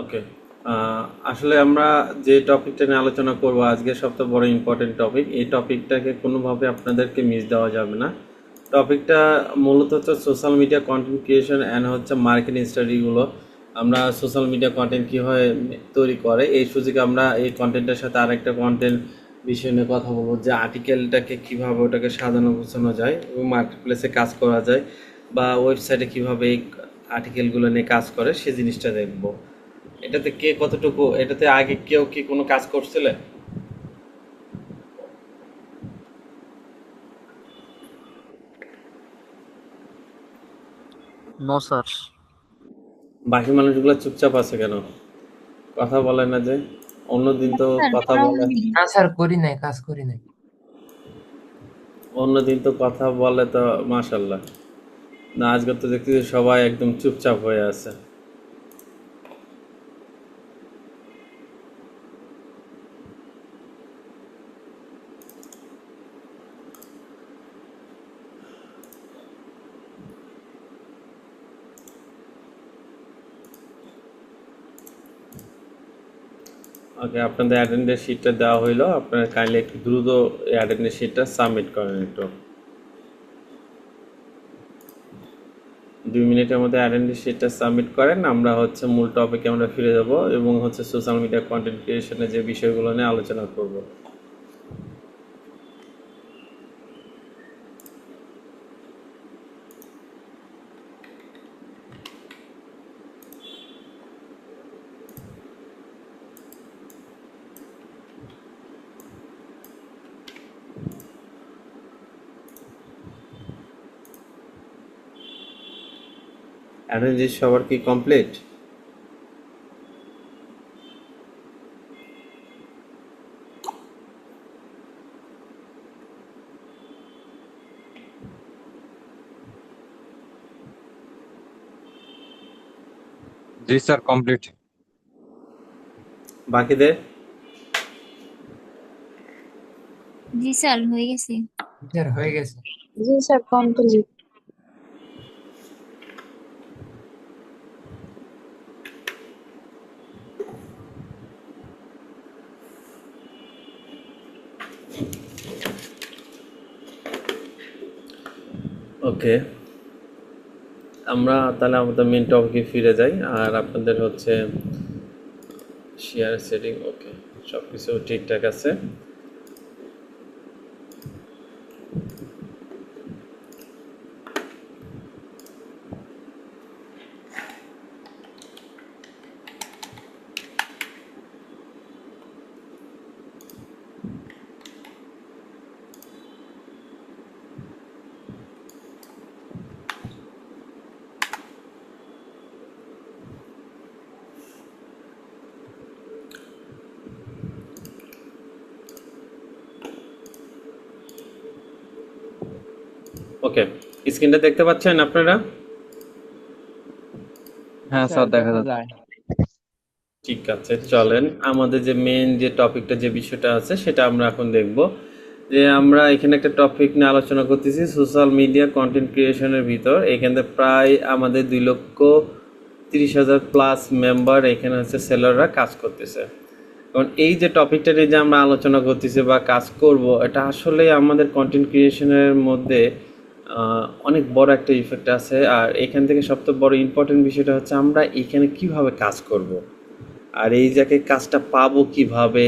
ওকে। আসলে আমরা যে টপিকটা নিয়ে আলোচনা করব আজকে সবচেয়ে বড় ইম্পর্টেন্ট টপিক, এই টপিকটাকে কোনোভাবে আপনাদেরকে মিস দেওয়া যাবে না। টপিকটা মূলত হচ্ছে social media content creation and হচ্ছে মার্কেটিং স্টাডিগুলো। আমরা সোশ্যাল মিডিয়া কন্টেন্ট কীভাবে তৈরি করে এই সুযোগে আমরা এই কন্টেন্টের সাথে আরেকটা কন্টেন্ট বিষয় নিয়ে কথা বলবো, যে আর্টিকেলটাকে কীভাবে ওটাকে সাজানো গোছানো যায় এবং মার্কেট প্লেসে কাজ করা যায় বা ওয়েবসাইটে কীভাবে এই আর্টিকেলগুলো নিয়ে কাজ করে সেই জিনিসটা দেখবো। এটাতে কে কতটুকু, এটাতে আগে কেউ কি কোনো কাজ করছিলে? No sir. বাকি মানুষগুলো চুপচাপ আছে কেন? কথা বলে না যে? অন্যদিন তো স্যার কথা করা বলে। হয়নি। না স্যার, করি নাই, কাজ করি নাই। অন্যদিন তো কথা বলে তো, মাশাল্লাহ। না, আজকে তো দেখতেছি সবাই একদম চুপচাপ হয়ে আছে। ওকে, আপনাদের অ্যাটেন্ডেন্স শিটটা দেওয়া হইলো, আপনারা কাইন্ডলি একটু দ্রুত অ্যাটেন্ডেন্স শিটটা সাবমিট করেন একটু। 2 মিনিটের মধ্যে অ্যাটেন্ডেন্স শিটটা সাবমিট করেন, আমরা হচ্ছে মূল টপিকে আমরা ফিরে যাব এবং হচ্ছে সোশ্যাল মিডিয়া কন্টেন্ট ক্রিয়েশনের যে বিষয়গুলো নিয়ে আলোচনা করব। অ্যাটেন্ডেন্স সবার কি কমপ্লিট? জি স্যার, কমপ্লিট। বাকিদের? জি স্যার হয়ে গেছে। স্যার হয়ে গেছে। জি স্যার কমপ্লিট। ওকে, আমরা তাহলে আমাদের মেন টপিকে ফিরে যাই। আর আপনাদের হচ্ছে শেয়ার সেটিং, ওকে, সব কিছু ঠিকঠাক আছে। ওকে, স্ক্রিনটা দেখতে পাচ্ছেন আপনারা? হ্যাঁ স্যার, দেখা যাচ্ছে। ঠিক আছে, চলেন আমাদের যে মেন যে টপিকটা যে বিষয়টা আছে সেটা আমরা এখন দেখব। যে আমরা এখানে একটা টপিক নিয়ে আলোচনা করতেছি সোশ্যাল মিডিয়া কন্টেন্ট ক্রিয়েশনের ভিতর। এখানে প্রায় আমাদের 2,30,000 প্লাস মেম্বার এখানে হচ্ছে সেলাররা কাজ করতেছে। কারণ এই যে টপিকটা নিয়ে যে আমরা আলোচনা করতেছি বা কাজ করব, এটা আসলে আমাদের কন্টেন্ট ক্রিয়েশনের মধ্যে অনেক বড় একটা ইফেক্ট আছে। আর এখান থেকে সবচেয়ে বড় ইম্পর্টেন্ট বিষয়টা হচ্ছে আমরা এখানে কিভাবে কাজ করব, আর এই জায়গায় কাজটা পাবো কিভাবে।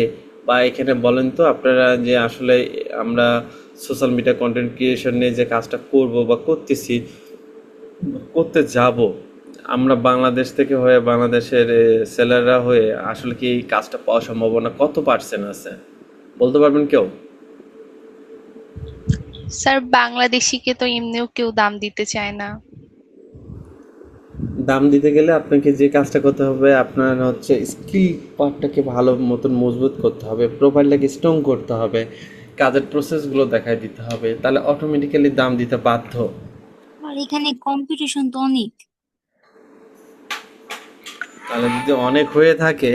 বা এখানে বলেন তো আপনারা যে আসলে আমরা সোশ্যাল মিডিয়া কন্টেন্ট ক্রিয়েশন নিয়ে যে কাজটা করব বা করতেছি, করতে যাব, আমরা বাংলাদেশ থেকে হয়ে বাংলাদেশের সেলাররা হয়ে আসলে কি এই কাজটা পাওয়ার সম্ভাবনা কত পার্সেন্ট আছে বলতে পারবেন কেউ? স্যার বাংলাদেশিকে তো এমনিও কেউ দাম দিতে চায় না। দাম দিতে গেলে আপনাকে যে কাজটা করতে হবে, আপনার হচ্ছে স্কিল পার্টটাকে ভালো মতন মজবুত করতে হবে, প্রোফাইলটাকে স্ট্রং করতে হবে, কাজের প্রসেসগুলো দেখায় দিতে হবে, তাহলে অটোমেটিক্যালি দাম দিতে বাধ্য। আর এখানে কম্পিটিশন তো অনেক। তাহলে যদি অনেক হয়ে থাকে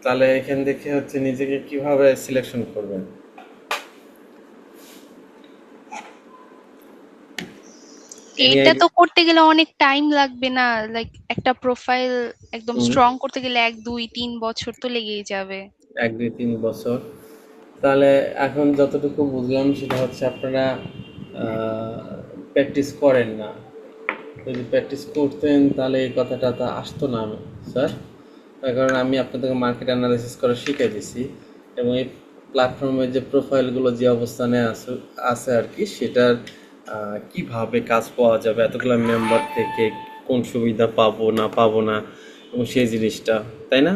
তাহলে এখান থেকে হচ্ছে নিজেকে কিভাবে সিলেকশন করবেন? এটা তো করতে গেলে অনেক টাইম লাগবে না? লাইক একটা প্রোফাইল একদম স্ট্রং করতে গেলে 1 2 3 বছর তো লেগেই যাবে। 1 2 3 বছর। তাহলে এখন যতটুকু বুঝলাম সেটা হচ্ছে আপনারা প্র্যাকটিস করেন না। যদি প্র্যাকটিস করতেন তাহলে এই কথাটা তো আসতো না স্যার। তার কারণ আমি আপনাদেরকে মার্কেট অ্যানালাইসিস করা শিখিয়ে দিছি এবং এই প্ল্যাটফর্মের যে প্রোফাইলগুলো যে অবস্থানে আছে আর কি, সেটার কিভাবে কাজ পাওয়া যাবে, এতগুলো মেম্বার থেকে কোন সুবিধা পাবো না এবং সেই জিনিসটা, তাই না?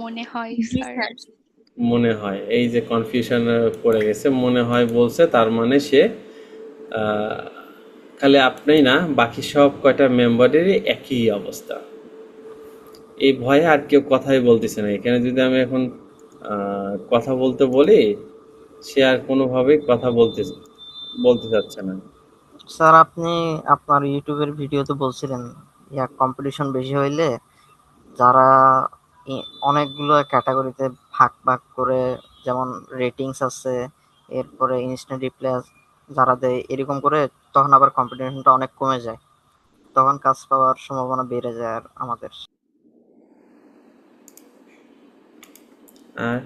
মনে হয় জি স্যার। স্যার। মনে হয় এই যে কনফিউশনে পড়ে গেছে, মনে হয় বলছে, তার মানে সে আহ, খালি আপনিই না, বাকি সব কয়টা মেম্বারেরই একই অবস্থা। এই ভয়ে আর কেউ কথাই বলতেছে না। এখানে যদি আমি এখন কথা বলতে বলি, সে আর কোনোভাবেই কথা বলতে চাচ্ছে না। স্যার আপনি আপনার ইউটিউবের ভিডিওতে বলছিলেন কম্পিটিশন বেশি হইলে যারা অনেকগুলো ক্যাটাগরিতে ভাগ ভাগ করে, যেমন রেটিংস আছে, এরপরে ইনস্ট্যান্ট রিপ্লাই যারা দেয়, এরকম করে তখন আবার কম্পিটিশনটা অনেক কমে যায়, তখন কাজ পাওয়ার সম্ভাবনা বেড়ে যায় আর আমাদের। আর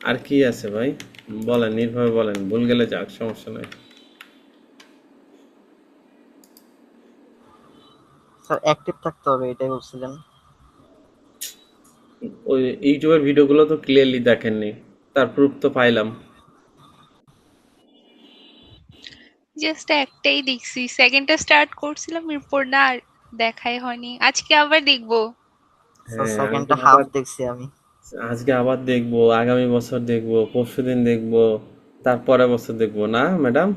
আর কি আছে ভাই? বলেন, নির্ভয় বলেন, ভুল গেলে যাক, সমস্যা নাই। স্যার অ্যাক্টিভ থাকতে হবে, এটাই বলছিলেন। ওই ইউটিউবের ভিডিওগুলো তো ক্লিয়ারলি দেখেননি, তার প্রুফ তো পাইলাম। জাস্ট একটাই দেখছি, সেকেন্ডটা স্টার্ট করছিলাম, এরপর না আর দেখাই হয়নি। আজকে আবার দেখবো। স্যার হ্যাঁ, সেকেন্ডটা হাফ দেখছি আমি। আজকে আবার দেখবো, আগামী বছর দেখবো, পরশুদিন দেখবো, তারপরে বছর দেখবো, না ম্যাডাম?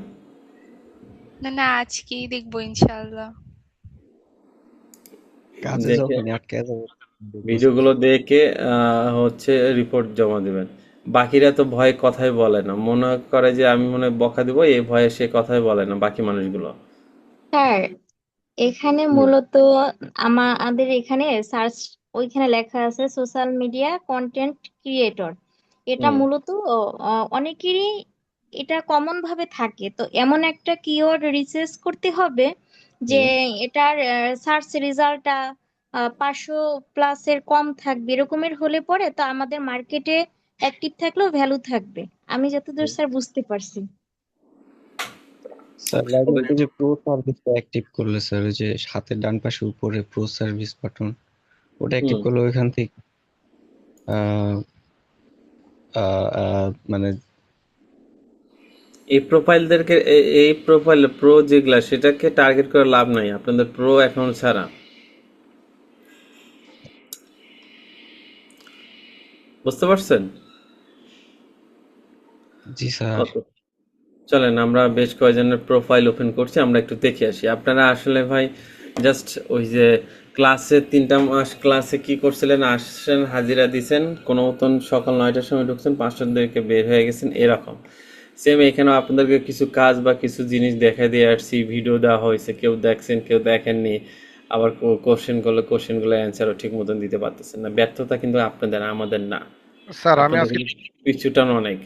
না না, আজকেই দেখবো ইনশাআল্লাহ। কাজে দেখে যখনই আটকে যাবো দেখবো স্যার। ভিডিওগুলো দেখে হচ্ছে রিপোর্ট জমা দিবেন। বাকিরা তো ভয়ে কথাই বলে না, মনে করে যে আমি মনে হয় বকা দিব, এই ভয়ে সে কথাই বলে না বাকি মানুষগুলো। স্যার এখানে হুম, মূলত আমাদের এখানে সার্চ, ওইখানে লেখা আছে সোশ্যাল মিডিয়া কন্টেন্ট ক্রিয়েটর। এটা হুম, মূলত অনেকেরই এটা কমন ভাবে থাকে, তো এমন একটা কিওয়ার্ড রিসার্চ করতে হবে যে হুম। এটার সার্চ রেজাল্টটা 500+ কম থাকবে, এরকমের হলে পরে তো আমাদের মার্কেটে অ্যাক্টিভ থাকলেও ভ্যালু থাকবে। আমি যতদূর স্যার বুঝতে পারছি। স্যার লাগে ওই যে প্রো সার্ভিসটা অ্যাক্টিভ করলে স্যার, ওই যে হাতের ডান পাশে উপরে প্রো সার্ভিস বাটন, ওটা অ্যাক্টিভ হুম। করলে ওইখান থেকে আহ, মানে এই প্রোফাইল প্রো যেগুলা, সেটাকে টার্গেট করে লাভ নাই আপনাদের প্রো অ্যাকাউন্ট ছাড়া। বুঝতে পারছেন? জি স্যার। ওকে, চলেন আমরা বেশ কয়েকজনের প্রোফাইল ওপেন করছি, আমরা একটু দেখে আসি। আপনারা আসলে ভাই জাস্ট ওই যে ক্লাসে 3টা মাস ক্লাসে কি করছিলেন, আসছেন, হাজিরা দিছেন, কোনো মতন সকাল 9টার সময় ঢুকছেন, 5টার দিকে বের হয়ে গেছেন, এরকম সেম এখানেও আপনাদেরকে কিছু কাজ বা কিছু জিনিস দেখাই দিয়ে আসছি, ভিডিও দেওয়া হয়েছে, কেউ দেখছেন কেউ দেখেননি, আবার কোশ্চেন করলে কোশ্চেনগুলো অ্যান্সারও ঠিক মতন দিতে পারতেছেন না। ব্যর্থতা কিন্তু আপনাদের, আমাদের না। স্যার আমি আপনাদের আজকে কিন্তু পিছুটান অনেক।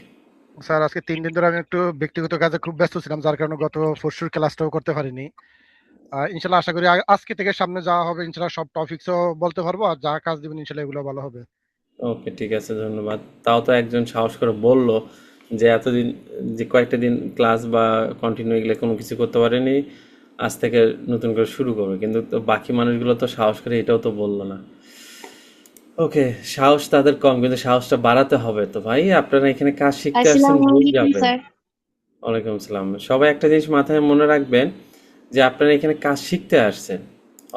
স্যার আজকে 3 দিন ধরে আমি একটু ব্যক্তিগত কাজে খুব ব্যস্ত ছিলাম, যার কারণে গত পরশুর ক্লাসটাও করতে পারিনি। ইনশাল্লাহ আশা করি আজকে থেকে সামনে যাওয়া হবে, ইনশাল্লাহ সব টপিকসও বলতে পারবো, আর যা কাজ দিবেন ইনশাল্লাহ এগুলো ভালো হবে। ওকে, ঠিক আছে, ধন্যবাদ। তাও তো একজন সাহস করে বললো যে এতদিন, যে কয়েকটা দিন ক্লাস বা কন্টিনিউ এগুলো কোনো কিছু করতে পারেনি, আজ থেকে নতুন করে শুরু করবে, কিন্তু তো বাকি মানুষগুলো তো সাহস করে এটাও তো বললো না। ওকে, সাহস তাদের কম, কিন্তু সাহসটা বাড়াতে হবে তো ভাই। আপনারা এখানে কাজ শিখতে আসছেন, আসসালামু ভুল আলাইকুম যাবেন। স্যার। ওয়ালাইকুম আসসালাম। সবাই একটা জিনিস মাথায় মনে রাখবেন যে আপনারা এখানে কাজ শিখতে আসছেন,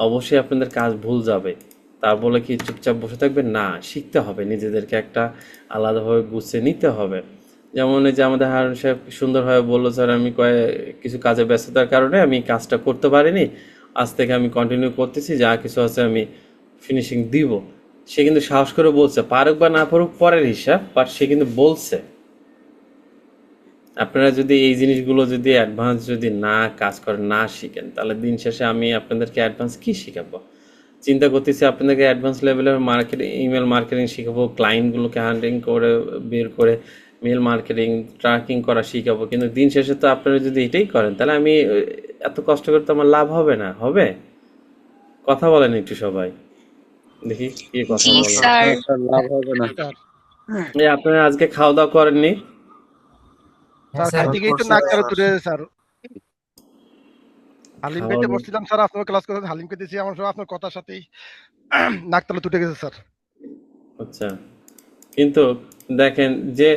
অবশ্যই আপনাদের কাজ ভুল যাবে। তা বলে কি চুপচাপ বসে থাকবেন? না, শিখতে হবে, নিজেদেরকে একটা আলাদাভাবে গুছিয়ে নিতে হবে। যেমন এই যে আমাদের হারুন সাহেব সুন্দরভাবে বললো, স্যার আমি কিছু কাজে ব্যস্ততার কারণে আমি কাজটা করতে পারিনি, আজ থেকে আমি কন্টিনিউ করতেছি, যা কিছু আছে আমি ফিনিশিং দিব। সে কিন্তু সাহস করে বলছে, পারুক বা না পারুক পরের হিসাব, বাট সে কিন্তু বলছে। আপনারা যদি এই জিনিসগুলো যদি অ্যাডভান্স যদি না কাজ করেন, না শিখেন, তাহলে দিন শেষে আমি আপনাদেরকে অ্যাডভান্স কি শিখাবো? চিন্তা করতেছি আপনাদেরকে অ্যাডভান্স লেভেলের মার্কেটিং, ইমেল মার্কেটিং শিখাবো, ক্লায়েন্টগুলোকে হান্টিং করে বের করে মেল মার্কেটিং ট্র্যাকিং করা শিখাবো। কিন্তু দিন শেষে তো আপনারা যদি এটাই করেন তাহলে আমি এত কষ্ট করে তো আমার লাভ হবে না। হবে? কথা বলেন একটু সবাই, দেখি কি কথা জি বলেন। স্যার। স্যার লাভ হবে না। এই আপনারা আজকে খাওয়া দাওয়া করেননি? হ্যাঁ স্যার স্যার খাইতে গিয়ে তো করছি নাক স্যার। তালু তুলে স্যার। হালিম খাওয়া খাইতে দাওয়া বসছিলাম স্যার, আপনার ক্লাস করে হালিম খেতেছি, আমার সব আপনার কথার সাথেই নাক তালু তুটে গেছে স্যার। আচ্ছা, কিন্তু দেখেন যে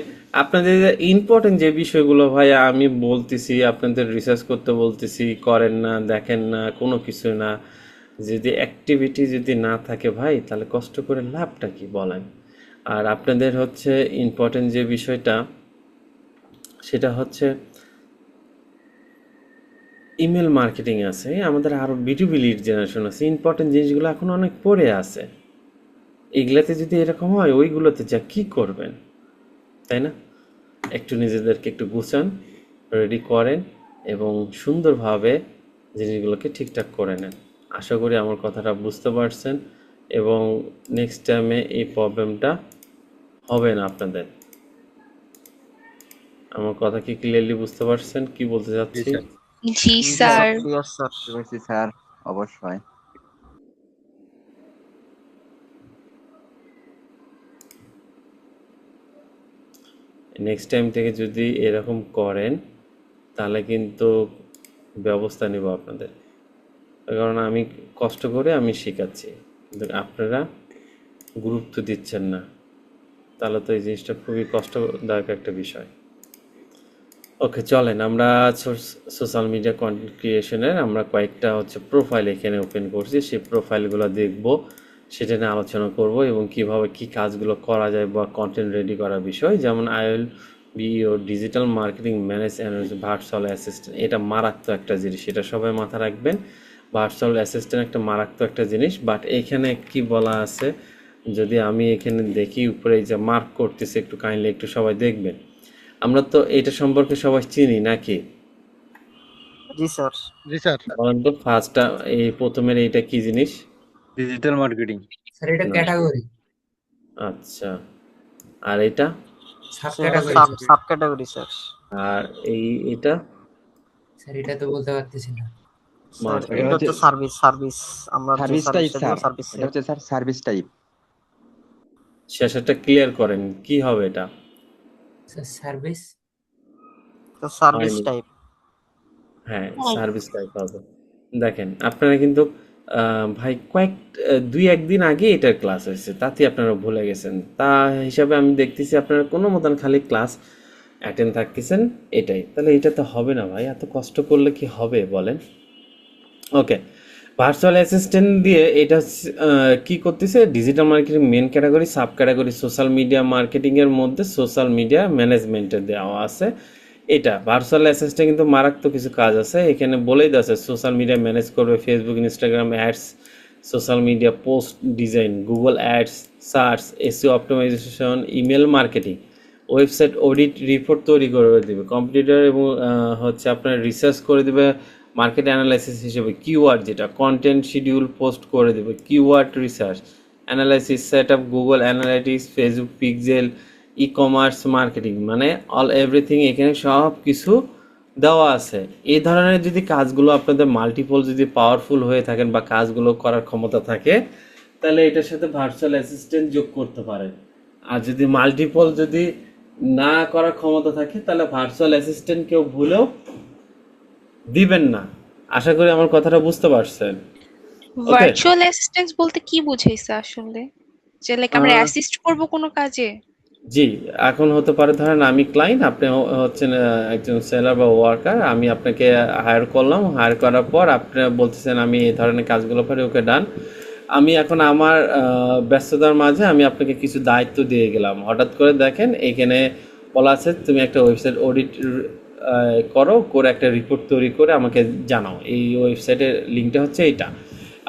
আপনাদের ইম্পর্টেন্ট যে বিষয়গুলো ভাই আমি বলতেছি, আপনাদের রিসার্চ করতে বলতেছি, করেন না, দেখেন না, কোনো কিছু না। যদি অ্যাক্টিভিটি যদি না থাকে ভাই তাহলে কষ্ট করে লাভটা কি বলেন? আর আপনাদের হচ্ছে ইম্পর্টেন্ট যে বিষয়টা সেটা হচ্ছে ইমেল মার্কেটিং আছে, আমাদের আরও বিটুবি লিড জেনারেশন আছে, ইম্পর্টেন্ট জিনিসগুলো এখন অনেক পড়ে আছে। এগুলাতে যদি এরকম হয় ওইগুলোতে যা কি করবেন, তাই না? একটু নিজেদেরকে একটু গুছান, রেডি করেন এবং সুন্দরভাবে জিনিসগুলোকে ঠিকঠাক করে নেন। আশা করি আমার কথাটা বুঝতে পারছেন এবং নেক্সট টাইমে এই প্রবলেমটা হবে না আপনাদের। আমার কথা কি ক্লিয়ারলি বুঝতে পারছেন কি বলতে চাচ্ছি? জি স্যার। Yes sir. বুঝতে স্যার, অবশ্যই। নেক্সট টাইম থেকে যদি এরকম করেন তাহলে কিন্তু ব্যবস্থা নেব আপনাদের, কারণ আমি কষ্ট করে আমি শেখাচ্ছি কিন্তু আপনারা গুরুত্ব দিচ্ছেন না, তাহলে তো এই জিনিসটা খুবই কষ্টদায়ক একটা বিষয়। ওকে, চলেন আমরা সোশ্যাল মিডিয়া কন্টেন্ট ক্রিয়েশনের আমরা কয়েকটা হচ্ছে প্রোফাইল এখানে ওপেন করছি, সেই প্রোফাইলগুলো দেখব, সেটা নিয়ে আলোচনা করব এবং কিভাবে কি কাজগুলো করা যায় বা কন্টেন্ট রেডি করার বিষয়। যেমন I will be your digital marketing manage and virtual assistant, এটা মারাত্মক একটা জিনিস, এটা সবাই মাথা রাখবেন। ভার্চুয়াল অ্যাসিস্ট্যান্ট একটা মারাত্মক একটা জিনিস, বাট এখানে কি বলা আছে যদি আমি এখানে দেখি উপরে এই যে মার্ক করতেছে, একটু কাইন্ডলি একটু সবাই দেখবেন। আমরা তো এটা সম্পর্কে সবাই চিনি নাকি? জি স্যার। জি স্যার। বলেন তো ফার্স্টটা এই প্রথমের এইটা কি জিনিস? Digital marketing. স্যার এটা না। ক্যাটাগরি, আচ্ছা, আর এটা? সাব সেটা category sub sir. Sub category sir. আর এটা? স্যার এটা তো বলতে পারতেছি না। Sir marketing. এটা হচ্ছে সার্ভিস। আমরা যে সার্ভিস টাইপ সার্ভিসটা স্যার, দিব সার্ভিস। এটা হচ্ছে স্যার সার্ভিস টাইপ। শেষেরটা ক্লিয়ার করেন কি হবে এটা? স্যার সার্ভিস, তো সার্ভিস হয়নি। টাইপ। হ্যাঁ, সার্ভিস টাইপ হবে। দেখেন আপনারা কিন্তু ভাই দুই একদিন আগে এটার ক্লাস হয়েছে, তাতে আপনারা ভুলে গেছেন। তা হিসাবে আমি দেখতেছি আপনারা কোনো মতন খালি ক্লাস অ্যাটেন্ড থাকতেছেন, এটাই। তাহলে এটা তো হবে না ভাই, এত কষ্ট করলে কি হবে বলেন? ওকে, ভার্চুয়াল অ্যাসিস্ট্যান্ট দিয়ে এটা কি করতেছে, digital marketing main category, sub category social media মার্কেটিংয়ের মধ্যে সোশ্যাল মিডিয়া ম্যানেজমেন্টে দেওয়া আছে। এটা ভার্চুয়াল অ্যাসিস্ট্যান্ট কিন্তু মারাত্মক কিছু কাজ আছে এখানে বলেই দেওয়া আছে। সোশ্যাল মিডিয়া ম্যানেজ করবে, Facebook Instagram ads, social media post design, Google ads, search, SEO optimization, email marketing, website audit report তৈরি করে দেবে, কম্পিউটার এবং হচ্ছে আপনার রিসার্চ করে দেবে, মার্কেট অ্যানালাইসিস হিসেবে কিওয়ার্ড যেটা কন্টেন্ট শিডিউল পোস্ট করে দেবে, keyword research analysis, set up Google analytics, Facebook pixel, e commerce marketing, মানে অল এভরিথিং এখানে সব কিছু দেওয়া আছে। এই ধরনের যদি কাজগুলো আপনাদের মাল্টিপল যদি পাওয়ারফুল হয়ে থাকেন বা কাজগুলো করার ক্ষমতা থাকে তাহলে এটার সাথে ভার্চুয়াল অ্যাসিস্ট্যান্ট যোগ করতে পারেন। আর যদি মাল্টিপল যদি না করার ক্ষমতা থাকে তাহলে ভার্চুয়াল অ্যাসিস্ট্যান্ট কেউ ভুলেও দিবেন না। আশা করি আমার কথাটা বুঝতে পারছেন। ভার্চুয়াল অ্যাসিস্ট্যান্স বলতে কি বুঝাইছে আসলে? যে লাইক আমরা অ্যাসিস্ট করব কোনো কাজে? জি, এখন হতে পারে ধরেন আমি ক্লায়েন্ট, আপনি হচ্ছেন একজন সেলার বা ওয়ার্কার, আমি আপনাকে হায়ার করলাম, হায়ার করার পর আপনি বলতেছেন আমি এই ধরনের কাজগুলো পারি, ওকে ডান। আমি এখন আমার ব্যস্ততার মাঝে আমি আপনাকে কিছু দায়িত্ব দিয়ে গেলাম, হঠাৎ করে দেখেন এখানে বলা আছে তুমি একটা ওয়েবসাইট অডিট করে একটা রিপোর্ট তৈরি করে আমাকে জানাও। এই ওয়েবসাইটের লিঙ্কটা হচ্ছে এইটা।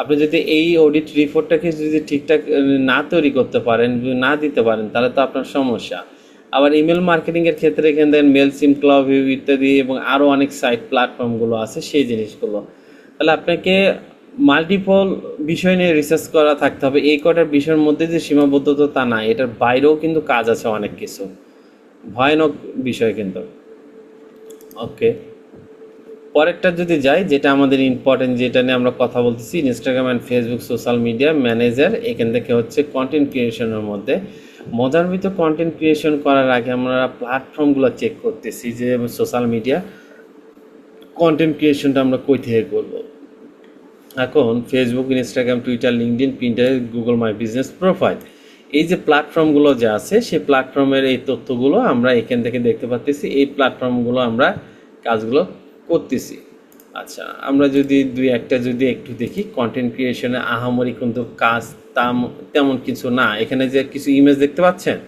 আপনি যদি এই অডিট রিপোর্টটাকে যদি ঠিকঠাক না তৈরি করতে পারেন, না দিতে পারেন, তাহলে তো আপনার সমস্যা। আবার ইমেল মার্কেটিংয়ের ক্ষেত্রে এখানে দেখেন মেল সিম ক্লাব ইত্যাদি এবং আরও অনেক সাইট প্ল্যাটফর্মগুলো আছে সেই জিনিসগুলো। তাহলে আপনাকে মাল্টিপল বিষয় নিয়ে রিসার্চ করা থাকতে হবে। এই কটার বিষয়ের মধ্যে যে সীমাবদ্ধতা তা না, এটার বাইরেও কিন্তু কাজ আছে অনেক কিছু, ভয়ানক বিষয় কিন্তু। ওকে, পরেরটা যদি যাই, যেটা আমাদের ইম্পর্টেন্ট, যেটা নিয়ে আমরা কথা বলতেছি, Instagram and Facebook social media manager. এখান থেকে হচ্ছে কন্টেন্ট ক্রিয়েশনের মধ্যে মজার ভিতর কন্টেন্ট ক্রিয়েশন করার আগে আমরা প্ল্যাটফর্মগুলো চেক করতেছি যে সোশ্যাল মিডিয়া কন্টেন্ট ক্রিয়েশনটা আমরা কই থেকে করবো। এখন Facebook, Instagram, Twitter, LinkedIn, Pinterest, Google my business profile, এই যে প্ল্যাটফর্মগুলো যে আছে সেই প্ল্যাটফর্মের এই তথ্যগুলো আমরা এখান থেকে দেখতে পাচ্ছি। এই প্ল্যাটফর্মগুলো আমরা কাজগুলো করতেছি। আচ্ছা, আমরা যদি দুই একটা যদি একটু দেখি, কন্টেন্ট ক্রিয়েশনে আহামরি কিন্তু কাজ তেমন কিছু না। এখানে যে কিছু ইমেজ দেখতে পাচ্ছেন,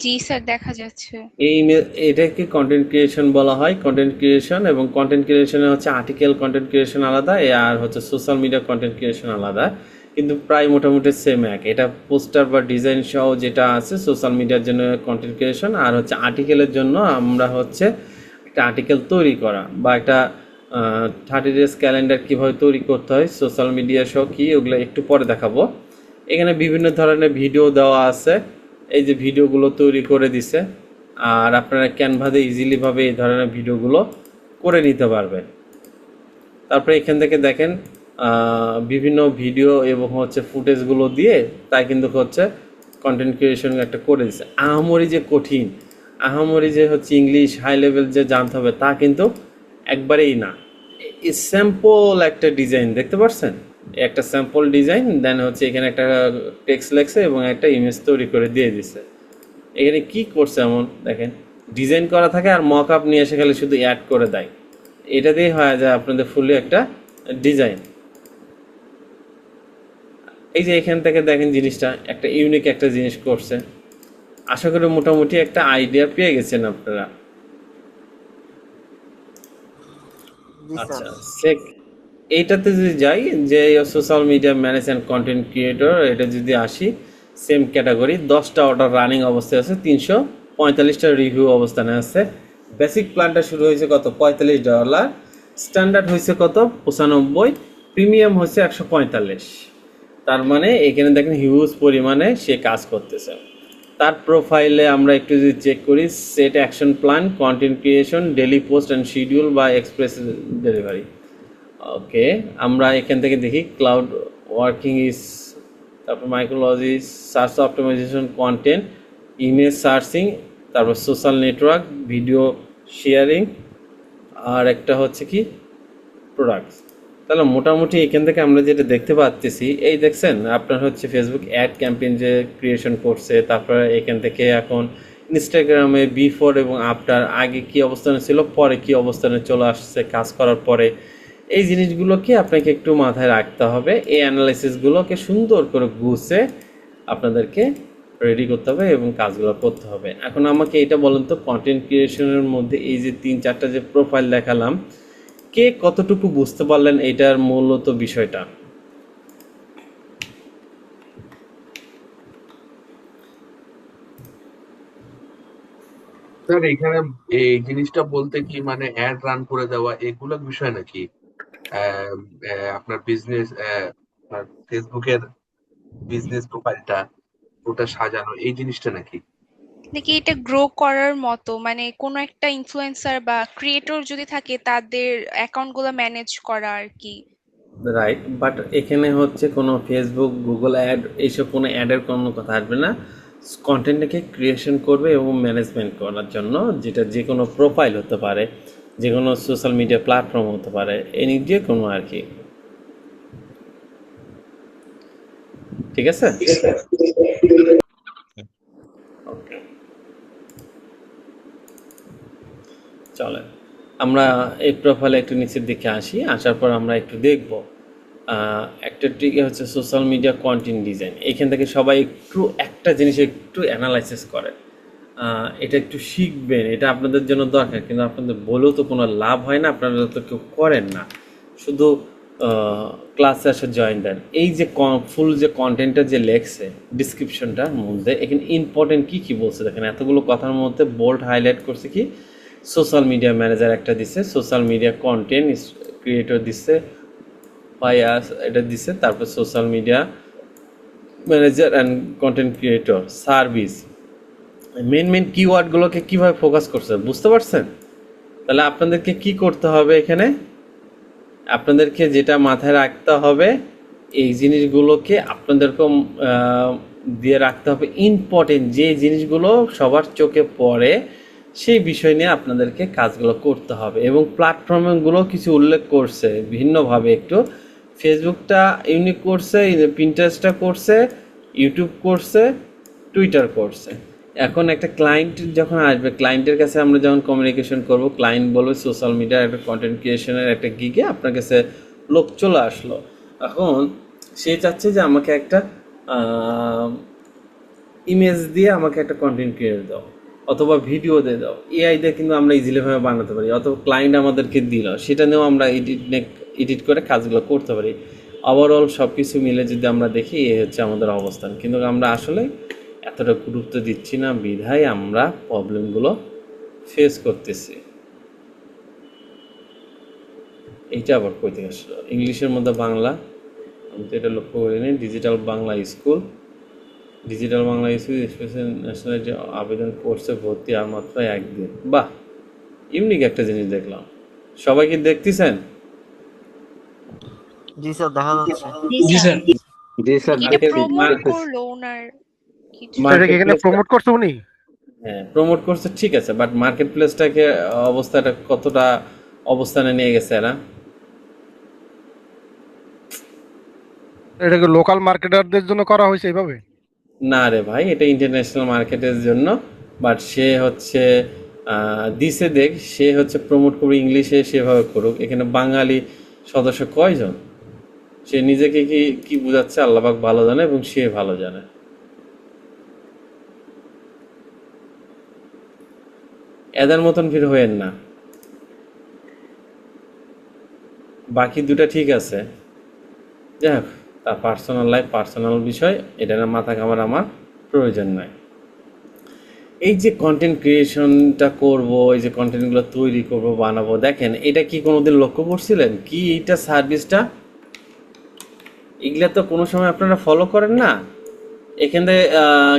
জি স্যার, দেখা যাচ্ছে। এই এটাকে কন্টেন্ট ক্রিয়েশন বলা হয়। কন্টেন্ট ক্রিয়েশন এবং কন্টেন্ট ক্রিয়েশনে হচ্ছে আর্টিকেল কন্টেন্ট ক্রিয়েশন আলাদা, আর হচ্ছে সোশ্যাল মিডিয়া কন্টেন্ট ক্রিয়েশন আলাদা, কিন্তু প্রায় মোটামুটি সেম এক। এটা পোস্টার বা ডিজাইন সহ যেটা আছে সোশ্যাল মিডিয়ার জন্য কন্টেন্ট ক্রিয়েশন, আর হচ্ছে আর্টিকেলের জন্য আমরা হচ্ছে একটা আর্টিকেল তৈরি করা বা একটা 30 ডেজ ক্যালেন্ডার কীভাবে তৈরি করতে হয় সোশ্যাল মিডিয়া সহ কি, ওগুলো একটু পরে দেখাবো। এখানে বিভিন্ন ধরনের ভিডিও দেওয়া আছে, এই যে ভিডিওগুলো তৈরি করে দিছে, আর আপনারা ক্যানভাতে ইজিলিভাবে এই ধরনের ভিডিওগুলো করে নিতে পারবেন। তারপরে এখান থেকে দেখেন বিভিন্ন ভিডিও এবং হচ্ছে ফুটেজগুলো দিয়ে তাই কিন্তু হচ্ছে কন্টেন্ট ক্রিয়েশন একটা করে দিছে। আহামরি যে কঠিন, আহামরি যে হচ্ছে ইংলিশ হাই লেভেল যে জানতে হবে তা কিন্তু একবারেই না। স্যাম্পল একটা ডিজাইন দেখতে পাচ্ছেন, একটা স্যাম্পল ডিজাইন, দেন হচ্ছে এখানে একটা টেক্সট লেখছে এবং একটা ইমেজ তৈরি করে দিয়ে দিছে। এখানে কি করছে এমন দেখেন, ডিজাইন করা থাকে আর মক আপ নিয়ে এসে খালি শুধু অ্যাড করে দেয়। এটা দিয়ে হয়ে যায় আপনাদের ফুলি একটা ডিজাইন। এই যে এখান থেকে দেখেন জিনিসটা একটা ইউনিক একটা জিনিস করছে। আশা করি মোটামুটি একটা আইডিয়া পেয়ে গেছেন আপনারা। আচ্ছা, এইটাতে যদি যাই, যে social media manage and content creator, এটা যদি আসি, সেম ক্যাটাগরি, 10টা অর্ডার রানিং অবস্থায় আছে, 345টা রিভিউ অবস্থানে আছে। বেসিক প্ল্যানটা শুরু হয়েছে কত, $45, স্ট্যান্ডার্ড হয়েছে কত, 95, প্রিমিয়াম হয়েছে 145। তার মানে এখানে দেখেন হিউজ পরিমাণে সে কাজ করতেছে। তার প্রোফাইলে আমরা একটু যদি চেক করি, set action plan, content creation, daily post and schedule বা এক্সপ্রেস ডেলিভারি। ওকে, আমরা এখান থেকে দেখি ক্লাউড ওয়ার্কিং ইজ, তারপর মাইক্রোলজি, search optimisation, content, image searching, তারপর সোশ্যাল নেটওয়ার্ক, ভিডিও শেয়ারিং, আর একটা হচ্ছে কি প্রোডাক্টস। তাহলে মোটামুটি এখান থেকে আমরা যেটা দেখতে পাচ্ছি, এই দেখছেন আপনার হচ্ছে ফেসবুক অ্যাড ক্যাম্পেইন যে ক্রিয়েশন করছে, তারপরে এখান থেকে এখন ইনস্টাগ্রামে বিফোর এবং আফটার, আগে কি অবস্থানে ছিল, পরে কি অবস্থানে চলে আসছে কাজ করার পরে, এই জিনিসগুলোকে আপনাকে একটু মাথায় রাখতে হবে। এই অ্যানালাইসিসগুলোকে সুন্দর করে গুছে আপনাদেরকে রেডি করতে হবে এবং কাজগুলো করতে হবে। এখন আমাকে এটা বলেন তো, কন্টেন্ট ক্রিয়েশনের মধ্যে এই যে 3-4টা যে প্রোফাইল দেখালাম, কে কতটুকু বুঝতে পারলেন এটার মূলত বিষয়টা? স্যার এখানে এই জিনিসটা বলতে কি মানে অ্যাড রান করে দেওয়া এগুলো বিষয় নাকি আপনার বিজনেস ফেসবুকের বিজনেস প্রোফাইলটা ওটা সাজানো এই জিনিসটা নাকি? নাকি এটা গ্রো করার মতো, মানে কোনো একটা ইনফ্লুয়েন্সার বা ক্রিয়েটর যদি থাকে তাদের অ্যাকাউন্টগুলো ম্যানেজ করা আর কি। রাইট, বাট এখানে হচ্ছে কোনো ফেসবুক, গুগল অ্যাড, এইসব কোনো অ্যাডের কোনো কথা আসবে না। কন্টেন্টটাকে ক্রিয়েশন করবে এবং ম্যানেজমেন্ট করার জন্য, যেটা যে কোনো প্রোফাইল হতে পারে, যে কোনো সোশ্যাল মিডিয়া প্ল্যাটফর্ম হতে পারে, এনি যে কোনো আর কি। ঠিক আছে, ওকে, চলেন আমরা এই প্রোফাইলে একটু নিচের দিকে আসি। আসার পর আমরা একটু দেখব একটা ট্রিকে হচ্ছে সোশ্যাল মিডিয়া কন্টেন্ট ডিজাইন। এইখান থেকে সবাই একটু একটা জিনিস একটু অ্যানালাইসিস করে, এটা একটু শিখবেন, এটা আপনাদের জন্য দরকার, কিন্তু আপনাদের বলেও তো কোনো লাভ হয় না, আপনারা তো কেউ করেন না, শুধু ক্লাসে আসে জয়েন দেন। এই যে ফুল যে কন্টেন্টটা যে লেখছে ডিসক্রিপশনটার মধ্যে, এখানে ইম্পর্টেন্ট কী কী বলছে দেখেন, এতগুলো কথার মধ্যে বোল্ড হাইলাইট করছে কি, সোশ্যাল মিডিয়া ম্যানেজার একটা দিচ্ছে, সোশ্যাল মিডিয়া কন্টেন্ট ক্রিয়েটর দিচ্ছে, পায়াস এটা দিছে, তারপর social media manager and content creator service. Main কিওয়ার্ডগুলোকে কিভাবে ফোকাস করছে বুঝতে পারছেন? তাহলে আপনাদেরকে কি করতে হবে এখানে, আপনাদেরকে যেটা মাথায় রাখতে হবে, এই জিনিসগুলোকে আপনাদেরকে দিয়ে রাখতে হবে ইম্পর্টেন্ট যে জিনিসগুলো সবার চোখে পড়ে, সেই বিষয় নিয়ে আপনাদেরকে কাজগুলো করতে হবে। এবং প্ল্যাটফর্মগুলো কিছু উল্লেখ করছে ভিন্নভাবে, একটু ফেসবুকটা ইউনিক করছে, পিন্টারেস্টটা করছে, ইউটিউব করছে, টুইটার করছে। এখন একটা ক্লায়েন্ট যখন আসবে, ক্লায়েন্টের কাছে আমরা যখন কমিউনিকেশন করব, ক্লায়েন্ট বলবে সোশ্যাল মিডিয়ার একটা কন্টেন্ট ক্রিয়েশনের একটা গিগে আপনার কাছে লোক চলে আসলো। এখন সে চাচ্ছে যে আমাকে একটা ইমেজ দিয়ে আমাকে একটা কন্টেন্ট ক্রিয়েট দাও, অথবা ভিডিও দিয়ে দাও। এআই দিয়ে কিন্তু আমরা ইজিলিভাবে বানাতে পারি, অথবা ক্লায়েন্ট আমাদেরকে দিল, সেটা নিয়েও আমরা এডিট করে কাজগুলো করতে পারি। ওভারঅল সব কিছু মিলে যদি আমরা দেখি, এই হচ্ছে আমাদের অবস্থান। কিন্তু আমরা আসলে এতটা গুরুত্ব দিচ্ছি না, বিধায় আমরা প্রবলেমগুলো ফেস করতেছি। এইটা আবার কই থেকে আসলো? ইংলিশের মধ্যে বাংলা, আমি তো এটা লক্ষ্য করিনি। Digital Bangla school special nationality আবেদন করছে, ভর্তি আর মাত্র 1 দিন। বাহ, ইউনিক একটা জিনিস দেখলাম। সবাই কি দেখতেছেন? জি স্যার, দেখা যাচ্ছে। জি স্যার। জি স্যার এটা দেখছি প্রমোট দেখতেছি। করলো ওনার কিছু। এটা কি এখানে প্রমোট করছে উনি? হ্যাঁ, প্রমোট করছে, ঠিক আছে, বাট মার্কেট প্লেসটাকে অবস্থাটা কতটা অবস্থানে নিয়ে গেছে এরা? এটা কি লোকাল মার্কেটারদের জন্য করা হয়েছে এইভাবে? না রে ভাই, এটা ইন্টারন্যাশনাল মার্কেটের জন্য। বাট সে হচ্ছে দিছে দেখ, সে হচ্ছে প্রমোট করবে ইংলিশে, সেভাবে করুক। এখানে বাঙালি সদস্য কয়জন? সে নিজেকে কি কি বোঝাচ্ছে আল্লাহ পাক ভালো জানে, এবং সে ভালো জানে। এদের মতন ভিড় হয়েন না। বাকি দুটা ঠিক আছে, যাই হোক, তার পার্সোনাল লাইফ, পার্সোনাল বিষয়, এটা না মাথা ঘামার আমার প্রয়োজন নাই। এই যে কন্টেন্ট ক্রিয়েশনটা করব, এই যে কন্টেন্টগুলো তৈরি করব, বানাবো, দেখেন এটা কি কোনোদিন লক্ষ্য করছিলেন কি এইটা সার্ভিসটা? এগুলা তো কোনো সময় আপনারা ফলো করেন না। এখানে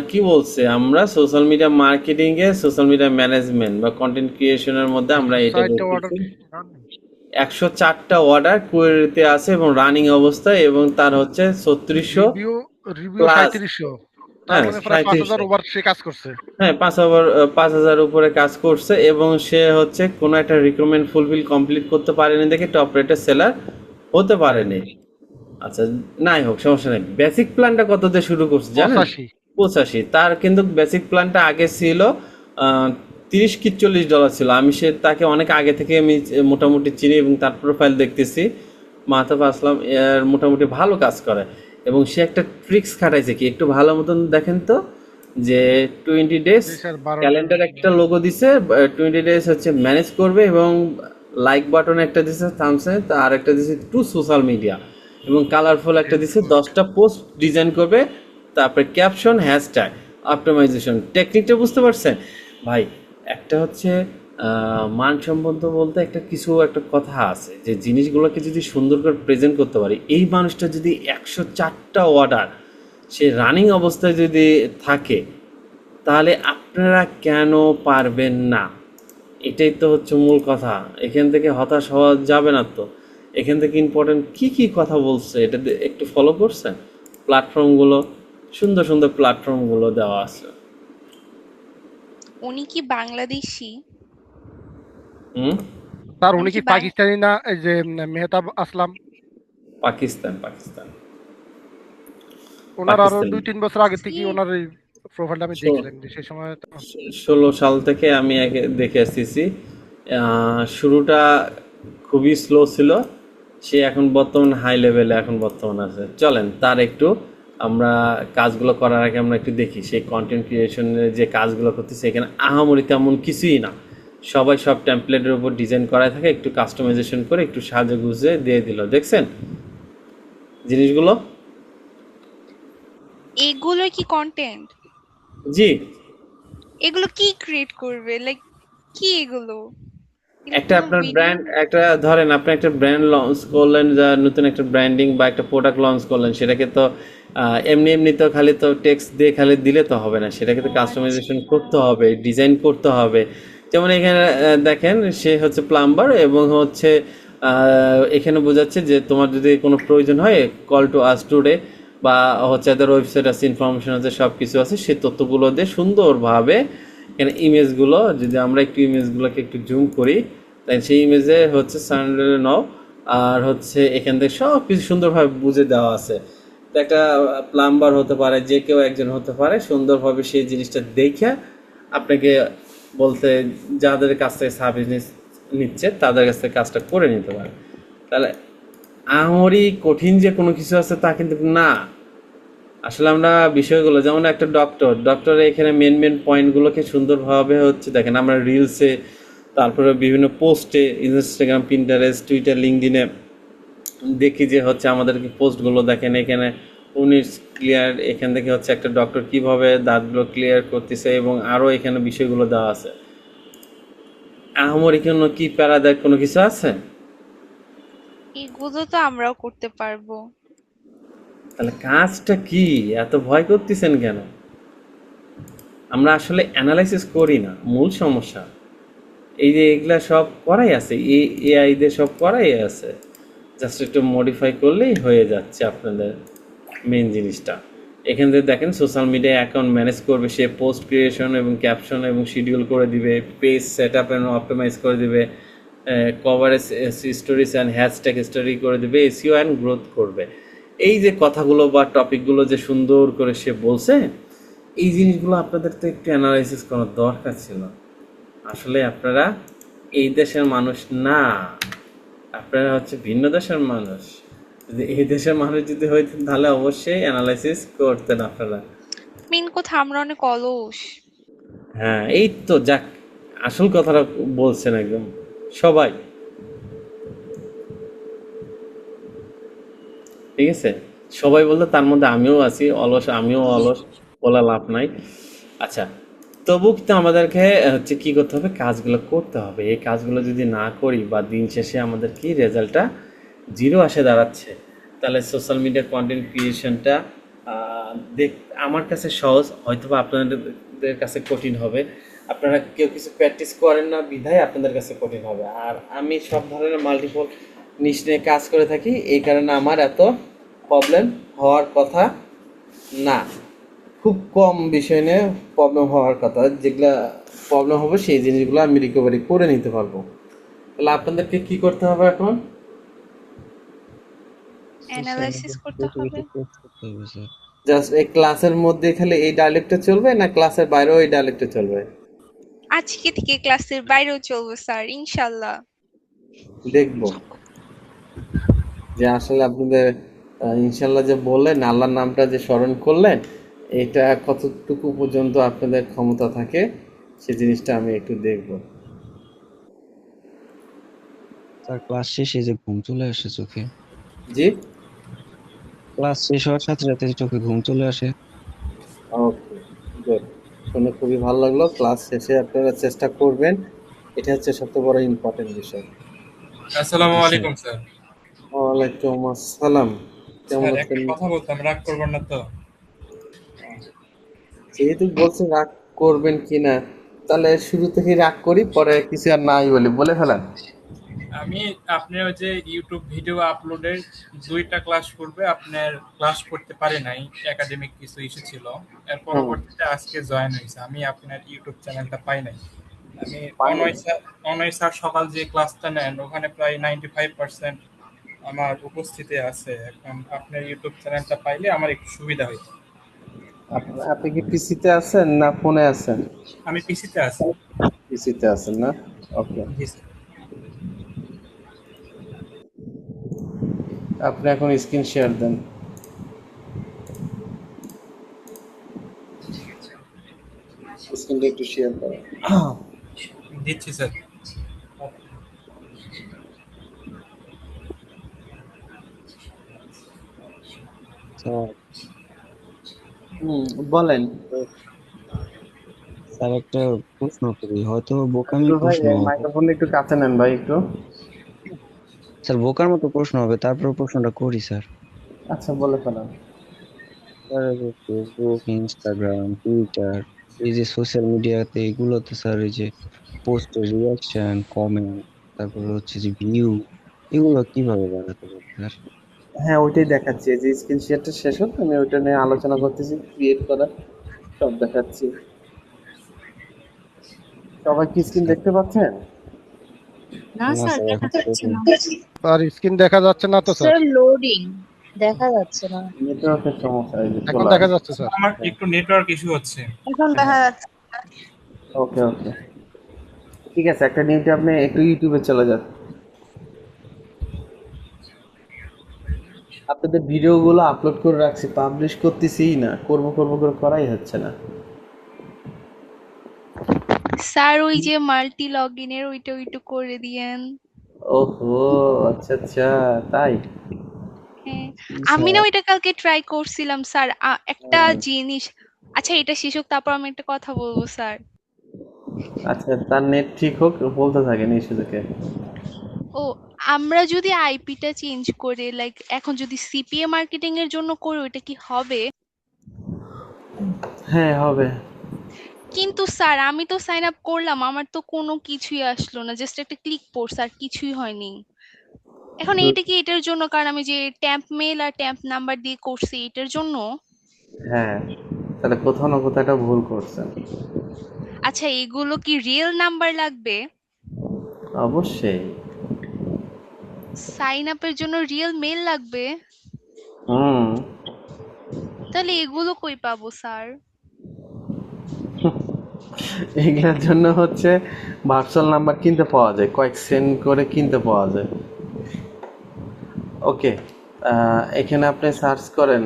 কি বলছে, আমরা সোশ্যাল মিডিয়া মার্কেটিংয়ে, সোশ্যাল মিডিয়া ম্যানেজমেন্ট বা কন্টেন্ট ক্রিয়েশনের মধ্যে আমরা এটা 60টা অর্ডার দেখতেছি 104টা অর্ডার কোয়েরিতে আছে এবং রানিং অবস্থায়, এবং তার হচ্ছে 3600 রিভিউ রিভিউ প্লাস। 3700, তার হ্যাঁ, মানে প্রায় 5000 3700। ওভার সে কাজ করছে। হ্যাঁ, 5000 উপরে কাজ করছে, এবং সে হচ্ছে কোনো একটা রিকোয়ারমেন্ট ফুলফিল কমপ্লিট করতে পারেনি দেখে টপ রেটের সেলার হতে পারেনি। আচ্ছা, নাই হোক, সমস্যা নেই। বেসিক প্ল্যানটা কত দিয়ে শুরু করছে জানেন? 85। 85। তার কিন্তু বেসিক প্ল্যানটা আগে ছিল $30 কি $40 ছিল। আমি তাকে অনেক আগে থেকে আমি মোটামুটি চিনি, এবং তার প্রোফাইল দেখতেছি, মাহতাব আসলাম এর মোটামুটি ভালো কাজ করে। এবং সে একটা ট্রিক্স খাটাইছে কি, একটু ভালো মতন দেখেন তো, যে 20 ডেজ জি স্যার, 12টা ক্যালেন্ডার একটা লোগো দিছে, 20 ডেজ হচ্ছে ম্যানেজ করবে, এবং লাইক বাটন একটা দিছে থামসে, আর একটা দিছে টু সোশ্যাল মিডিয়া, এবং কালারফুল একটা দিছে 10টা পোস্ট ডিজাইন করবে, তারপরে ক্যাপশন, হ্যাশট্যাগ, অপটিমাইজেশন। টেকনিকটা বুঝতে পারছেন ভাই? একটা হচ্ছে মানসম্মত বলতে একটা কথা আছে, যে জিনিসগুলোকে যদি সুন্দর করে প্রেজেন্ট করতে পারি, এই মানুষটা যদি 104টা অর্ডার সে রানিং অবস্থায় যদি থাকে, তাহলে আপনারা কেন পারবেন না? এটাই তো হচ্ছে মূল কথা। এখান থেকে হতাশ হওয়া যাবে না তো। এখান থেকে ইম্পর্টেন্ট কি কি কথা বলছে এটা একটু ফলো করছেন? প্ল্যাটফর্মগুলো, সুন্দর সুন্দর প্ল্যাটফর্মগুলো দেওয়া আছে। উনি কি বাংলাদেশি? হুম, স্যার উনি উনি কি কি পাকিস্তানি না? এই যে মেহতাব আসলাম, পাকিস্তান। ওনার আরো পাকিস্তানি। 2-3 বছর আগে থেকে কি ওনার এই প্রোফাইলটা আমি So, দেখছিলাম, যে সেই সময় তো 16 সাল থেকে আমি দেখে আসতেছি। শুরুটা খুবই স্লো ছিল, সে এখন বর্তমান হাই লেভেলে এখন বর্তমান আছে। চলেন তার একটু আমরা কাজগুলো করার আগে আমরা একটু দেখি সেই কন্টেন্ট ক্রিয়েশনের যে কাজগুলো করতেছে। এখানে আহামরি তেমন কিছুই না, সবাই সব টেমপ্লেটের উপর ডিজাইন করায় থাকে, একটু কাস্টমাইজেশন করে একটু সাজে গুজে দিয়ে দিল। দেখছেন জিনিসগুলো? এগুলো কি কন্টেন্ট? জি, এগুলো কি ক্রিয়েট করবে? লাইক কি এগুলো? একটা এরকম আপনার ভিডিও ব্র্যান্ড, একটা ধরেন আপনি একটা ব্র্যান্ড লঞ্চ করলেন, যা নতুন একটা ব্র্যান্ডিং বা একটা প্রোডাক্ট লঞ্চ করলেন, সেটাকে তো এমনি এমনি তো খালি তো টেক্সট দিয়ে খালি দিলে তো হবে না, সেটাকে তো আচ্ছা কাস্টমাইজেশন করতে হবে, ডিজাইন করতে হবে। যেমন এখানে দেখেন সে হচ্ছে প্লাম্বার এবং হচ্ছে এখানে বোঝাচ্ছে যে তোমার যদি কোনো প্রয়োজন হয় কল টু আস টুডে, বা হচ্ছে এদের ওয়েবসাইট আছে, ইনফরমেশন আছে, সব কিছু আছে, সেই তথ্যগুলো দিয়ে সুন্দরভাবে এখানে ইমেজগুলো, যদি আমরা একটু ইমেজগুলোকে একটু জুম করি, তাই সেই ইমেজে হচ্ছে সানডেলে নাও, আর হচ্ছে এখান থেকে সব কিছু সুন্দরভাবে বুঝে দেওয়া আছে। তো একটা প্লাম্বার হতে পারে, যে কেউ একজন হতে পারে, সুন্দরভাবে সেই জিনিসটা দেখে আপনাকে বলতে, যাদের কাছ থেকে সার্ভিস নিচ্ছে তাদের কাছ থেকে কাজটা করে নিতে পারে। তাহলে আমারই কঠিন যে কোনো কিছু আছে তা কিন্তু না। আসলে আমরা বিষয়গুলো, যেমন একটা ডক্টরের এখানে মেন পয়েন্টগুলোকে সুন্দরভাবে হচ্ছে দেখেন, আমরা রিলসে, তারপরে বিভিন্ন পোস্টে, ইনস্টাগ্রাম, পিন্টারেস্ট, টুইটার, লিঙ্কডিনে দেখি যে হচ্ছে আমাদেরকে পোস্টগুলো দেখেন, এখানে উনি ক্লিয়ার, এখান থেকে হচ্ছে একটা ডক্টর কিভাবে দাঁতগুলো ক্লিয়ার করতেছে, এবং আরও এখানে বিষয়গুলো দেওয়া আছে। আমার এখানে কি প্যারাদায়ক কোনো কিছু আছে? এগুলো তো আমরাও করতে পারবো। তাহলে কাজটা কি, এত ভয় করতেছেন কেন? আমরা আসলে অ্যানালাইসিস করি না, মূল সমস্যা এই যে এগুলা সব করাই আছে, এআই দিয়ে সব করাই আছে, জাস্ট একটু মডিফাই করলেই হয়ে যাচ্ছে আপনাদের মেন জিনিসটা। এখান থেকে দেখেন সোশ্যাল মিডিয়া অ্যাকাউন্ট ম্যানেজ করবে, সে পোস্ট ক্রিয়েশন এবং ক্যাপশন এবং শিডিউল করে দিবে, পেজ সেট আপ এবং অপটিমাইজ করে দিবে, coverage stories and hashtag story করে দিবে, এসইও অ্যান্ড গ্রোথ করবে। এই যে কথাগুলো বা টপিকগুলো যে সুন্দর করে সে বলছে, এই জিনিসগুলো আপনাদের তো একটু অ্যানালাইসিস করার দরকার ছিল। আসলে আপনারা এই দেশের মানুষ না, আপনারা হচ্ছে ভিন্ন দেশের মানুষ। যদি এই দেশের মানুষ যদি হইতেন তাহলে অবশ্যই অ্যানালাইসিস করতেন আপনারা। মেন কথা আমরা অনেক অলস। হ্যাঁ, এই তো যাক, আসল কথাটা বলছেন একদম সবাই। ঠিক আছে, সবাই বলতে তার মধ্যে আমিও আছি, অলস, আমিও অলস, বলা লাভ নাই। আচ্ছা, তবু কিন্তু আমাদেরকে হচ্ছে কি করতে হবে, কাজগুলো করতে হবে। এই কাজগুলো যদি না করি বা দিন শেষে আমাদের কি রেজাল্টটা জিরো আসে দাঁড়াচ্ছে, তাহলে সোশ্যাল মিডিয়া কন্টেন্ট ক্রিয়েশনটা দেখ আমার কাছে সহজ, হয়তো বা আপনাদের কাছে কঠিন হবে। আপনারা কেউ কিছু প্র্যাকটিস করেন না বিধায় আপনাদের কাছে কঠিন হবে। আর আমি সব ধরনের মাল্টিপল নিশ নিয়ে কাজ করে থাকি, এই কারণে আমার এত প্রবলেম হওয়ার কথা না। খুব কম বিষয় নিয়ে প্রবলেম হওয়ার কথা, যেগুলা প্রবলেম হবে সেই জিনিসগুলো আমি রিকভারি করে নিতে পারবো। তাহলে আপনাদেরকে কি করতে হবে এখন? অ্যানালাইসিস করতে হবে। করতে হবে স্যার। জাস্ট এই ক্লাসের মধ্যে খালি এই ডায়ালেক্টটা চলবে, না ক্লাসের বাইরেও এই ডায়ালেক্টটা চলবে? আজকে থেকে ক্লাসের বাইরেও চলবে স্যার, ইনশাল্লাহ। দেখবো যে আসলে আপনাদের ইনশাল্লাহ যে বললেন, আল্লাহর নামটা যে স্মরণ করলেন, এটা কতটুকু পর্যন্ত আপনাদের ক্ষমতা থাকে, সে জিনিসটা আমি একটু দেখবো। স্যার ক্লাস শেষে যে ঘুম চলে আসে চোখে, জি, ক্লাস শেষ হওয়ার সাথে সাথে চোখে ঘুম চলে আসে। ওকে, গুড। শুনে খুবই ভালো লাগলো। ক্লাস শেষে আপনারা চেষ্টা করবেন, এটা হচ্ছে সবচেয়ে বড় ইম্পর্টেন্ট বিষয়। আসসালামু জি স্যার। আলাইকুম স্যার। ওয়ালাইকুম আসসালাম, কেমন স্যার একটা আছেন? কথা বলতাম, রাগ করবেন না তো? যেহেতু বলছেন রাগ করবেন কিনা, তাহলে শুরু থেকে রাগ করি, পরে কিছু আর নাই বলি, বলে ফেলেন। আমি আপনার ওই যে ইউটিউব ভিডিও আপলোডের 2টা ক্লাস পূর্বে আপনার ক্লাস করতে পারি নাই, একাডেমিক কিছু ইস্যু ছিল। এর হুম, পরবর্তীতে আজকে জয়েন হয়েছে। আমি আপনার ইউটিউব চ্যানেলটা পাই নাই। আমি পারেন। অনয় স্যার সকাল যে ক্লাসটা নেন ওখানে প্রায় 95% আমার উপস্থিতি আছে। এখন আপনার ইউটিউব চ্যানেলটা পাইলে আমার একটু সুবিধা হইতো। আপনি কি পিসিতে আছেন না ফোনে আছেন? আমি পিসিতে আছি। পিসিতে আছেন না? ওকে, জি স্যার। আপনি এখন স্ক্রিন শেয়ার দেন, স্ক্রিনটা একটু শেয়ার করেন। দিচ্ছি স্যার। স্যার বলেন। স্যার একটা প্রশ্ন করি, হয়তো বোকামি একটু ভাই প্রশ্ন হবে। মাইক্রোফোন একটু কাছে নেন ভাই একটু। স্যার বোকার মতো প্রশ্ন হবে, তারপর প্রশ্নটা করি স্যার। আচ্ছা বলে ফেলেন। স্যার এই যে ফেসবুক, ইনস্টাগ্রাম, টুইটার, এই যে সোশ্যাল মিডিয়াতে এগুলোতে স্যার এই যে পোস্টের রিয়াকশন, কমেন্ট, তারপরে হচ্ছে যে ভিউ, এগুলো কিভাবে বাড়াতে পারি স্যার? হ্যাঁ ওইটাই দেখাচ্ছি, এই যে স্ক্রিন শেয়ারটা শেষ হোক আমি ওইটা নিয়ে আলোচনা করতেছি, ক্রিয়েট করা সব দেখাচ্ছি। সবাই কি স্ক্রিন স্যার দেখতে পাচ্ছেন? না না স্যার স্যার, দেখা এখন যাচ্ছে না। আর স্ক্রিন দেখা যাচ্ছে না তো স্যার? স্যার লোডিং দেখা যাচ্ছে না। নেটওয়ার্কের সমস্যা, এই যে এখন চলে দেখা আসছে। যাচ্ছে স্যার। আমার একটু নেটওয়ার্ক ইস্যু হচ্ছে। এখন দেখা যাচ্ছে। ওকে ওকে ঠিক আছে, একটা নিউজে আপনি একটু ইউটিউবে চলে যান। আপনাদের ভিডিওগুলো আপলোড করে রাখছি, পাবলিশ করতেছি না, করব করব করে করাই হচ্ছে না। স্যার ওই যে মাল্টি লগইনের ওইটা ওইটা করে দিয়েন। ওহো আচ্ছা আচ্ছা, তাই? হ্যাঁ, কি আমি না স্যার? ওইটা কালকে ট্রাই করছিলাম স্যার। একটা হুম, জিনিস, আচ্ছা এটা শেষ হোক তারপর আমি একটা কথা বলবো স্যার। আচ্ছা তার নেট ঠিক হোক, বলতে থাকেন ইস্যুকে। ও, আমরা যদি আইপিটা চেঞ্জ করে লাইক এখন যদি সিপিএ মার্কেটিং এর জন্য করি ওইটা কি হবে? হ্যাঁ হবে। কিন্তু স্যার আমি তো সাইন আপ করলাম, আমার তো কোনো কিছুই আসলো না, জাস্ট একটা ক্লিক পড়ছে আর কিছুই হয়নি। এখন তো এইটা কি এটার জন্য, কারণ আমি যে ট্যাম্প মেল আর ট্যাম্প নাম্বার দিয়ে করছি এটার জন্য? হ্যাঁ, তাহলে কোথাও না কোথাও একটা ভুল করছেন। আচ্ছা এগুলো কি রিয়েল নাম্বার লাগবে? অবশ্যই। সাইন আপের জন্য রিয়েল মেল লাগবে? হুম। তাহলে এগুলো কই পাবো স্যার? এগুলোর জন্য হচ্ছে ভার্চুয়াল নাম্বার কিনতে পাওয়া যায়, কয়েক সেন্ট করে কিনতে পাওয়া যায়। ওকে, এখানে আপনি সার্চ করেন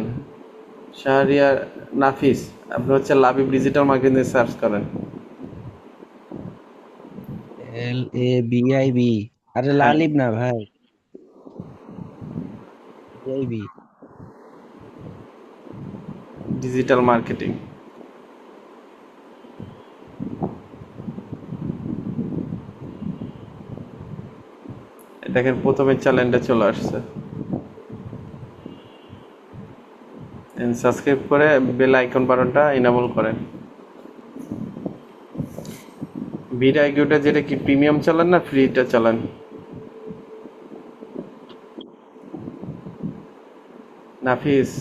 শাহরিয়ার নাফিস, আপনি হচ্ছে লাবিব ডিজিটাল মার্কেটিং সার্চ করেন। LABIB, আরে হ্যাঁ, লালিব না ভাই, বিআইবি। Digital marketing. দেখেন প্রথমে চ্যানেলটা চলে আসছে, সাবস্ক্রাইব করে বেল আইকন বাটনটা ইনেবল করেন। ভিডিওটা যেটা কি প্রিমিয়াম চালান না ফ্রিটা চালান? নাফিস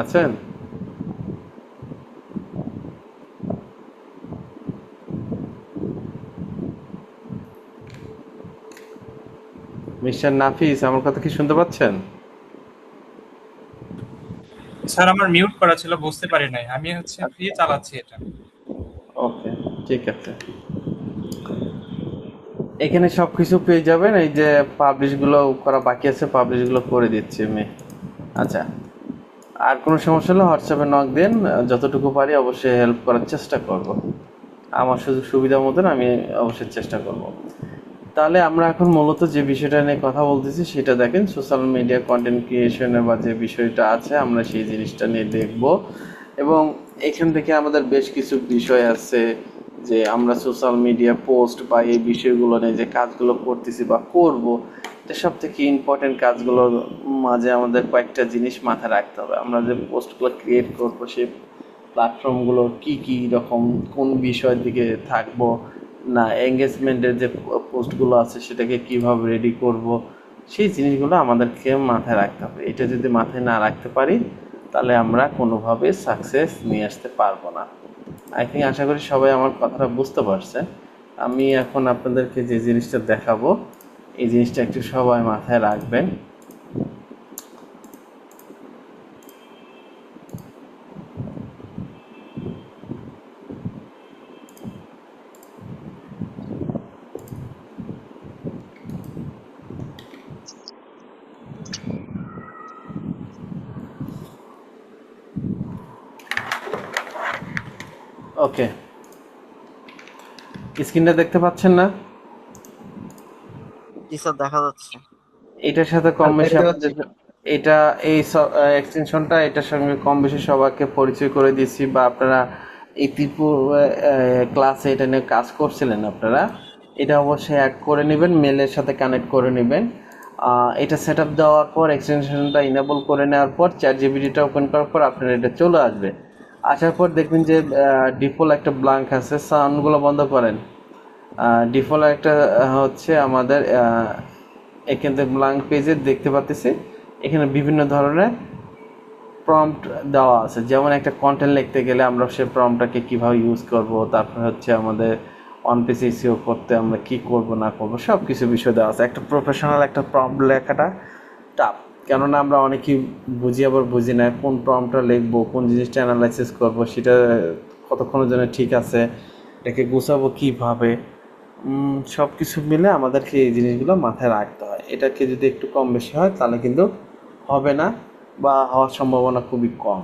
আছেন? মিস্টার নাফিস আমার কথা কি শুনতে পাচ্ছেন? স্যার আমার মিউট করা ছিল, বুঝতে পারি নাই। আমি হচ্ছে ফ্রি চালাচ্ছি এটা। ওকে ঠিক আছে, এখানে সবকিছু পেয়ে যাবেন। এই যে পাবলিশ গুলো করা বাকি আছে, পাবলিশ গুলো করে দিচ্ছি আমি। আচ্ছা, আর কোনো সমস্যা হলে হোয়াটসঅ্যাপে নক দেন, যতটুকু পারি অবশ্যই হেল্প করার চেষ্টা করব। আমার সুযোগ সুবিধা মতন আমি অবশ্যই চেষ্টা করব। তাহলে আমরা এখন মূলত যে বিষয়টা নিয়ে কথা বলতেছি সেটা দেখেন, সোশ্যাল মিডিয়া কন্টেন্ট ক্রিয়েশনের বা যে বিষয়টা আছে আমরা সেই জিনিসটা নিয়ে দেখব। এবং এখান থেকে আমাদের বেশ কিছু বিষয় আছে যে আমরা সোশ্যাল মিডিয়া পোস্ট বা এই বিষয়গুলো নিয়ে যে কাজগুলো করতেছি বা করব, এটা সব থেকে ইম্পর্টেন্ট কাজগুলোর মাঝে আমাদের কয়েকটা জিনিস মাথায় রাখতে হবে। আমরা যে পোস্টগুলো ক্রিয়েট করবো সেই প্ল্যাটফর্মগুলো কি কি রকম, কোন বিষয়ের দিকে থাকবো, না এঙ্গেজমেন্টের যে পোস্টগুলো আছে সেটাকে কিভাবে রেডি করব, সেই জিনিসগুলো আমাদেরকে মাথায় রাখতে হবে। এটা যদি মাথায় না রাখতে পারি তাহলে আমরা কোনোভাবে সাকসেস নিয়ে আসতে পারবো না। আই থিঙ্ক আশা করি সবাই আমার কথাটা বুঝতে পারছেন। আমি এখন আপনাদেরকে যে জিনিসটা দেখাবো এই জিনিসটা একটু সবাই মাথায় রাখবেন। ওকে, স্ক্রিনটা দেখতে পাচ্ছেন না? জি স্যার দেখা যাচ্ছে। এটার সাথে কম বেশি আপনাদের এটা এই এক্সটেনশনটা এটার সঙ্গে কম বেশি সবাইকে পরিচয় করে দিয়েছি বা আপনারা ইতিপূর্বে ক্লাসে এটা নিয়ে কাজ করছিলেন আপনারা, এটা অবশ্যই অ্যাড করে নেবেন, মেলের সাথে কানেক্ট করে নেবেন। এটা সেট আপ দেওয়ার পর এক্সটেনশনটা ইনেবল করে নেওয়ার পর চ্যাট জিপিটিটা ওপেন করার পর আপনার এটা চলে আসবে। আসার পর দেখবেন যে ডিফল্ট একটা ব্ল্যাঙ্ক আছে, সাউন্ডগুলো বন্ধ করেন। ডিফল্ট একটা হচ্ছে আমাদের এখান থেকে ব্ল্যাঙ্ক পেজে দেখতে পাচ্ছি এখানে বিভিন্ন ধরনের প্রম্পট দেওয়া আছে। যেমন একটা কন্টেন্ট লিখতে গেলে আমরা সেই প্রম্পটটাকে কীভাবে ইউজ করব, তারপর হচ্ছে আমাদের অন পেজ এসইও করতে আমরা কি করব না করব সব কিছু বিষয় দেওয়া আছে। একটা প্রফেশনাল একটা প্রম্পট লেখাটা টাফ, কেননা আমরা অনেকেই বুঝি আবার বুঝি না, কোন প্রম্পটটা লিখবো, কোন জিনিসটা অ্যানালাইসিস করব, সেটা কতক্ষণের জন্য ঠিক আছে, এটাকে গুছাবো কীভাবে, সব কিছু মিলে আমাদেরকে এই জিনিসগুলো মাথায় রাখতে হয়। এটাকে যদি একটু কম বেশি হয় তাহলে কিন্তু হবে না বা হওয়ার সম্ভাবনা খুবই কম।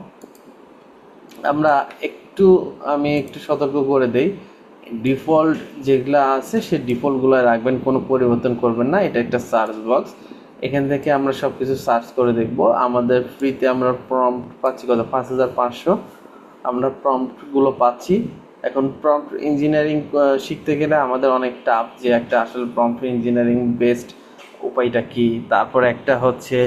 আমি একটু সতর্ক করে দেই, ডিফল্ট যেগুলো আছে সেই ডিফল্টগুলো রাখবেন, কোনো পরিবর্তন করবেন না। এটা একটা সার্চ বক্স, এখান থেকে আমরা সব কিছু সার্চ করে দেখব। আমাদের ফ্রিতে আমরা প্রম্পট পাচ্ছি কত, 5500 আমরা প্রম্পটগুলো পাচ্ছি। এখন প্রম্পট ইঞ্জিনিয়ারিং শিখতে গেলে আমাদের অনেক টাফ, যে একটা আসলে প্রম্পট ইঞ্জিনিয়ারিং বেস্ট উপায়টা কি। তারপর একটা হচ্ছে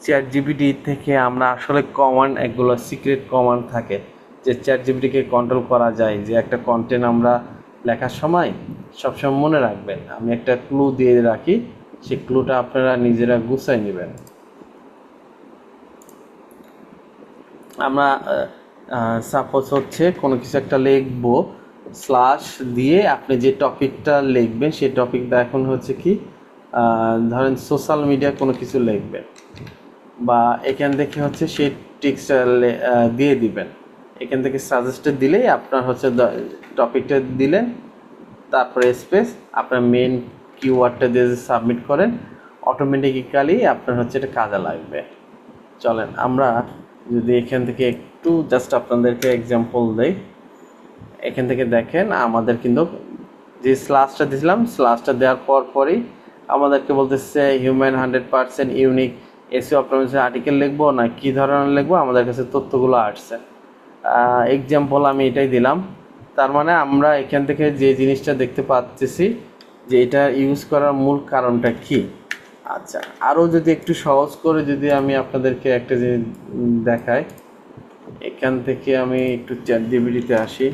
চ্যাট জিপিটি থেকে আমরা আসলে কমান্ড, এগুলো সিক্রেট কমান্ড থাকে যে চ্যাট জিপিটিকে কন্ট্রোল করা যায়, যে একটা কন্টেন্ট আমরা লেখার সময় সবসময় মনে রাখবেন। আমি একটা ক্লু দিয়ে রাখি, সেই ক্লুটা আপনারা নিজেরা গুছাই নেবেন। আমরা সাপোজ হচ্ছে কোনো কিছু একটা লিখবো, স্ল্যাশ দিয়ে আপনি যে টপিকটা লিখবেন সেই টপিকটা এখন হচ্ছে কি, ধরেন সোশ্যাল মিডিয়া কোনো কিছু লিখবেন, বা এখান থেকে হচ্ছে সেই টেক্সটটা দিয়ে দিবেন। এখান থেকে সাজেস্টেড দিলেই আপনার হচ্ছে টপিকটা দিলেন, তারপরে স্পেস আপনার মেন কিওয়ার্ডটা দিয়ে সাবমিট করেন, অটোমেটিক্যালি আপনার হচ্ছে এটা কাজে লাগবে। চলেন আমরা যদি এখান থেকে একটু জাস্ট আপনাদেরকে এক্সাম্পল দেই। এখান থেকে দেখেন আমাদের কিন্তু যে স্ল্যাশটা দিয়েছিলাম, স্ল্যাশটা দেওয়ার পরই আমাদেরকে বলতেছে human 100% unique SEO optimization article লিখবো না কী ধরনের লিখবো, আমাদের কাছে তথ্যগুলো আসছে। এক্সাম্পল আমি এটাই দিলাম। তার মানে আমরা এখান থেকে যে জিনিসটা দেখতে পাচ্ছি যে এটা ইউজ করার মূল কারণটা কি। আচ্ছা, আরও যদি একটু সহজ করে যদি আমি আপনাদেরকে একটা জিনিস দেখাই, এখান থেকে আমি একটু চ্যাট জিপিটিতে আসি।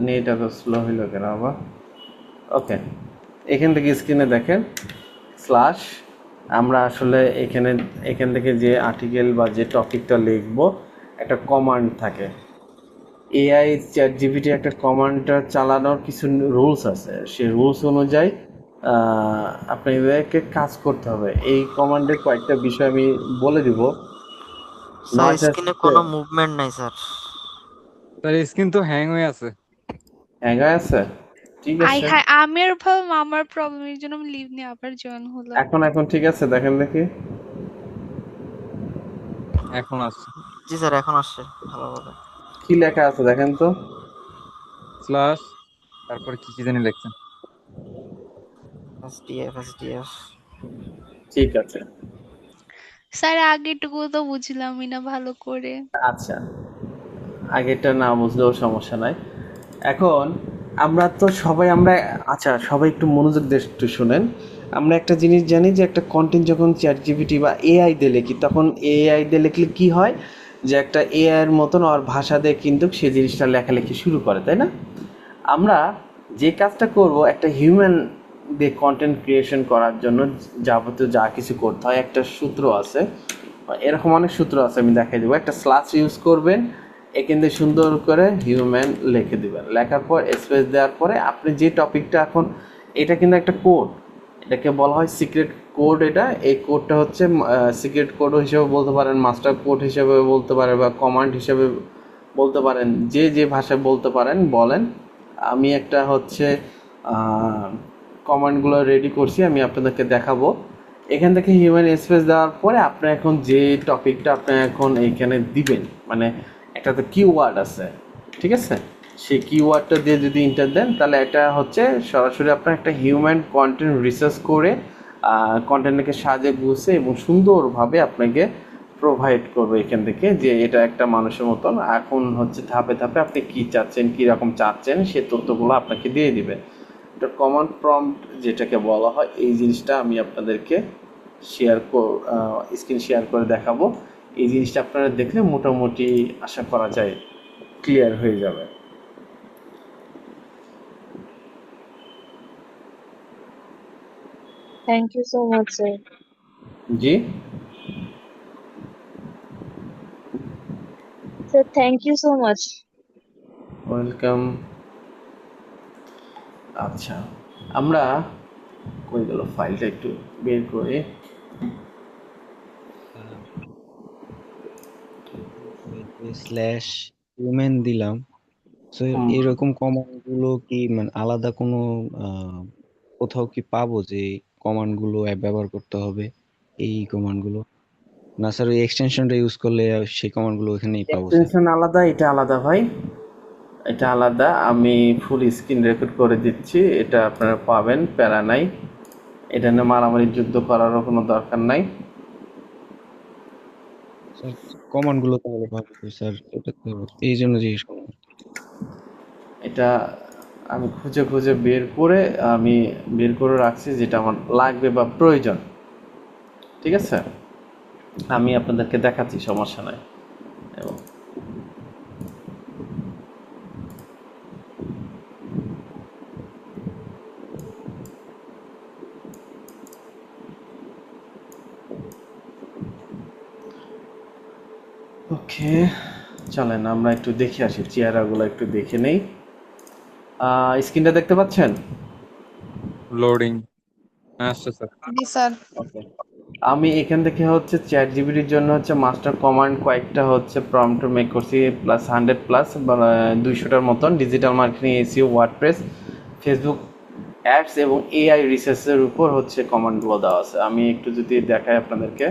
নেট এত স্লো হইল কেন আবার? ওকে, এখান থেকে স্ক্রিনে দেখেন স্ল্যাশ, আমরা আসলে এখান থেকে যে আর্টিকেল বা যে টপিকটা লিখবো একটা কমান্ড থাকে। এআই চ্যাট জিপিটি একটা কমান্ডটা চালানোর কিছু রুলস আছে, সেই রুলস অনুযায়ী আপনাদেরকে কাজ করতে হবে। এই কমান্ডের কয়েকটা বিষয় আমি বলে দিব। স্যার স্ক্রিনে কোনো মুভমেন্ট নাই স্যার। তার স্ক্রিন তো হ্যাং হয়ে আছে। হ্যাং হয়ে আছে? ঠিক আছে, আমার প্রবলেমের জন্য আমি লিভ নিয়ে আবার জয়েন হলাম। এখন ঠিক আছে, দেখেন দেখি। এখন আসছে। জি স্যার এখন আসছে ভালোভাবে। কি লেখা আছে দেখেন তো। স্ল্যাশ তারপর কি জানি লিখছেন। এসডিএফ ঠিক আছে স্যার, আগেটুকু তো বুঝলামই না ভালো করে। আচ্ছা, আগেরটা না বুঝলেও সমস্যা নাই। এখন আমরা তো সবাই আচ্ছা সবাই একটু মনোযোগ দিয়ে একটু শুনেন। আমরা একটা জিনিস জানি যে একটা কন্টেন্ট যখন চ্যাট জিপিটি বা এআই দিয়ে লিখি, তখন এআই দিয়ে লিখলে কি হয়, যে একটা এআইয়ের মতন আর ভাষা দিয়ে কিন্তু সেই জিনিসটা লেখালেখি শুরু করে, তাই না? আমরা যে কাজটা করব, একটা হিউম্যান দিয়ে কন্টেন্ট ক্রিয়েশন করার জন্য যাবতীয় যা কিছু করতে হয় একটা সূত্র আছে, এরকম অনেক সূত্র আছে, আমি দেখাই দেবো। একটা স্ল্যাশ ইউজ করবেন, এখান থেকে সুন্দর করে হিউম্যান লিখে দেবেন, লেখার পর স্পেস দেওয়ার পরে আপনি যে টপিকটা, এখন এটা কিন্তু একটা কোড, এটাকে বলা হয় সিক্রেট কোড। এই কোডটা হচ্ছে সিক্রেট কোড হিসেবে বলতে পারেন, মাস্টার কোড হিসেবে বলতে পারেন, বা কমান্ড হিসেবে বলতে পারেন, যে ভাষায় বলতে পারেন বলেন। আমি একটা হচ্ছে কমান্ডগুলো রেডি করছি, আমি আপনাদেরকে দেখাবো। এখান থেকে হিউম্যান স্পেস দেওয়ার পরে আপনি এখন যে টপিকটা আপনি এখন এইখানে দিবেন, মানে একটা তো কিওয়ার্ড আছে, ঠিক আছে, সেই কিওয়ার্ডটা দিয়ে যদি ইন্টার দেন তাহলে এটা হচ্ছে সরাসরি আপনার একটা হিউম্যান কন্টেন্ট রিসার্চ করে কন্টেন্টটাকে সাজে গুছে এবং সুন্দরভাবে আপনাকে প্রোভাইড করবে এখান থেকে, যে এটা একটা মানুষের মতন। এখন হচ্ছে ধাপে ধাপে আপনি কী চাচ্ছেন, কীরকম চাচ্ছেন সে তথ্যগুলো আপনাকে দিয়ে দিবে। এটা কমান্ড প্রম্পট যেটাকে বলা হয়, এই জিনিসটা আমি আপনাদেরকে স্ক্রিন শেয়ার করে দেখাবো। এই জিনিসটা আপনারা দেখলে মোটামুটি আশা করা যায় ক্লিয়ার হয়ে যাবে। Thank you so much, sir. G, Sir, thank you so much. Welcome. আচ্ছা, আমরা কই গেল ফাইলটা একটু বের করে, স্ল্যাশ হিউম্যান দিলাম। সো এরকম কমান্ড গুলো কি মানে আলাদা কোনো কোথাও কি পাবো যে কমান্ড গুলো ব্যবহার করতে হবে এই কমান্ড গুলো, না স্যার ওই এক্সটেনশনটা ইউজ করলে সেই কমান্ড গুলো এখানেই পাবো স্যার? এক্সটেনশন আলাদা, এটা আলাদা ভাই, এটা আলাদা। আমি ফুল স্ক্রিন রেকর্ড করে দিচ্ছি, এটা আপনারা পাবেন, প্যারা নাই। এটা নিয়ে মারামারি যুদ্ধ করারও কোনো দরকার নাই। স্যার কমান্ড গুলো তাহলে পাবো স্যার, এটা তো এই জন্য জিজ্ঞেস করলাম। এটা আমি খুঁজে খুঁজে বের করে রাখছি যেটা আমার লাগবে বা প্রয়োজন, ঠিক আছে, আমি আপনাদেরকে দেখাচ্ছি, সমস্যা নাই। এবং ওকে, চলেন আমরা একটু দেখে আসি, চেহারাগুলো একটু দেখে নেই। স্ক্রিনটা দেখতে পাচ্ছেন? লোডিং আসছে স্যার। জি স্যার। ওকে, আমি এখান থেকে হচ্ছে চ্যাট জিপিটির জন্য হচ্ছে মাস্টার কমান্ড কয়েকটা হচ্ছে প্রম্পট মেক করছি, প্লাস 100+ 200টার মতন digital marketing, SEO, WordPress, Facebook ads এবং এআই রিসার্চের উপর হচ্ছে কমান্ডগুলো দেওয়া আছে। আমি একটু যদি দেখাই আপনাদেরকে,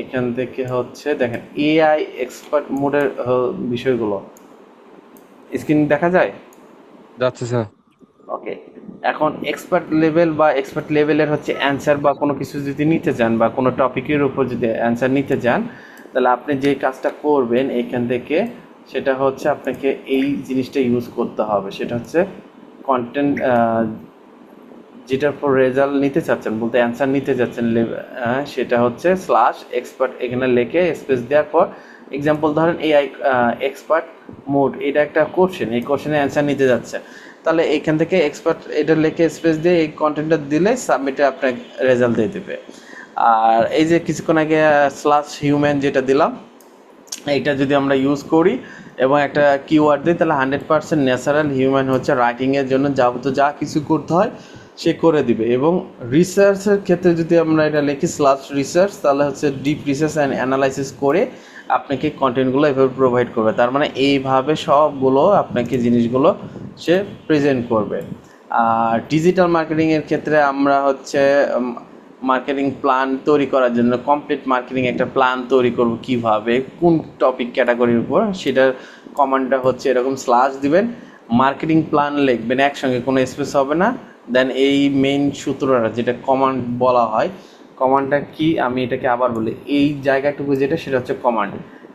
এখান থেকে হচ্ছে দেখেন এআই এক্সপার্ট মোডের বিষয়গুলো স্ক্রিন দেখা যায়? যাচ্ছে স্যার। ওকে, এখন এক্সপার্ট লেভেলের হচ্ছে অ্যান্সার বা কোনো কিছু যদি নিতে চান বা কোনো টপিকের উপর যদি অ্যান্সার নিতে চান, তাহলে আপনি যে কাজটা করবেন এখান থেকে, সেটা হচ্ছে আপনাকে এই জিনিসটা ইউজ করতে হবে। সেটা হচ্ছে কন্টেন্ট, যেটার পর রেজাল্ট নিতে চাচ্ছেন বলতে অ্যান্সার নিতে চাচ্ছেন, সেটা হচ্ছে /expert, এখানে লিখে স্পেস দেওয়ার পর এক্সাম্পল ধরেন এআই এক্সপার্ট মোড, এটা একটা কোশ্চেন, এই কোশ্চেনে অ্যান্সার নিতে যাচ্ছে, তাহলে এখান থেকে এক্সপার্ট এটা লিখে স্পেস দিয়ে এই কন্টেন্টটা দিলে সাবমিটে আপনার রেজাল্ট দিয়ে দেবে। আর এই যে কিছুক্ষণ আগে /human যেটা দিলাম, এইটা যদি আমরা ইউজ করি এবং একটা কিওয়ার্ড দিই, তাহলে 100% ন্যাচারাল হিউম্যান হচ্ছে রাইটিংয়ের জন্য যাবতীয় যা কিছু করতে হয় সে করে দিবে। এবং রিসার্চের ক্ষেত্রে যদি আমরা এটা লিখি /research, তাহলে হচ্ছে ডিপ রিসার্চ অ্যান্ড অ্যানালাইসিস করে আপনাকে কন্টেন্টগুলো এভাবে প্রোভাইড করবে। তার মানে এইভাবে সবগুলো আপনাকে জিনিসগুলো সে প্রেজেন্ট করবে। আর ডিজিটাল মার্কেটিংয়ের ক্ষেত্রে আমরা হচ্ছে মার্কেটিং প্ল্যান তৈরি করার জন্য কমপ্লিট মার্কেটিং একটা প্ল্যান তৈরি করব, কিভাবে কোন টপিক ক্যাটাগরির উপর, সেটার কমান্ডটা হচ্ছে এরকম দিবেন, মার্কেটিং প্ল্যান লিখবেন, একসঙ্গে কোনো স্পেস হবে না। দেন এই মেইন সূত্রটা যেটা কমান্ড বলা হয়, কমান্ডটা কি আমি এটাকে আবার বলি, এই জায়গাটুকু যেটা সেটা হচ্ছে কমান্ড।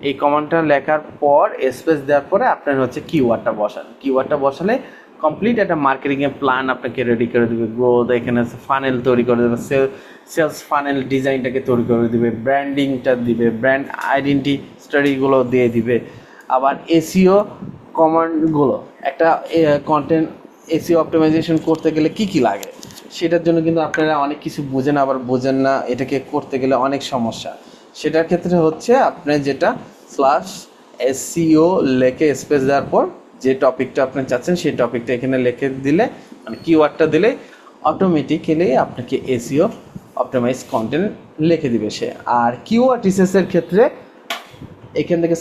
এই কমান্ডটা লেখার পর স্পেস দেওয়ার পরে আপনার হচ্ছে কিওয়ার্ডটা বসান, কিওয়ার্ডটা বসালে কমপ্লিট একটা মার্কেটিংয়ের প্ল্যান আপনাকে রেডি করে দেবে। গ্রোথ, এখানে ফানেল তৈরি করে দেবে, সেলস ফানেল ডিজাইনটাকে তৈরি করে দেবে, ব্র্যান্ডিংটা দিবে, ব্র্যান্ড আইডেন্টি স্টাডিগুলো দিয়ে দিবে। আবার এসইও কমান্ডগুলো, একটা কন্টেন্ট এসইও অপটিমাইজেশন করতে গেলে কি কি লাগে সেটার জন্য কিন্তু আপনারা অনেক কিছু বোঝেন, আবার বোঝেন না, এটাকে করতে গেলে অনেক সমস্যা। সেটার ক্ষেত্রে হচ্ছে আপনি যেটা /SEO লেখে স্পেস দেওয়ার পর যে টপিকটা আপনি চাচ্ছেন সেই টপিকটা এখানে লিখে দিলে, মানে কিওয়ার্ডটা দিলে অটোমেটিক্যালি আপনাকে এসইও অপটিমাইজ কন্টেন্ট লিখে দিবে সে। আর কিওয়ার্ড রিসার্চের ক্ষেত্রে এখান থেকে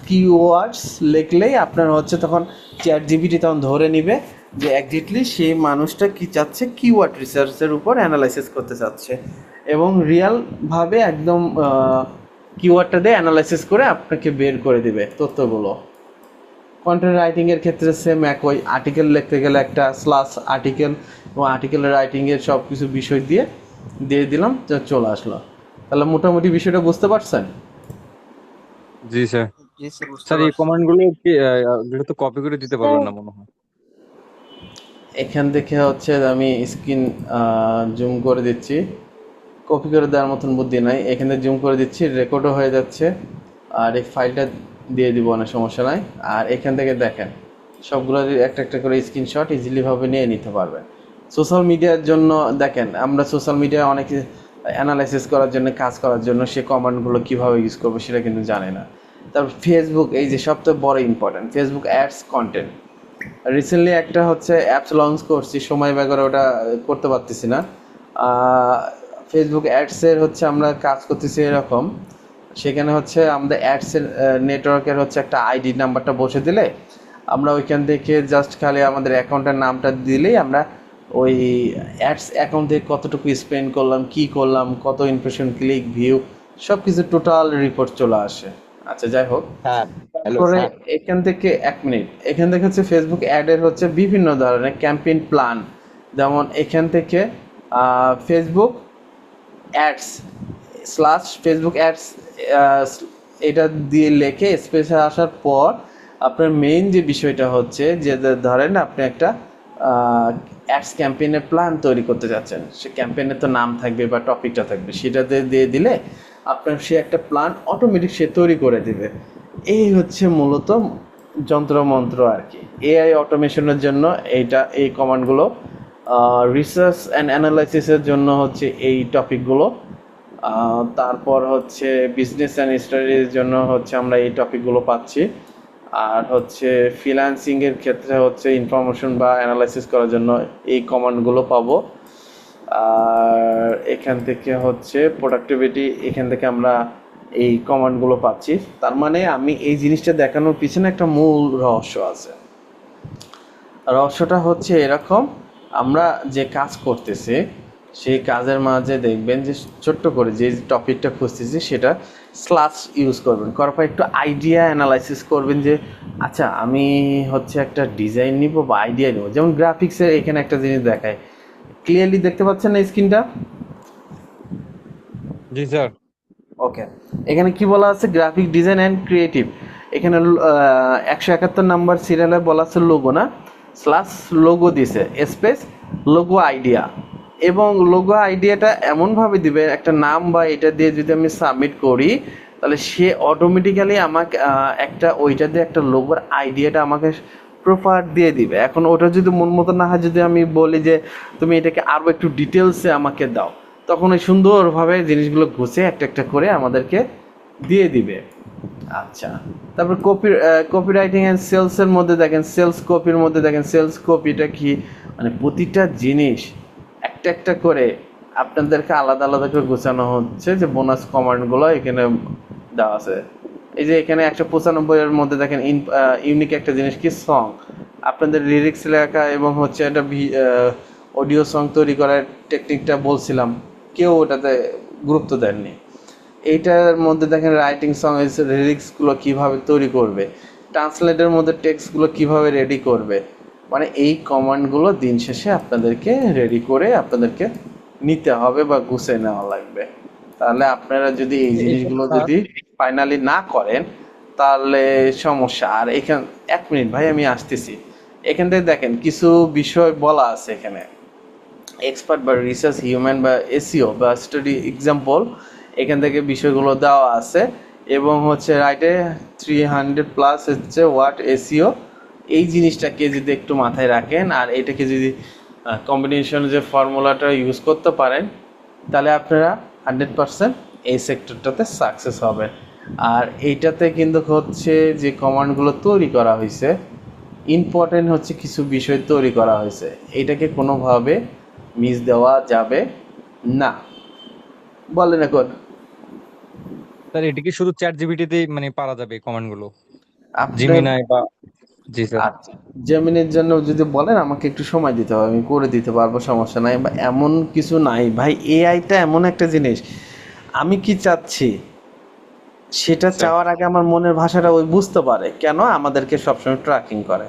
/keywords লিখলেই আপনার হচ্ছে তখন চ্যাট জিপিটি তখন ধরে নিবে যে একজাক্টলি সেই মানুষটা কি চাচ্ছে, কিওয়ার্ড রিসার্চের উপর অ্যানালাইসিস করতে চাচ্ছে, এবং রিয়ালভাবে একদম কিওয়ার্ডটা দিয়ে অ্যানালাইসিস করে আপনাকে বের করে দিবে তথ্যগুলো। কন্টেন্ট রাইটিংয়ের ক্ষেত্রে সেম একই, আর্টিকেল লিখতে গেলে একটা স্লাস আর্টিকেল এবং আর্টিকেলের রাইটিংয়ের সব কিছু বিষয় দিয়ে দিলাম, চলে আসলো। তাহলে মোটামুটি বিষয়টা বুঝতে পারছেন? জি স্যার। জি স্যার, বুঝতে স্যার এই পারছি। কমান্ড গুলো কি এগুলো তো কপি করে দিতে পারবেন না মনে হয়। এখান থেকে হচ্ছে আমি স্ক্রিন জুম করে দিচ্ছি, কপি করে দেওয়ার মতন বুদ্ধি নাই, এখানে জুম করে দিচ্ছি, রেকর্ডও হয়ে যাচ্ছে, আর এই ফাইলটা দিয়ে দিব, অনেক সমস্যা নাই। আর এখান থেকে দেখেন সবগুলো একটা একটা করে স্ক্রিনশট ইজিলিভাবে নিয়ে নিতে পারবেন। সোশ্যাল মিডিয়ার জন্য দেখেন, আমরা সোশ্যাল মিডিয়া অনেক অ্যানালাইসিস করার জন্য, কাজ করার জন্য সে কমান্ডগুলো কীভাবে ইউজ করবো সেটা কিন্তু জানে না। তারপর ফেসবুক, এই যে সবথেকে বড় important, Facebook ads content. Recently একটা হচ্ছে অ্যাপস লঞ্চ করছি, সময় ব্যয় করে ওটা করতে পারতেছি না। ফেসবুক অ্যাডসের হচ্ছে আমরা কাজ করতেছি এরকম, সেখানে হচ্ছে আমাদের অ্যাডসের নেটওয়ার্কের হচ্ছে একটা আইডি নাম্বারটা বসে দিলে আমরা ওইখান থেকে জাস্ট খালি আমাদের অ্যাকাউন্টের নামটা দিলেই আমরা ওই অ্যাডস অ্যাকাউন্ট থেকে কতটুকু স্পেন্ড করলাম, কি করলাম, কত ইমপ্রেশন, ক্লিক, ভিউ, সব কিছু টোটাল রিপোর্ট চলে আসে। আচ্ছা, যাই হোক, তারপরে এখান থেকে 1 মিনিট, এখান থেকে হচ্ছে ফেসবুক অ্যাডের হচ্ছে বিভিন্ন ধরনের ক্যাম্পেইন প্ল্যান, যেমন এখান থেকে Facebook ads slash Facebook ads এটা দিয়ে লেখে স্পেসে আসার পর আপনার মেইন যে বিষয়টা হচ্ছে যে ধরেন আপনি একটা অ্যাডস ক্যাম্পেইনের প্ল্যান তৈরি করতে যাচ্ছেন, সে ক্যাম্পেইনের তো নাম থাকবে বা টপিকটা থাকবে, সেটাতে দিয়ে দিলে আপনার সে একটা প্ল্যান অটোমেটিক সে তৈরি করে দেবে। এই হচ্ছে মূলত যন্ত্রমন্ত্র আর কি, এআই অটোমেশনের জন্য এই কমান্ডগুলো, রিসার্চ অ্যান্ড অ্যানালাইসিসের জন্য হচ্ছে এই টপিকগুলো, তারপর হচ্ছে বিজনেস অ্যান্ড স্টাডির জন্য হচ্ছে আমরা এই টপিকগুলো পাচ্ছি, আর হচ্ছে ফ্রিল্যান্সিংয়ের ক্ষেত্রে হচ্ছে ইনফরমেশন বা অ্যানালাইসিস করার জন্য এই কমান্ডগুলো পাবো। আর এখান থেকে হচ্ছে প্রোডাক্টিভিটি, এখান থেকে আমরা এই কমান্ডগুলো পাচ্ছি। তার মানে আমি এই জিনিসটা দেখানোর পিছনে একটা মূল রহস্য আছে। রহস্যটা হচ্ছে এরকম, আমরা যে কাজ করতেছি সেই কাজের মাঝে দেখবেন যে ছোট্ট করে যে টপিকটা খুঁজতেছি সেটা স্ল্যাশ ইউজ করবেন, করার পর একটু আইডিয়া অ্যানালাইসিস করবেন যে আচ্ছা আমি হচ্ছে একটা ডিজাইন নিব বা আইডিয়া নিব। যেমন গ্রাফিক্সের এখানে একটা জিনিস দেখায়, ক্লিয়ারলি দেখতে পাচ্ছেন না স্ক্রিনটা? জি স্যার। ওকে, এখানে কি বলা আছে, গ্রাফিক ডিজাইন অ্যান্ড ক্রিয়েটিভ। এখানে 171 নাম্বার সিরিয়ালে বলা আছে লোগো, না স্ল্যাশ লোগো দিছে, স্পেস লোগো আইডিয়া, এবং লোগো আইডিয়াটা এমনভাবে দিবে একটা নাম বা এটা দিয়ে যদি আমি সাবমিট করি তাহলে সে অটোমেটিক্যালি আমাকে একটা ওইটা দিয়ে একটা লোগোর আইডিয়াটা আমাকে প্রপার দিয়ে দিবে। এখন ওটা যদি মন মতো না হয়, যদি আমি বলি যে তুমি এটাকে আরও একটু ডিটেলসে আমাকে দাও, তখন ওই সুন্দরভাবে জিনিসগুলো গুছিয়ে একটা একটা করে আমাদেরকে দিয়ে দিবে। আচ্ছা, তারপর কপি রাইটিং অ্যান্ড সেলসের মধ্যে দেখেন, সেলস কপির মধ্যে দেখেন, সেলস কপিটা কি, মানে প্রতিটা জিনিস একটা একটা করে আপনাদেরকে আলাদা আলাদা করে গোছানো হচ্ছে, যে বোনাস কমান্ডগুলো এখানে দেওয়া আছে। এই যে এখানে 195-এর মধ্যে দেখেন ইউনিক একটা জিনিস কি, সং, আপনাদের লিরিক্স লেখা এবং হচ্ছে একটা অডিও সং তৈরি করার টেকনিকটা বলছিলাম, কেউ ওটাতে গুরুত্ব দেননি। এইটার মধ্যে দেখেন রাইটিং সং লিরিক্সগুলো কীভাবে তৈরি করবে, ট্রান্সলেটের মধ্যে টেক্সটগুলো কীভাবে রেডি করবে, মানে এই কমান্ডগুলো দিন শেষে আপনাদেরকে রেডি করে আপনাদেরকে নিতে হবে বা গুছিয়ে নেওয়া লাগবে। তাহলে আপনারা যদি এই জিনিসগুলো যদি ফাইনালি না করেন তাহলে সমস্যা। আর এখান 1 মিনিট ভাই, আমি আসতেছি। এখান থেকে দেখেন কিছু বিষয় বলা আছে এখানে, এক্সপার্ট বা রিসার্চ, হিউম্যান বা এসিও বা স্টাডি এক্সাম্পল, এখান থেকে বিষয়গুলো দেওয়া আছে, এবং হচ্ছে রাইটে 300+ হচ্ছে ওয়াট এসিও। এই জিনিসটাকে যদি একটু মাথায় রাখেন আর এটাকে যদি কম্বিনেশন যে ফর্মুলাটা ইউজ করতে পারেন তাহলে আপনারা 100% এই সেক্টরটাতে সাকসেস হবে। আর এইটাতে কিন্তু হচ্ছে যে কমান্ডগুলো তৈরি করা হয়েছে, ইম্পর্টেন্ট হচ্ছে কিছু বিষয় তৈরি করা হয়েছে, এইটাকে কোনোভাবে মিস দেওয়া যাবে না। বলেন এখন স্যার এটা কি শুধু চ্যাট জিপিটিতে মানে পারা যাবে কমান্ড গুলো, আপনার জিমিনাই বা জি স্যার। আচ্ছা, জেমিনির জন্য যদি বলেন আমাকে একটু সময় দিতে হবে, আমি করে দিতে পারবো, সমস্যা নাই। বা এমন কিছু নাই ভাই, এআইটা এমন একটা জিনিস, আমি কি চাচ্ছি সেটা স্যার চাওয়ার আগে আমার মনের ভাষাটা ওই বুঝতে পারে, কেন আমাদেরকে সবসময় ট্র্যাকিং করে।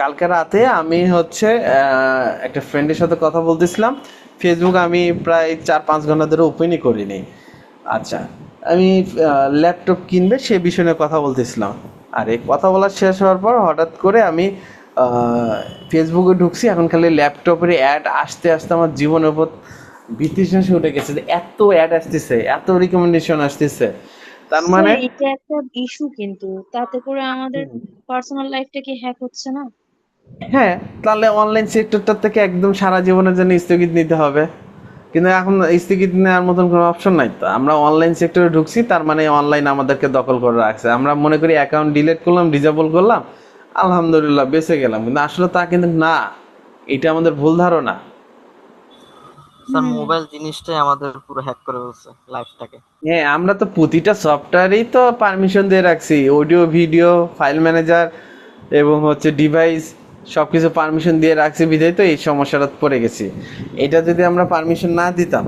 কালকে রাতে আমি হচ্ছে একটা ফ্রেন্ডের সাথে কথা বলতেছিলাম, ফেসবুক আমি প্রায় 4-5 ঘন্টা ধরে ওপেনই করিনি। আচ্ছা, আমি ল্যাপটপ কিনবে সে বিষয় নিয়ে কথা বলতেছিলাম, আর এই কথা বলা শেষ হওয়ার পর হঠাৎ করে আমি ফেসবুকে ঢুকছি, এখন খালি ল্যাপটপের অ্যাড আসতে আসতে আমার জীবনের উপর ভীতিশ্বাসে উঠে গেছে যে এত অ্যাড আসতেছে, এত রিকমেন্ডেশন আসতেছে। তার মানে স্যার এটা একটা ইস্যু, কিন্তু তাতে করে আমাদের পার্সোনাল লাইফটা কি হ্যাক হচ্ছে না? হ্যাঁ, তাহলে অনলাইন সেক্টরটা থেকে একদম সারা জীবনের জন্য স্থগিত নিতে হবে। কিন্তু এখন স্থগিত নেওয়ার মতন কোনো অপশন নাই তো। আমরা অনলাইন সেক্টরে ঢুকছি, তার মানে অনলাইন আমাদেরকে দখল করে রাখছে। আমরা মনে করি অ্যাকাউন্ট ডিলিট করলাম, ডিসেবল করলাম, আলহামদুলিল্লাহ বেঁচে গেলাম, কিন্তু আসলে তা কিন্তু না। এটা আমাদের ভুল ধারণা। স্যার মোবাইল জিনিসটাই আমাদের পুরো হ্যাক করে ফেলছে লাইফটাকে। হ্যাঁ, আমরা তো প্রতিটা সফটওয়্যারেই তো পারমিশন দিয়ে রাখছি, অডিও ভিডিও ফাইল ম্যানেজার এবং হচ্ছে ডিভাইস সবকিছু পারমিশন দিয়ে রাখছি, বিধায় তো এই সমস্যাটা পড়ে গেছি। এটা যদি আমরা পারমিশন না দিতাম,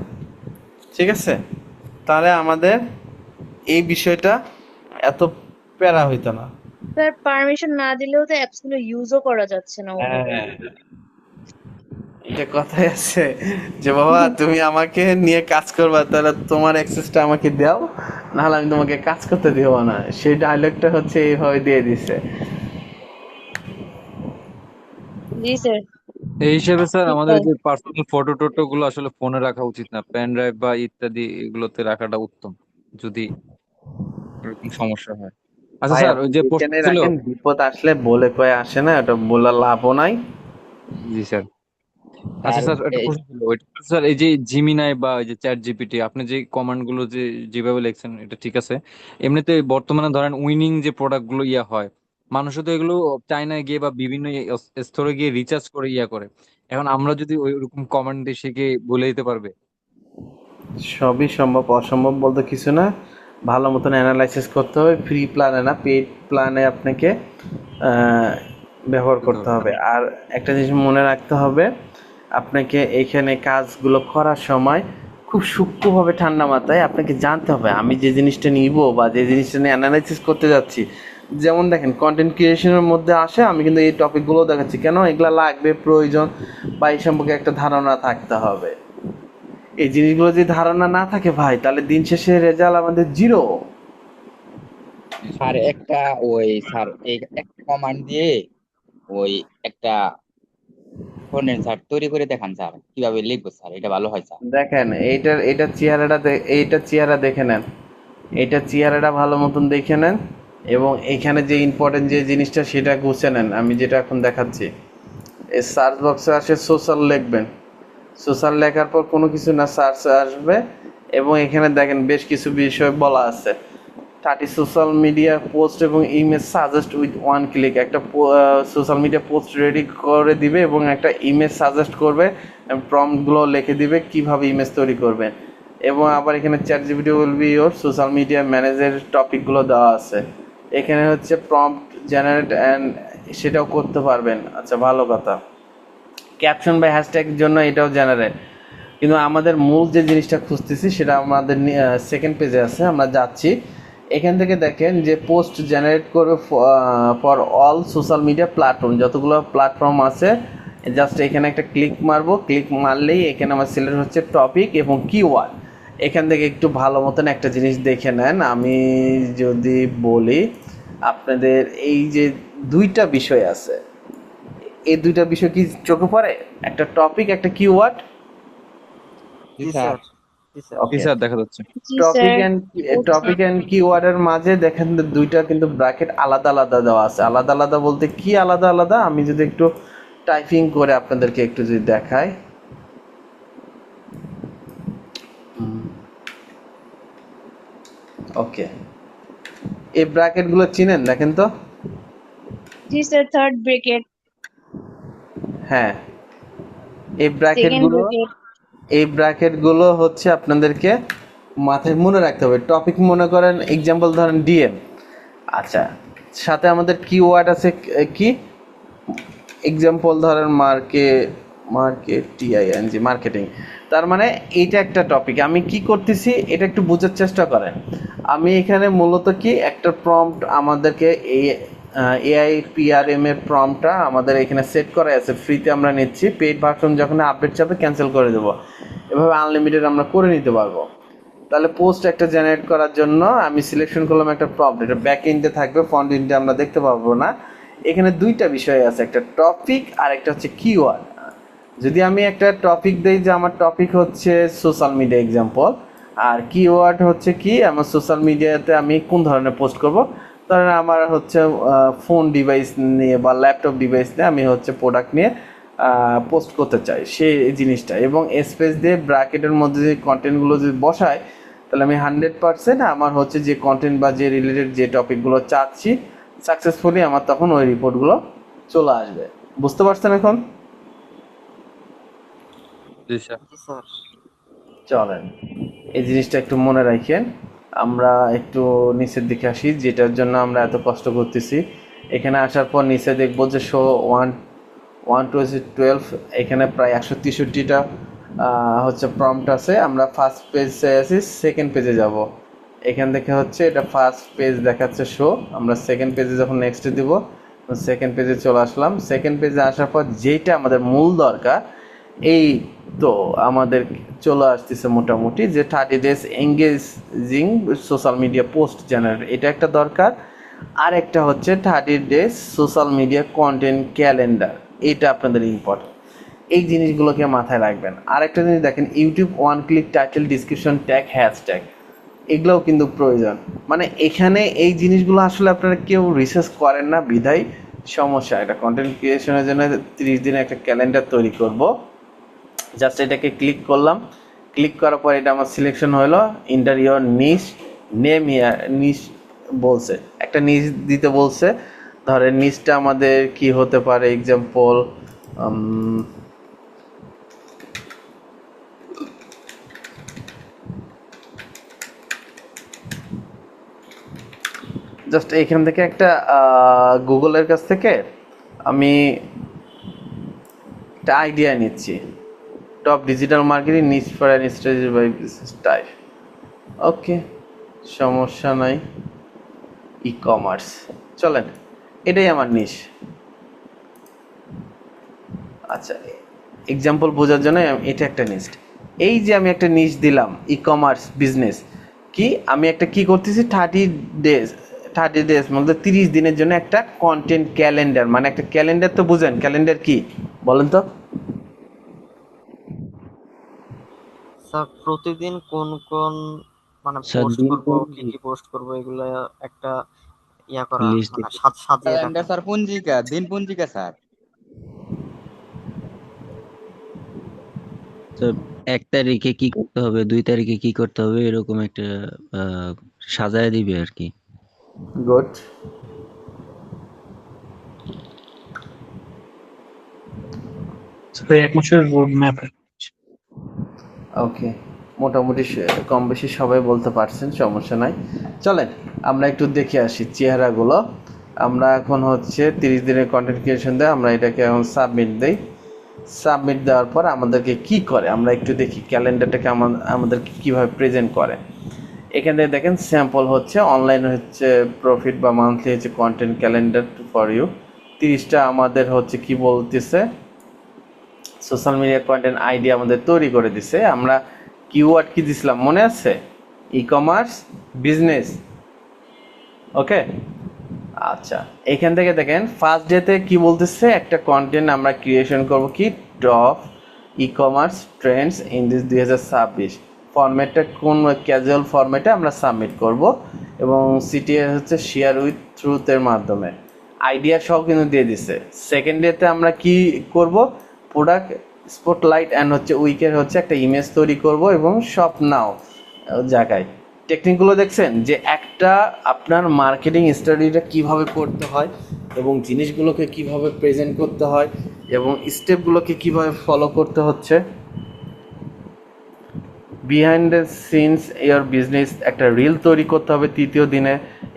ঠিক আছে, তাহলে আমাদের এই বিষয়টা এত প্যারা হইতো না। স্যার পারমিশন না দিলেও তো অ্যাপস গুলো ইউজও করা যাচ্ছে না হ্যাঁ, ওভাবে। এটা কথাই আছে যে বাবা তুমি আমাকে নিয়ে কাজ করবা, তাহলে তোমার অ্যাক্সেসটা আমাকে দাও, নাহলে আমি তোমাকে কাজ করতে দেব না। সেই ডায়লগটা হচ্ছে এইভাবে দিয়ে দিছে। জি স্যার, এই হিসেবে স্যার আমাদের সেটাই। যে পার্সোনাল ফটো টোটো গুলো আসলে ফোনে রাখা উচিত না, পেন ড্রাইভ বা ইত্যাদি এগুলোতে রাখাটা উত্তম যদি এরকম সমস্যা হয়। আচ্ছা ভাই স্যার, ওই আপনি যে প্রশ্ন যেখানে ছিল। রাখেন, বিপদ আসলে বলে কয়ে আসে না, এটা বলার লাভও নাই। জি স্যার। আচ্ছা স্যার স্যার, একটা প্রশ্ন ছিল ওইটা স্যার, এই যে জিমিনাই বা এই যে চ্যাট জিপিটি আপনি যে কমান্ড গুলো যে যেভাবে লিখছেন এটা ঠিক আছে। এমনিতে বর্তমানে ধরেন উইনিং যে প্রোডাক্ট গুলো ইয়া হয়, মানুষও তো এগুলো চায়নায় গিয়ে বা বিভিন্ন স্তরে গিয়ে রিচার্জ করে ইয়া করে। এখন আমরা যদি ওই রকম কমান্ড দিয়ে সে কি বলে দিতে পারবে? সবই সম্ভব, অসম্ভব বলতে কিছু না। ভালো মতন অ্যানালাইসিস করতে হবে, ফ্রি প্ল্যানে না পেইড প্ল্যানে আপনাকে আহ, ব্যবহার করতে হবে। আর একটা জিনিস মনে রাখতে হবে, আপনাকে এইখানে কাজগুলো করার সময় খুব সূক্ষ্মভাবে ঠান্ডা মাথায় আপনাকে জানতে হবে আমি যে জিনিসটা নিব বা যে জিনিসটা নিয়ে অ্যানালাইসিস করতে যাচ্ছি। যেমন দেখেন, কন্টেন্ট ক্রিয়েশনের মধ্যে আসে, আমি কিন্তু এই টপিকগুলো দেখাচ্ছি কেন এগুলা লাগবে, প্রয়োজন, বা এই সম্পর্কে একটা ধারণা থাকতে হবে। এই জিনিসগুলো যদি ধারণা না থাকে ভাই, তাহলে দিন শেষে রেজাল্ট আমাদের জিরো। স্যার একটা স্যার এই একটা কমান্ড দিয়ে ওই একটা শোনেন স্যার, তৈরি করে দেখান স্যার কিভাবে লিখবো স্যার, এটা ভালো হয় স্যার। দেখেন এইটার চেহারাটা এইটার চেহারা দেখে নেন, এইটার চেহারাটা ভালো মতন দেখে নেন, এবং এইখানে যে ইম্পর্টেন্ট যে জিনিসটা সেটা গুছে নেন। আমি যেটা এখন দেখাচ্ছি, এই সার্চ বক্সে আসে সোশ্যাল লিখবেন, সোশ্যাল লেখার পর কোনো কিছু না সার্চ আসবে, এবং এখানে দেখেন বেশ কিছু বিষয় বলা আছে। 30 সোশ্যাল মিডিয়া পোস্ট এবং image suggest with one click. একটা সোশ্যাল মিডিয়া পোস্ট রেডি করে দিবে এবং একটা ইমেজ সাজেস্ট করবে, প্রম্পটগুলো লিখে দিবে কিভাবে ইমেজ তৈরি করবেন। এবং আবার এখানে chat GPT will be your social media ম্যানেজের টপিকগুলো দেওয়া আছে। এখানে হচ্ছে প্রম্পট জেনারেট অ্যান্ড সেটাও করতে পারবেন। আচ্ছা, ভালো কথা। ক্যাপশন বা হ্যাশট্যাগের জন্য এটাও জেনারেট। কিন্তু আমাদের মূল যে জিনিসটা খুঁজতেছি সেটা আমাদের সেকেন্ড পেজে আছে, আমরা যাচ্ছি। এখান থেকে দেখেন যে পোস্ট জেনারেট করবে for all social media platform, যতগুলো প্ল্যাটফর্ম আছে। জাস্ট এখানে একটা ক্লিক মারবো, ক্লিক মারলেই এখানে আমার সিলেক্ট হচ্ছে টপিক এবং কিওয়ার্ড। এখান থেকে একটু ভালো মতন একটা জিনিস দেখে নেন। আমি যদি বলি আপনাদের, এই যে দুইটা বিষয় আছে, এই দুইটা বিষয় কি চোখে পড়ে? একটা টপিক, একটা কিওয়ার্ড। জি স্যার। জি ওকে, স্যার, দেখা যাচ্ছে। জি টপিক স্যার, এন্ড বুঝছি। কিওয়ার্ডের মাঝে দেখেন দুইটা কিন্তু ব্র্যাকেট আলাদা আলাদা দেওয়া আছে। আলাদা আলাদা বলতে কি আলাদা আলাদা, আমি যদি একটু টাইপিং করে আপনাদেরকে একটু যদি দেখাই। ওকে, এই ব্র্যাকেট গুলো চিনেন? দেখেন তো। জি স্যার, থার্ড ব্রেকেট, হ্যাঁ, এই ব্র্যাকেট সেকেন্ড গুলো ব্রেকেট। এই ব্র্যাকেট গুলো হচ্ছে আপনাদেরকে মাথায় মনে রাখতে হবে। টপিক মনে করেন, এক্সাম্পল ধরেন ডিএম। আচ্ছা, সাথে আমাদের কিওয়ার্ড আছে কি এক্সাম্পল ধরেন মার্কেটিং, তার মানে এইটা একটা টপিক। আমি কি করতেছি এটা একটু বোঝার চেষ্টা করেন। আমি এখানে মূলত কি একটা প্রম্পট আমাদেরকে এআই পিআরএম এর প্রম্পটটা আমাদের এখানে সেট করা আছে, ফ্রিতে আমরা নিচ্ছি, পেইড ভার্সন যখন আপডেট চাপে ক্যান্সেল করে দেবো, এভাবে আনলিমিটেড আমরা করে নিতে পারবো। তাহলে পোস্ট একটা জেনারেট করার জন্য আমি সিলেকশন করলাম একটা প্রম্পট, এটা ব্যাক এন্ডে থাকবে, ফ্রন্ট এন্ডে আমরা দেখতে পাবো না। এখানে দুইটা বিষয় আছে, একটা টপিক আর একটা হচ্ছে কিওয়ার্ড। যদি আমি একটা টপিক দেই যে আমার টপিক হচ্ছে সোশ্যাল মিডিয়া এক্সাম্পল, আর কিওয়ার্ড হচ্ছে কি আমার সোশ্যাল মিডিয়াতে আমি কোন ধরনের পোস্ট করব, ধরেন আমার হচ্ছে ফোন ডিভাইস নিয়ে বা ল্যাপটপ ডিভাইস নিয়ে আমি হচ্ছে প্রোডাক্ট নিয়ে পোস্ট করতে চাই সেই জিনিসটা, এবং স্পেস দিয়ে ব্র্যাকেটের মধ্যে যে কন্টেন্টগুলো যদি বসাই, তাহলে আমি 100% আমার হচ্ছে যে কন্টেন্ট বা যে রিলেটেড যে টপিকগুলো চাচ্ছি সাকসেসফুলি আমার তখন ওই রিপোর্টগুলো চলে আসবে। বুঝতে পারছেন এখন? জি স্যার। জি স্যার। চলেন এই জিনিসটা একটু মনে রাখেন। আমরা একটু নিচের দিকে আসি, যেটার জন্য আমরা এত কষ্ট করতেছি। এখানে আসার পর নিচে দেখবো যে শো 1 to 12, এখানে প্রায় 163টা হচ্ছে প্রম্পট আছে। আমরা ফার্স্ট পেজে আছি, সেকেন্ড পেজে যাব। এখান থেকে হচ্ছে এটা ফার্স্ট পেজ দেখাচ্ছে শো, আমরা সেকেন্ড পেজে যখন নেক্সটে দিব, সেকেন্ড পেজে চলে আসলাম। সেকেন্ড পেজে আসার পর যেইটা আমাদের মূল দরকার, এই তো আমাদের চলে আসতেছে মোটামুটি যে 30 days engaging social media post generate, এটা একটা দরকার। আর একটা হচ্ছে 30 days social media content calendar, এটা আপনাদের ইম্পর্টেন্ট। এই জিনিসগুলোকে মাথায় রাখবেন। আর একটা জিনিস দেখেন, YouTube one click title description tag hashtag, এগুলোও কিন্তু প্রয়োজন। মানে এখানে এই জিনিসগুলো আসলে আপনারা কেউ রিসার্চ করেন না, বিধায় সমস্যা। এটা কন্টেন্ট ক্রিয়েশনের জন্য 30 দিনে একটা ক্যালেন্ডার তৈরি করব। জাস্ট এটাকে ক্লিক করলাম, ক্লিক করার পর এটা আমার সিলেকশন হলো, enter your niche name here, niche বলছে, একটা নিশ দিতে বলছে। ধরেন নিশটা আমাদের কি হতে পারে, এক্সাম্পল জাস্ট এখান থেকে একটা গুগলের কাছ থেকে আমি একটা আইডিয়া নিচ্ছি, top digital marketing niche for an strategy by business type. Okay, সমস্যা নাই। ই কমার্স, চলেন এটাই আমার নিশ। আচ্ছা, এক্সাম্পল বোঝার জন্য এটা একটা নিশ। এই যে আমি একটা নিশ দিলাম ই কমার্স বিজনেস, কি আমি একটা কি করতেছি 30 days মধ্যে 30 দিনের জন্য একটা কন্টেন্ট ক্যালেন্ডার, মানে একটা ক্যালেন্ডার তো বুঝেন, ক্যালেন্ডার কি বলেন তো? স্যার প্রতিদিন কোন কোন মানে স্যার পোস্ট দিন করব, পর কি কি পোস্ট করব, এগুলা একটা ইয়া করা, লিস্ট মানে দিতে সাজিয়ে ক্যালেন্ডার রাখা। স্যার পঞ্জিকা, দিন পঞ্জিকা স্যার। স্যার 1 তারিখে কি করতে হবে, 2 তারিখে কি করতে হবে, এরকম একটা সাজায় দিবে আর কি। গুড। এক মাসের রোড ম্যাপ। ওকে, মোটামুটি কম বেশি সবাই বলতে পারছেন, সমস্যা নাই। চলেন আমরা একটু দেখে আসি চেহারাগুলো। আমরা এখন হচ্ছে 30 দিনের কন্টেন্ট ক্রিয়েশন দেয়, আমরা এটাকে এখন সাবমিট দেই। সাবমিট দেওয়ার পর আমাদেরকে কি করে আমরা একটু দেখি, ক্যালেন্ডারটাকে আমাদেরকে কীভাবে প্রেজেন্ট করে। এখান থেকে দেখেন স্যাম্পল হচ্ছে অনলাইন হচ্ছে প্রফিট বা মান্থলি হচ্ছে কন্টেন্ট ক্যালেন্ডার ফর ইউ। 30টা আমাদের হচ্ছে কি বলতেছে, সোশ্যাল মিডিয়া কন্টেন্ট আইডিয়া আমাদের তৈরি করে দিছে। আমরা কিওয়ার্ড কি দিছিলাম মনে আছে? E commerce business. ওকে, আচ্ছা এখান থেকে দেখেন ফার্স্ট ডেতে কি বলতেছে, একটা কন্টেন্ট আমরা ক্রিয়েশন করব কি top e commerce Trends in this 2026। ফরম্যাটটা কোন ক্যাজুয়াল ফরম্যাটে আমরা সাবমিট করব, এবং সিটিএ হচ্ছে শেয়ার উইথ ট্রুথের মাধ্যমে আইডিয়া সহ কিন্তু দিয়ে দিছে। সেকেন্ড ডেতে আমরা কি করব, প্রোডাক্ট স্পটলাইট অ্যান্ড হচ্ছে উইকের হচ্ছে একটা ইমেজ তৈরি করব এবং শপ নাও জায়গায়। টেকনিকগুলো দেখছেন যে একটা আপনার মার্কেটিং স্ট্র্যাটেজিটা কিভাবে করতে হয় এবং জিনিসগুলোকে কিভাবে প্রেজেন্ট করতে হয় এবং স্টেপগুলোকে কিভাবে ফলো করতে হচ্ছে। Behind the scenes your business একটা রিল তৈরি করতে হবে 3য় দিনে,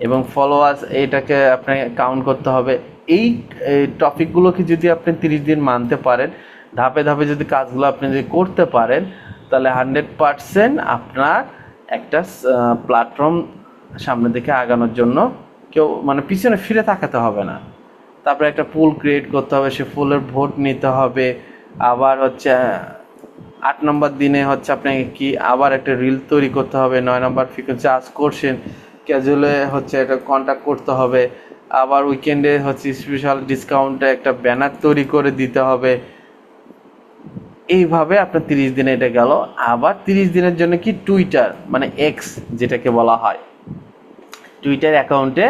এবং ফলোয়ার্স এটাকে আপনাকে কাউন্ট করতে হবে। এই টপিকগুলোকে যদি আপনি 30 দিন মানতে পারেন, ধাপে ধাপে যদি কাজগুলো আপনি যদি করতে পারেন, তাহলে 100% আপনার একটা প্ল্যাটফর্ম সামনের দিকে আগানোর জন্য কেউ মানে পিছনে ফিরে তাকাতে হবে না। তারপরে একটা পুল ক্রিয়েট করতে হবে, সে ফুলের ভোট নিতে হবে। আবার হচ্ছে 8 নম্বর দিনে হচ্ছে আপনাকে কি আবার একটা রিল তৈরি করতে হবে। 9 নম্বর ফ্রিকোয়েন্সি আজ করছেন, ক্যাজুয়ালে হচ্ছে এটা কন্ট্যাক্ট করতে হবে। আবার উইকেন্ডে হচ্ছে স্পেশাল ডিসকাউন্টে একটা ব্যানার তৈরি করে দিতে হবে। এইভাবে আপনার 30 দিনে এটা গেল। আবার 30 দিনের জন্য কি টুইটার মানে এক্স যেটাকে বলা হয়, টুইটার অ্যাকাউন্টে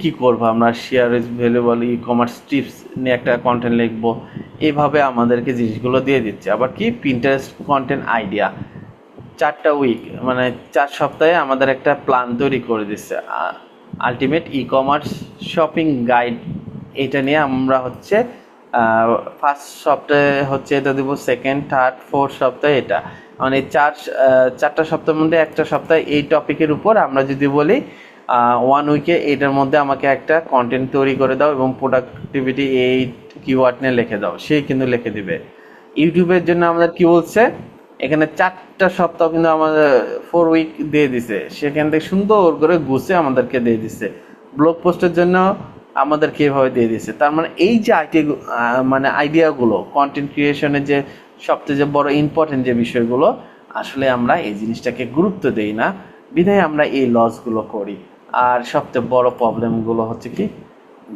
কি করবো আমরা, share is valuable, e commerce tips নিয়ে একটা কন্টেন্ট লিখবো। এইভাবে আমাদেরকে জিনিসগুলো দিয়ে দিচ্ছে। আবার কি পিন্টারেস্ট কন্টেন্ট আইডিয়া 4টা উইক মানে 4 সপ্তাহে আমাদের একটা প্ল্যান তৈরি করে দিচ্ছে। Ultimate e commerce shopping guide এটা নিয়ে আমরা হচ্ছে ফার্স্ট সপ্তাহে হচ্ছে এটা দেবো, সেকেন্ড, থার্ড, ফোর্থ সপ্তাহে এটা মানে 4টা সপ্তাহের মধ্যে একটা সপ্তাহে এই টপিকের উপর আমরা যদি বলি 1 উইকে এটার মধ্যে আমাকে একটা কন্টেন্ট তৈরি করে দাও এবং প্রোডাক্টিভিটি 8 কিওয়ার্ড নিয়ে লিখে দাও, সেই কিন্তু লিখে দিবে। ইউটিউবের জন্য আমাদের কি বলছে, এখানে 4টা সপ্তাহ কিন্তু আমাদের 4 উইক দিয়ে দিছে, সেখান থেকে সুন্দর করে গুছে আমাদেরকে দিয়ে দিছে। ব্লগ পোস্টের জন্য আমাদেরকে এভাবে দিয়ে দিছে। তার মানে এই যে আইডিয়াগুলো কন্টেন্ট ক্রিয়েশনের যে সবচেয়ে যে বড় ইম্পর্টেন্ট যে বিষয়গুলো, আসলে আমরা এই জিনিসটাকে গুরুত্ব দেই না, বিধায় আমরা এই লসগুলো করি। আর সবচেয়ে বড় প্রবলেমগুলো হচ্ছে কি,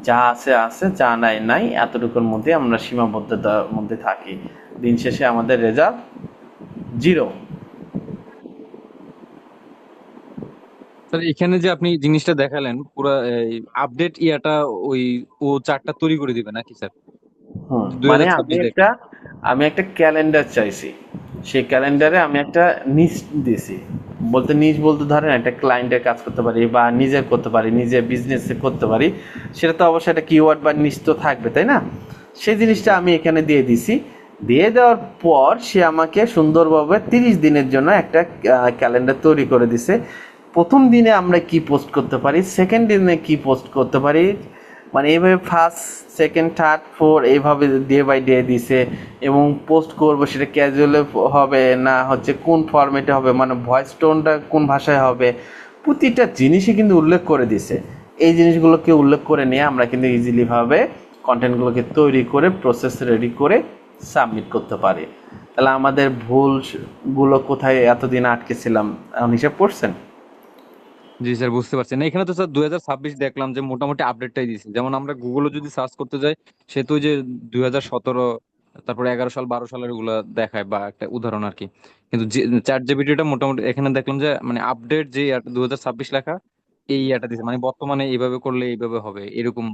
যা আছে, যা নাই এতটুকুর মধ্যে আমরা সীমাবদ্ধতার মধ্যে থাকি। দিন শেষে আমাদের রেজাল্ট 0। স্যার এখানে যে আপনি জিনিসটা দেখালেন পুরো আপডেট ইয়াটা ওই ও চার্টটা তৈরি করে দিবে নাকি স্যার? মানে 2026 আমি একটা ক্যালেন্ডার চাইছি, সেই ক্যালেন্ডারে আমি একটা নিচ দিছি। নিচ বলতে ধরেন একটা ক্লায়েন্টের কাজ করতে পারি বা নিজের করতে পারি, নিজের বিজনেসে করতে পারি, সেটা তো অবশ্যই একটা কিওয়ার্ড বা নিচ তো থাকবে, তাই না? সেই জিনিসটা আমি এখানে দিয়ে দিছি। দিয়ে দেওয়ার পর সে আমাকে সুন্দরভাবে 30 দিনের জন্য একটা ক্যালেন্ডার তৈরি করে দিছে। প্রথম দিনে আমরা কি পোস্ট করতে পারি, সেকেন্ড দিনে কি পোস্ট করতে পারি, মানে এইভাবে ফার্স্ট, সেকেন্ড, থার্ড, ফোর এইভাবে ডে বাই ডে দিছে। এবং পোস্ট করবো সেটা ক্যাজুয়ালে হবে না হচ্ছে কোন ফরম্যাটে হবে, মানে ভয়েস টোনটা কোন ভাষায় হবে, প্রতিটা জিনিসই কিন্তু উল্লেখ করে দিছে। এই জিনিসগুলোকে উল্লেখ করে নিয়ে আমরা কিন্তু ইজিলিভাবে কন্টেন্টগুলোকে তৈরি করে প্রসেস রেডি করে সাবমিট করতে পারি। তাহলে আমাদের ভুলগুলো কোথায় এতদিন আটকেছিলাম এখন হিসাব করছেন? জি স্যার, বুঝতে পারছি। না এখানে তো স্যার 2026 দেখলাম যে মোটামুটি আপডেটটাই দিছে। যেমন আমরা গুগলে যদি সার্চ করতে যাই, সে তো ওই যে 2017, তারপরে 11 সাল 12 সালের গুলা দেখায়, বা একটা উদাহরণ আর কি। কিন্তু চ্যাট জিপিটিটা মোটামুটি এখানে দেখলাম যে মানে আপডেট যে 2026 লেখা, এই ইয়াটা দিছে, মানে বর্তমানে এইভাবে করলে এইভাবে হবে এরকম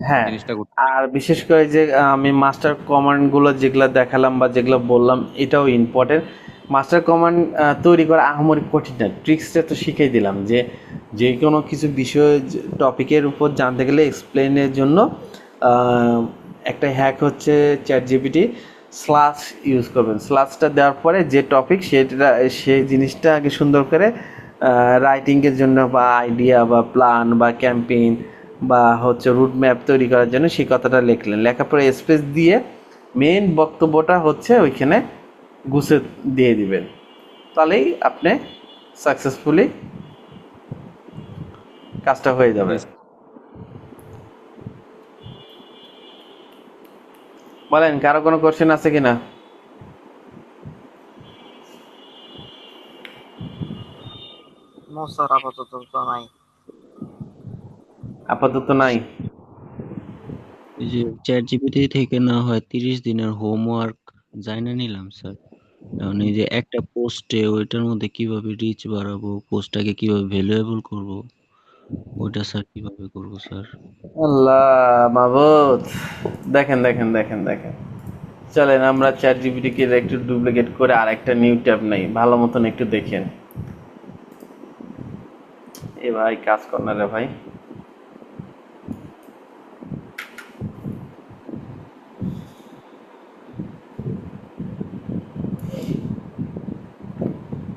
হ্যাঁ, জিনিসটা করছে। আর বিশেষ করে যে আমি মাস্টার কমান্ডগুলো যেগুলো দেখালাম বা যেগুলো বললাম, এটাও ইম্পর্টেন্ট। মাস্টার কমান্ড তৈরি করা আহামরি কঠিন না, ট্রিক্সটা তো শিখিয়ে দিলাম যে যে কোনো কিছু বিষয় টপিকের উপর জানতে গেলে এক্সপ্লেনের জন্য একটা হ্যাক হচ্ছে চ্যাট জিপিটি স্ল্যাশ ইউজ করবেন। স্ল্যাশটা দেওয়ার পরে যে টপিক সেই জিনিসটা আগে সুন্দর করে রাইটিংয়ের জন্য বা আইডিয়া বা প্ল্যান বা ক্যাম্পেইন বা হচ্ছে রুট ম্যাপ তৈরি করার জন্য সেই কথাটা লিখলেন। লেখার পরে স্পেস দিয়ে মেইন বক্তব্যটা হচ্ছে ওইখানে গুছে দিয়ে দিবেন, তাহলেই আপনি সাকসেসফুলি কাজটা হয়ে যাবে। বলেন, কারো কোনো কোশ্চেন আছে কিনা? নো স্যার, আপাতত তো নাই। আপাতত নাই। এই যে চ্যাট জিপিটি থেকে না হয় 30 দিনের হোমওয়ার্ক জানা নিলাম স্যার। এখন এই যে একটা পোস্টে ওইটার মধ্যে কিভাবে রিচ বাড়াবো, পোস্টটাকে কিভাবে ভ্যালুয়েবল করব, ওইটা স্যার কিভাবে করব স্যার? আল্লাহ মাবুদ, দেখেন দেখেন দেখেন দেখেন, চলেন আমরা চ্যাট জিপিটিকে একটু ডুপ্লিকেট করে আরেকটা নিউ ট্যাব নেই, ভালো মতন একটু দেখেন। এ ভাই কাজ কর না রে ভাই।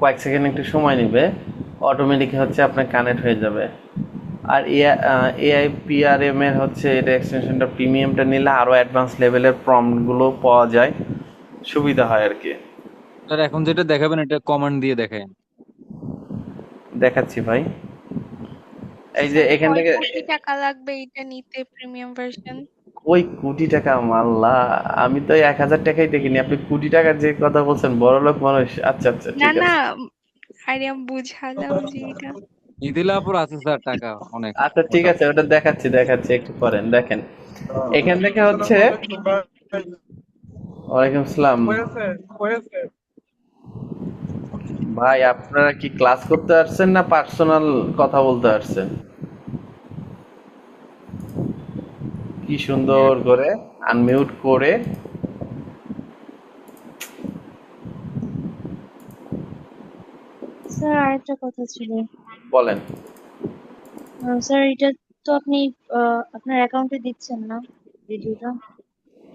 কয়েক সেকেন্ড একটু সময় নেবে, অটোমেটিক হচ্ছে আপনার কানেক্ট হয়ে যাবে। আর AIPRM এর হচ্ছে এটা এক্সটেনশনটা প্রিমিয়ামটা নিলে আরো অ্যাডভান্স লেভেলের প্রম্পট গুলো পাওয়া যায়, সুবিধা হয় আর কি। স্যার এখন যেটা দেখাবেন এটা কমান্ড দিয়ে দেখায়। দেখাচ্ছি ভাই, এই যে স্যার এখান কয় থেকে। কোটি টাকা লাগবে এটা নিতে প্রিমিয়াম ভার্সন? ওই কোটি টাকা মাল্লা, আমি তো 1,000 টাকাই দেখিনি, আপনি কোটি টাকার যে কথা বলছেন, বড় লোক মানুষ। আচ্ছা আচ্ছা, না ঠিক না, আছে। আরে আমি বুঝালাম যে এটা। ইদিলাপুর আছে স্যার টাকা অনেক আচ্ছা ঠিক আছে, মোটামুটি। ওটা দেখাচ্ছি একটু পরেন। দেখেন এখান থেকে হচ্ছে, ওয়ালাইকুম আসসালাম ভাই, আপনারা কি ক্লাস করতে আসছেন না পার্সোনাল কথা বলতে আসছেন? কি সুন্দর করে আনমিউট করে। স্যার আরেকটা কথা ছিল। বলেন। স্যার এটা তো আপনি আপনার অ্যাকাউন্টে দিচ্ছেন না ভিডিওটা?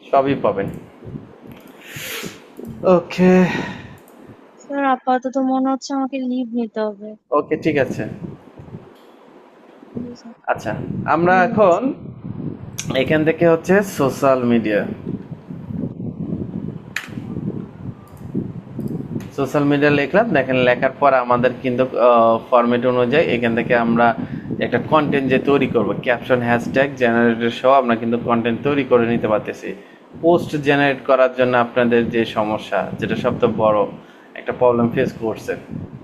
সবই পাবেন। ওকে স্যার আপাতত মনে হচ্ছে আমাকে লিভ নিতে হবে। ওকে, ঠিক আছে। জি স্যার। আচ্ছা, আমরা ধন্যবাদ এখন স্যার। এখান থেকে হচ্ছে সোশ্যাল মিডিয়া লিখলাম। দেখেন লেখার পর আমাদের কিন্তু ফরম্যাট অনুযায়ী এখান থেকে আমরা একটা কন্টেন্ট যে তৈরি করব, ক্যাপশন, হ্যাশট্যাগ, জেনারেটর সহ আমরা কিন্তু কন্টেন্ট তৈরি করে নিতে পারতেছি। পোস্ট জেনারেট করার জন্য আপনাদের যে সমস্যা, যেটা সবচেয়ে বড় একটা প্রবলেম ফেস করছেন,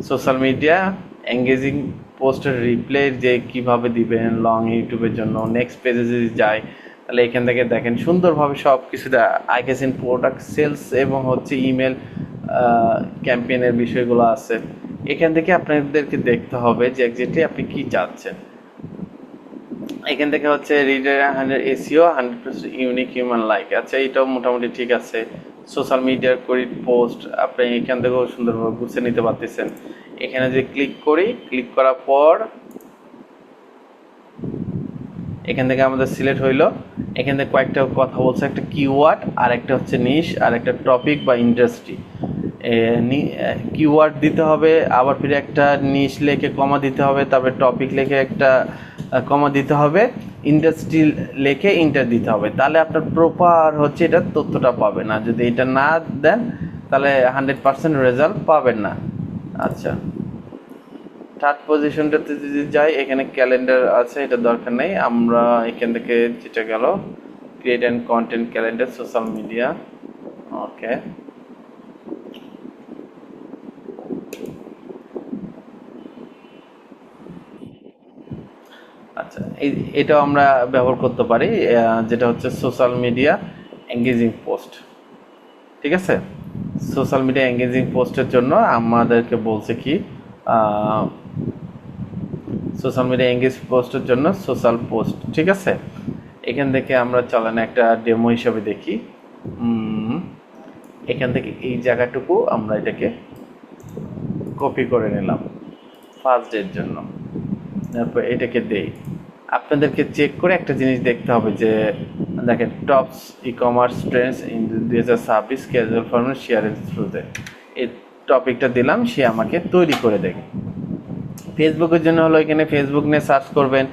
সোশ্যাল মিডিয়া এঙ্গেজিং পোস্টের রিপ্লে যে কিভাবে দিবেন লং ইউটিউবের জন্য, নেক্সট পেজে যদি যাই তাহলে এখান থেকে দেখেন সুন্দরভাবে সব কিছু আইকেসিন প্রোডাক্ট সেলস এবং হচ্ছে ইমেল ক্যাম্পেইনের বিষয়গুলো আছে। এখান থেকে আপনাদেরকে দেখতে হবে যে এক্স্যাক্টলি আপনি কি চাচ্ছেন। এখান থেকে হচ্ছে reader 100 SEO 100% unique human like. আচ্ছা, এটাও মোটামুটি ঠিক আছে। সোশ্যাল মিডিয়ার করি পোস্ট আপনি এখান থেকেও সুন্দরভাবে গুছিয়ে নিতে পারতেছেন। এখানে যে ক্লিক করার পর এখান থেকে আমাদের সিলেক্ট হইলো। এখান থেকে কয়েকটা কথা বলছে, একটা কিওয়ার্ড, আর একটা হচ্ছে নিশ, আর একটা টপিক বা ইন্ডাস্ট্রি। কিওয়ার্ড দিতে হবে, আবার ফিরে একটা নিশ লেখে কমা দিতে হবে, তারপরে টপিক লেখে একটা কমা দিতে হবে, ইন্ডাস্ট্রি লেখে ইন্টার দিতে হবে। তাহলে আপনার প্রপার হচ্ছে এটা তথ্যটা পাবেন। আর যদি এটা না দেন তাহলে 100% রেজাল্ট পাবেন না। আচ্ছা, থার্ড পজিশনটাতে যদি যাই, এখানে ক্যালেন্ডার আছে, এটা দরকার নেই। আমরা এখান থেকে যেটা গেল create and content calendar social media. Okay, আচ্ছা, এটাও আমরা ব্যবহার করতে পারি, যেটা হচ্ছে সোশ্যাল মিডিয়া এঙ্গেজিং পোস্ট। ঠিক আছে, সোশ্যাল মিডিয়া এঙ্গেজিং পোস্টের জন্য আমাদেরকে বলছে কি, সোশ্যাল মিডিয়া এঙ্গেজ পোস্টের জন্য সোশ্যাল পোস্ট। ঠিক আছে, এখান থেকে আমরা চলেন একটা ডেমো হিসাবে দেখি। এখান থেকে এই জায়গাটুকু আমরা এটাকে কপি করে নিলাম ফার্স্ট ডের জন্য। তারপর এটাকে দেই। আপনাদেরকে চেক করে একটা জিনিস দেখতে হবে যে দেখেন, tops e commerce Trends in 2026 casual format শেয়ারের থ্রুতে এই টপিকটা দিলাম, সে আমাকে তৈরি করে দেবে। ফেসবুকের জন্য হলো এখানে ফেসবুক নিয়ে সার্চ করবেন,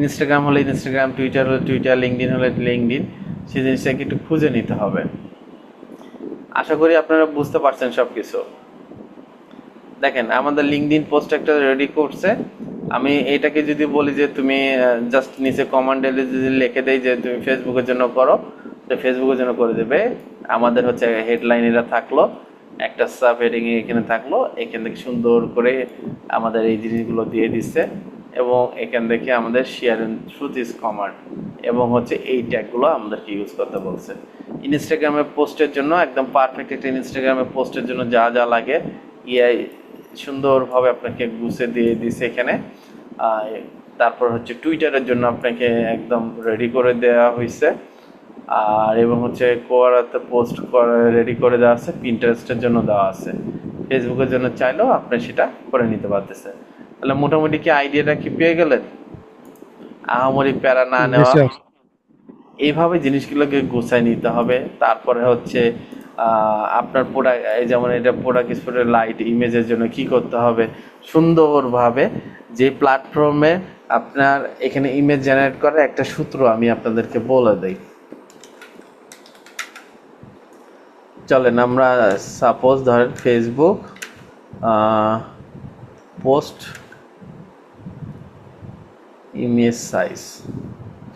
ইনস্টাগ্রাম হলে ইনস্টাগ্রাম, টুইটার হলে টুইটার, লিঙ্কডিন হলে লিঙ্কডিন, সেই জিনিসটাকে একটু খুঁজে নিতে হবে। আশা করি আপনারা বুঝতে পারছেন সব কিছু। দেখেন আমাদের লিঙ্কডিন পোস্ট একটা রেডি করছে। আমি এটাকে যদি বলি যে তুমি জাস্ট নিচে কমান্ডে যদি লিখে দেই যে তুমি ফেসবুকের জন্য করো, তো ফেসবুকের জন্য করে দেবে। আমাদের হচ্ছে হেডলাইন এটা থাকলো, একটা সাব হেডিং এখানে থাকলো, এখান থেকে সুন্দর করে আমাদের এই জিনিসগুলো দিয়ে দিচ্ছে, এবং এখান থেকে আমাদের শেয়ার থ্রু দিস কমান্ড এবং হচ্ছে এই ট্যাগগুলো আমাদেরকে ইউজ করতে বলছে। ইনস্টাগ্রামে পোস্টের জন্য একদম পারফেক্ট একটা ইনস্টাগ্রামে পোস্টের জন্য যা যা লাগে ইআই সুন্দরভাবে আপনাকে গুছিয়ে দিয়ে দিছে এখানে। তারপর হচ্ছে টুইটারের জন্য আপনাকে একদম রেডি করে দেওয়া হয়েছে, আর এবং হচ্ছে কোয়ারাতে পোস্ট করে রেডি করে দেওয়া আছে, পিন্টারেস্টের জন্য দেওয়া আছে, ফেসবুকের জন্য চাইলেও আপনি সেটা করে নিতে পারতেছেন। তাহলে মোটামুটি কি আইডিয়াটা কি পেয়ে গেলেন? আহামরি প্যারা না নেওয়া, এইভাবে জিনিসগুলোকে গুছাই নিতে হবে। তারপরে হচ্ছে আপনার প্রোডাক্ট, এই যেমন এটা প্রোডাক্ট স্পটের লাইট ইমেজের জন্য কি করতে হবে সুন্দরভাবে, যে প্ল্যাটফর্মে আপনার এখানে ইমেজ জেনারেট করার একটা সূত্র আমি আপনাদেরকে বলে দিই। চলেন আমরা সাপোজ ধরেন ফেসবুক পোস্ট ইমেজ সাইজ,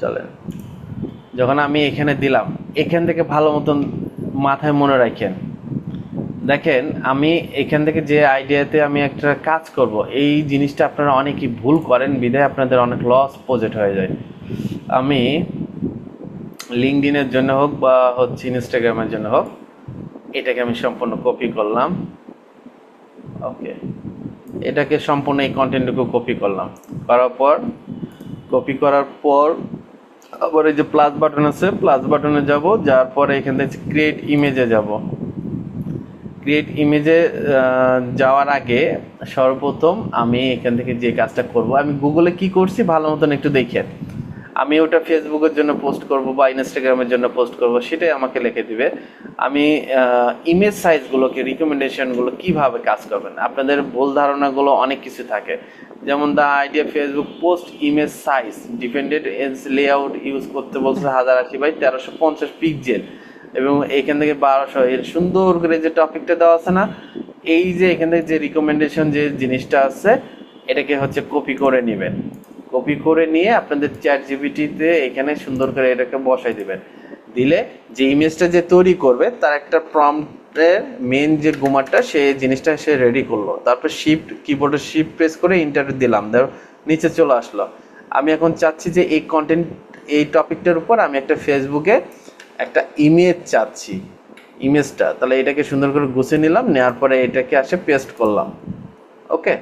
চলেন যখন আমি এখানে দিলাম, এখান থেকে ভালো মতন মাথায় মনে রাখেন, দেখেন আমি এখান থেকে যে আইডিয়াতে আমি একটা কাজ করব, এই জিনিসটা আপনারা অনেকেই ভুল করেন, বিধায় আপনাদের অনেক লস প্রজেক্ট হয়ে যায়। আমি লিঙ্কডইনের জন্য হোক বা হচ্ছে ইনস্টাগ্রামের জন্য হোক, এটাকে আমি সম্পূর্ণ কপি করলাম। ওকে, এটাকে সম্পূর্ণ এই কন্টেন্টটুকু কপি করলাম, কপি করার পর আবার এই যে প্লাস বাটন আছে, প্লাস বাটনে যাব, যাওয়ার পরে এখান থেকে ক্রিয়েট ইমেজে যাব। ক্রিয়েট ইমেজে যাওয়ার আগে সর্বপ্রথম আমি এখান থেকে যে কাজটা করব, আমি গুগলে কি করছি ভালো মতন একটু দেখেন। আমি ওটা ফেসবুকের জন্য পোস্ট করব বা ইনস্টাগ্রামের জন্য পোস্ট করব, সেটাই আমাকে লিখে দিবে। আমি ইমেজ সাইজগুলোকে, রিকমেন্ডেশনগুলো কিভাবে কাজ করবেন, আপনাদের ভুল ধারণাগুলো অনেক কিছু থাকে। যেমন the idea Facebook post image size depended as layout use করতে বলছে 1080x1350 পিক্সেল এবং এখান থেকে 1200, এর সুন্দর করে যে টপিকটা দেওয়া আছে না, এই যে এখান থেকে যে রিকমেন্ডেশন যে জিনিসটা আছে, এটাকে হচ্ছে কপি করে নেবেন। কপি করে নিয়ে আপনাদের চ্যাট জিপিটিতে এখানে সুন্দর করে এটাকে বসাই দিবেন। দিলে যে ইমেজটা যে তৈরি করবে তার একটা প্রম্পটের মেন যে গুমারটা, সেই জিনিসটা সে রেডি করলো। তারপর কিবোর্ডের শিফট প্রেস করে ইন্টার দিলাম, নিচে চলে আসলো। আমি এখন চাচ্ছি যে এই কন্টেন্ট, এই টপিকটার উপর আমি একটা ফেসবুকে একটা ইমেজ চাচ্ছি, ইমেজটা, তাহলে এটাকে সুন্দর করে গুছিয়ে নিলাম, নেওয়ার পরে এটাকে আসে পেস্ট করলাম। ওকে,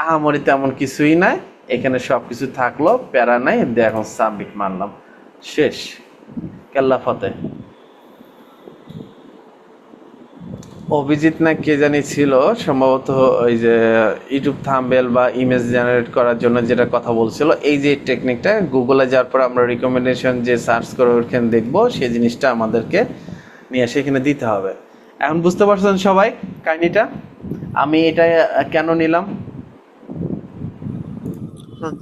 আহামরি তেমন কিছুই নাই, এখানে সব কিছু থাকলো, প্যারা নাই, এখন সাবমিট মারলাম, শেষ, কেল্লা ফতে। অভিজিৎ না কে জানি ছিল সম্ভবত, ওই যে ইউটিউব থাম্বনেল বা ইমেজ জেনারেট করার জন্য যেটা কথা বলছিল, এই যে টেকনিকটা গুগলে যাওয়ার পর আমরা রিকমেন্ডেশন যে সার্চ করে ওখানে দেখবো, সেই জিনিসটা আমাদেরকে নিয়ে এসে এখানে দিতে হবে। এখন বুঝতে পারছেন সবাই কাহিনীটা, আমি এটা কেন নিলাম?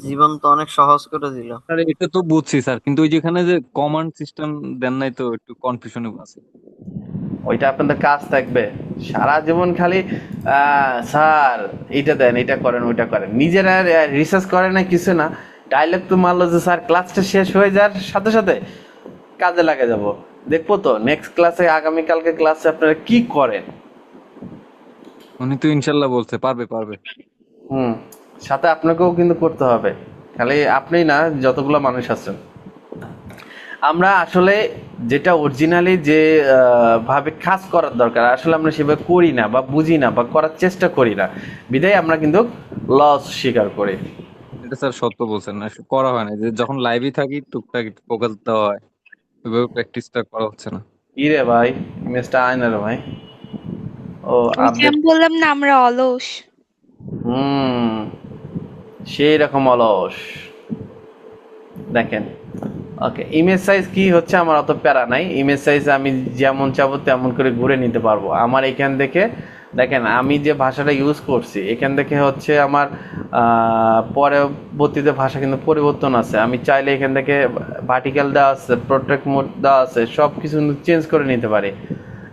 জীবন তো অনেক সহজ করে দিল। স্যার এটা তো বুঝছি স্যার, কিন্তু ওই যেখানে যে কমান্ড সিস্টেম দেন নাই তো একটু কনফিউশনে আছে। ওইটা আপনাদের কাজ থাকবে সারা জীবন খালি স্যার এইটা দেন, এটা করেন, ওইটা করেন, নিজেরা রিসার্চ করে না, কিছু না, ডাইলেক্ট তো মারলো যে স্যার ক্লাসটা শেষ হয়ে যাওয়ার সাথে সাথে কাজে লাগে যাব। দেখবো তো নেক্সট ক্লাসে, আগামীকালকে ক্লাসে আপনারা কি করেন। উনি তো ইনশাল্লাহ বলছে পারবে পারবে। সাথে আপনাকেও কিন্তু করতে হবে, খালি আপনি না, যতগুলো মানুষ আছেন। আমরা আসলে যেটা অরিজিনালি যে ভাবে কাজ করার দরকার, আসলে আমরা সেভাবে করি না বা বুঝি না বা করার চেষ্টা করি না, বিধায় আমরা কিন্তু লস স্বীকার করি। এটা স্যার সত্য বলছেন, না করা হয় না, যে যখন লাইভে থাকি টুকটাক ফোকাস দেওয়া হয়, ওইভাবে প্র্যাকটিসটা করা হচ্ছে না। কি রে ভাই, ইমেজটা আয় না রে ভাই। ও ওই যে আপডেট, আমি বললাম না আমরা অলস। সেই রকম অলস। দেখেন, ওকে, ইমেজ সাইজ কি হচ্ছে, আমার অত প্যারা নাই, ইমেজ সাইজ আমি যেমন চাবো তেমন করে ঘুরে নিতে পারবো। আমার এখান থেকে দেখেন, আমি যে ভাষাটা ইউজ করছি এখান থেকে হচ্ছে আমার পরবর্তীতে ভাষা কিন্তু পরিবর্তন আছে। আমি চাইলে এখান থেকে ভার্টিক্যাল দেওয়া আছে, প্রোটেক্ট মোড দেওয়া আছে, সব কিছু চেঞ্জ করে নিতে পারি,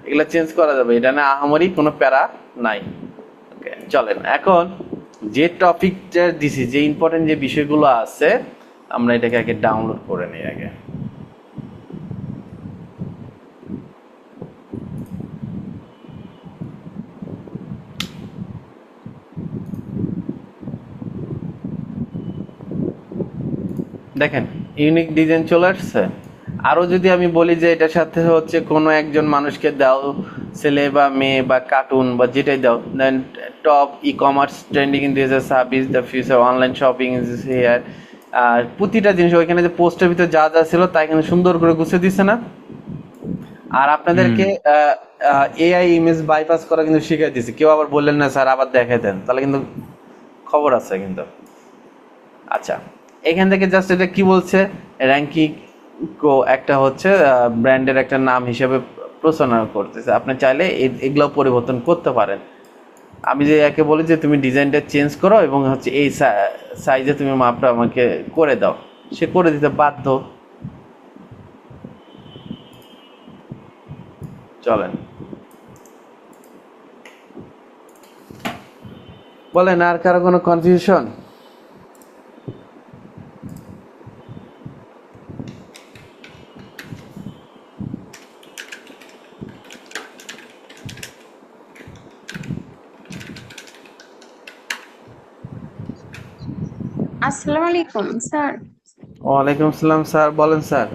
এগুলো চেঞ্জ করা যাবে, এটা না আহামরি কোনো প্যারা নাই। ওকে, চলেন এখন যে টপিকটা দিছি, যে ইম্পর্টেন্ট যে বিষয়গুলো আছে, আমরা এটাকে আগে ডাউনলোড করে নিই আগে। দেখেন ইউনিক ডিজাইন চলে আসছে। আরো যদি আমি বলি যে এটার সাথে হচ্ছে কোনো একজন মানুষকে দাও, ছেলে বা মেয়ে বা কার্টুন বা যেটাই দাও, then top e commerce trending in this service, the future online shopping is here. আর প্রতিটা জিনিস ওইখানে যে পোস্টের ভিতরে যা যা ছিল তা এখানে সুন্দর করে গুছিয়ে দিচ্ছে না। আর আপনাদেরকে এআই ইমেজ বাইপাস করা কিন্তু শিখিয়ে দিয়েছে। কেউ আবার বললেন না স্যার আবার দেখাই দেন, তাহলে কিন্তু খবর আছে কিন্তু। আচ্ছা, এখান থেকে জাস্ট এটা কি বলছে, র্যাঙ্কিং একটা হচ্ছে ব্র্যান্ডের একটা নাম হিসেবে প্রচারণা করতেছে। আপনি চাইলে এগুলো পরিবর্তন করতে পারেন। আমি যে একে বলি যে তুমি ডিজাইনটা চেঞ্জ করো এবং হচ্ছে এই সাইজে তুমি মাপটা আমাকে করে দাও, সে করে দিতে বাধ্য। চলেন বলেন, আর কারো কোনো কনফিউশন? আসসালামু আলাইকুম স্যার। ওয়ালাইকুম আসসালাম স্যার, বলেন স্যার।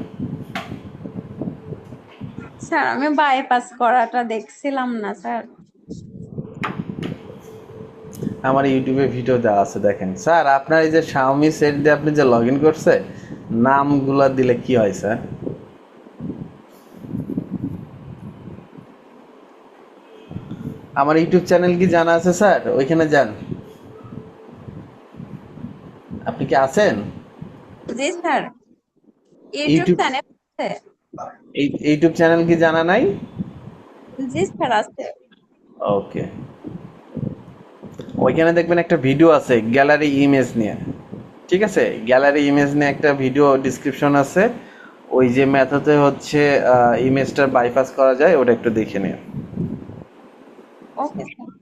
স্যার আমি বাইপাস করাটা দেখছিলাম না স্যার। আমার ইউটিউবে ভিডিও দেওয়া আছে, দেখেন স্যার। আপনার এই যে Xiaomi সেট দিয়ে আপনি যে লগ ইন করছে, নামগুলা দিলে কি হয় স্যার? আমার ইউটিউব চ্যানেল কি জানা আছে স্যার? ওইখানে যান। আপনি কি আছেন জি স্যার, ইউটিউব ইউটিউব? চ্যানেল আছে। ইউটিউব চ্যানেল কি জানা নাই? জি স্যার আছে। ওকে, ওইখানে দেখবেন একটা ভিডিও আছে গ্যালারি ইমেজ নিয়ে, ঠিক আছে? গ্যালারি ইমেজ নিয়ে একটা ভিডিও ডিসক্রিপশন আছে। ওই যে মেথডে হচ্ছে ইমেজটা বাইপাস করা যায়, ওটা একটু দেখে নিন। Okay sir.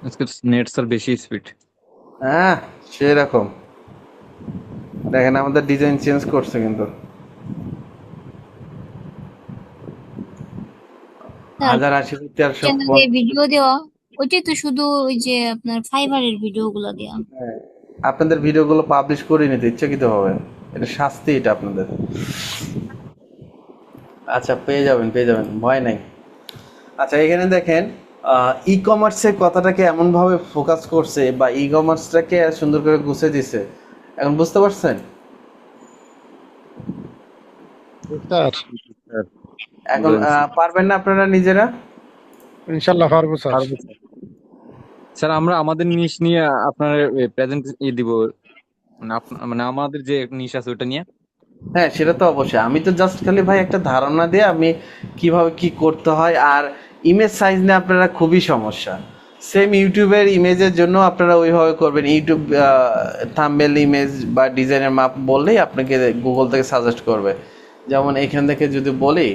আজকে নেট স্যার বেশি স্পিড। হ্যাঁ সেরকম। দেখেন আমাদের ডিজাইন চেঞ্জ করছে কিন্তু। স্যার 1080 চ্যানেলে ভিডিও দেওয়া ওইটাই তো শুধু ওই যে আপনার ফাইবারের ভিডিওগুলো দেওয়া। হ্যাঁ, আপনাদের ভিডিওগুলো পাবলিশ করে নিতে ইচ্ছাকৃত হবে, এটা শাস্তি, এটা আপনাদের। আচ্ছা পেয়ে যাবেন, পেয়ে যাবেন, ভয় নাই। আচ্ছা এখানে দেখেন ই কমার্সের কথাটাকে এমনভাবে ফোকাস করছে বা ই কমার্সটাকে সুন্দর করে গুছিয়ে দিছে, এখন বুঝতে পারছেন? স্যার এখন পারবেন না আপনারা নিজেরা? ইনশাল্লাহ পারবো স্যার। স্যার আমরা আমাদের নিশ নিয়ে আপনার প্রেজেন্ট দিব, মানে আমাদের যে নিশ আছে ওটা নিয়ে। হ্যাঁ সেটা তো অবশ্যই। আমি তো জাস্ট খালি ভাই একটা ধারণা দিয়ে আমি কিভাবে কি করতে হয়। আর ইমেজ সাইজ নিয়ে আপনারা খুবই সমস্যা। সেম ইউটিউবের ইমেজের জন্য আপনারা ওইভাবে করবেন। ইউটিউব থাম্বনেল ইমেজ বা ডিজাইনের মাপ বললেই আপনাকে গুগল থেকে সাজেস্ট করবে। যেমন এখান থেকে যদি বলি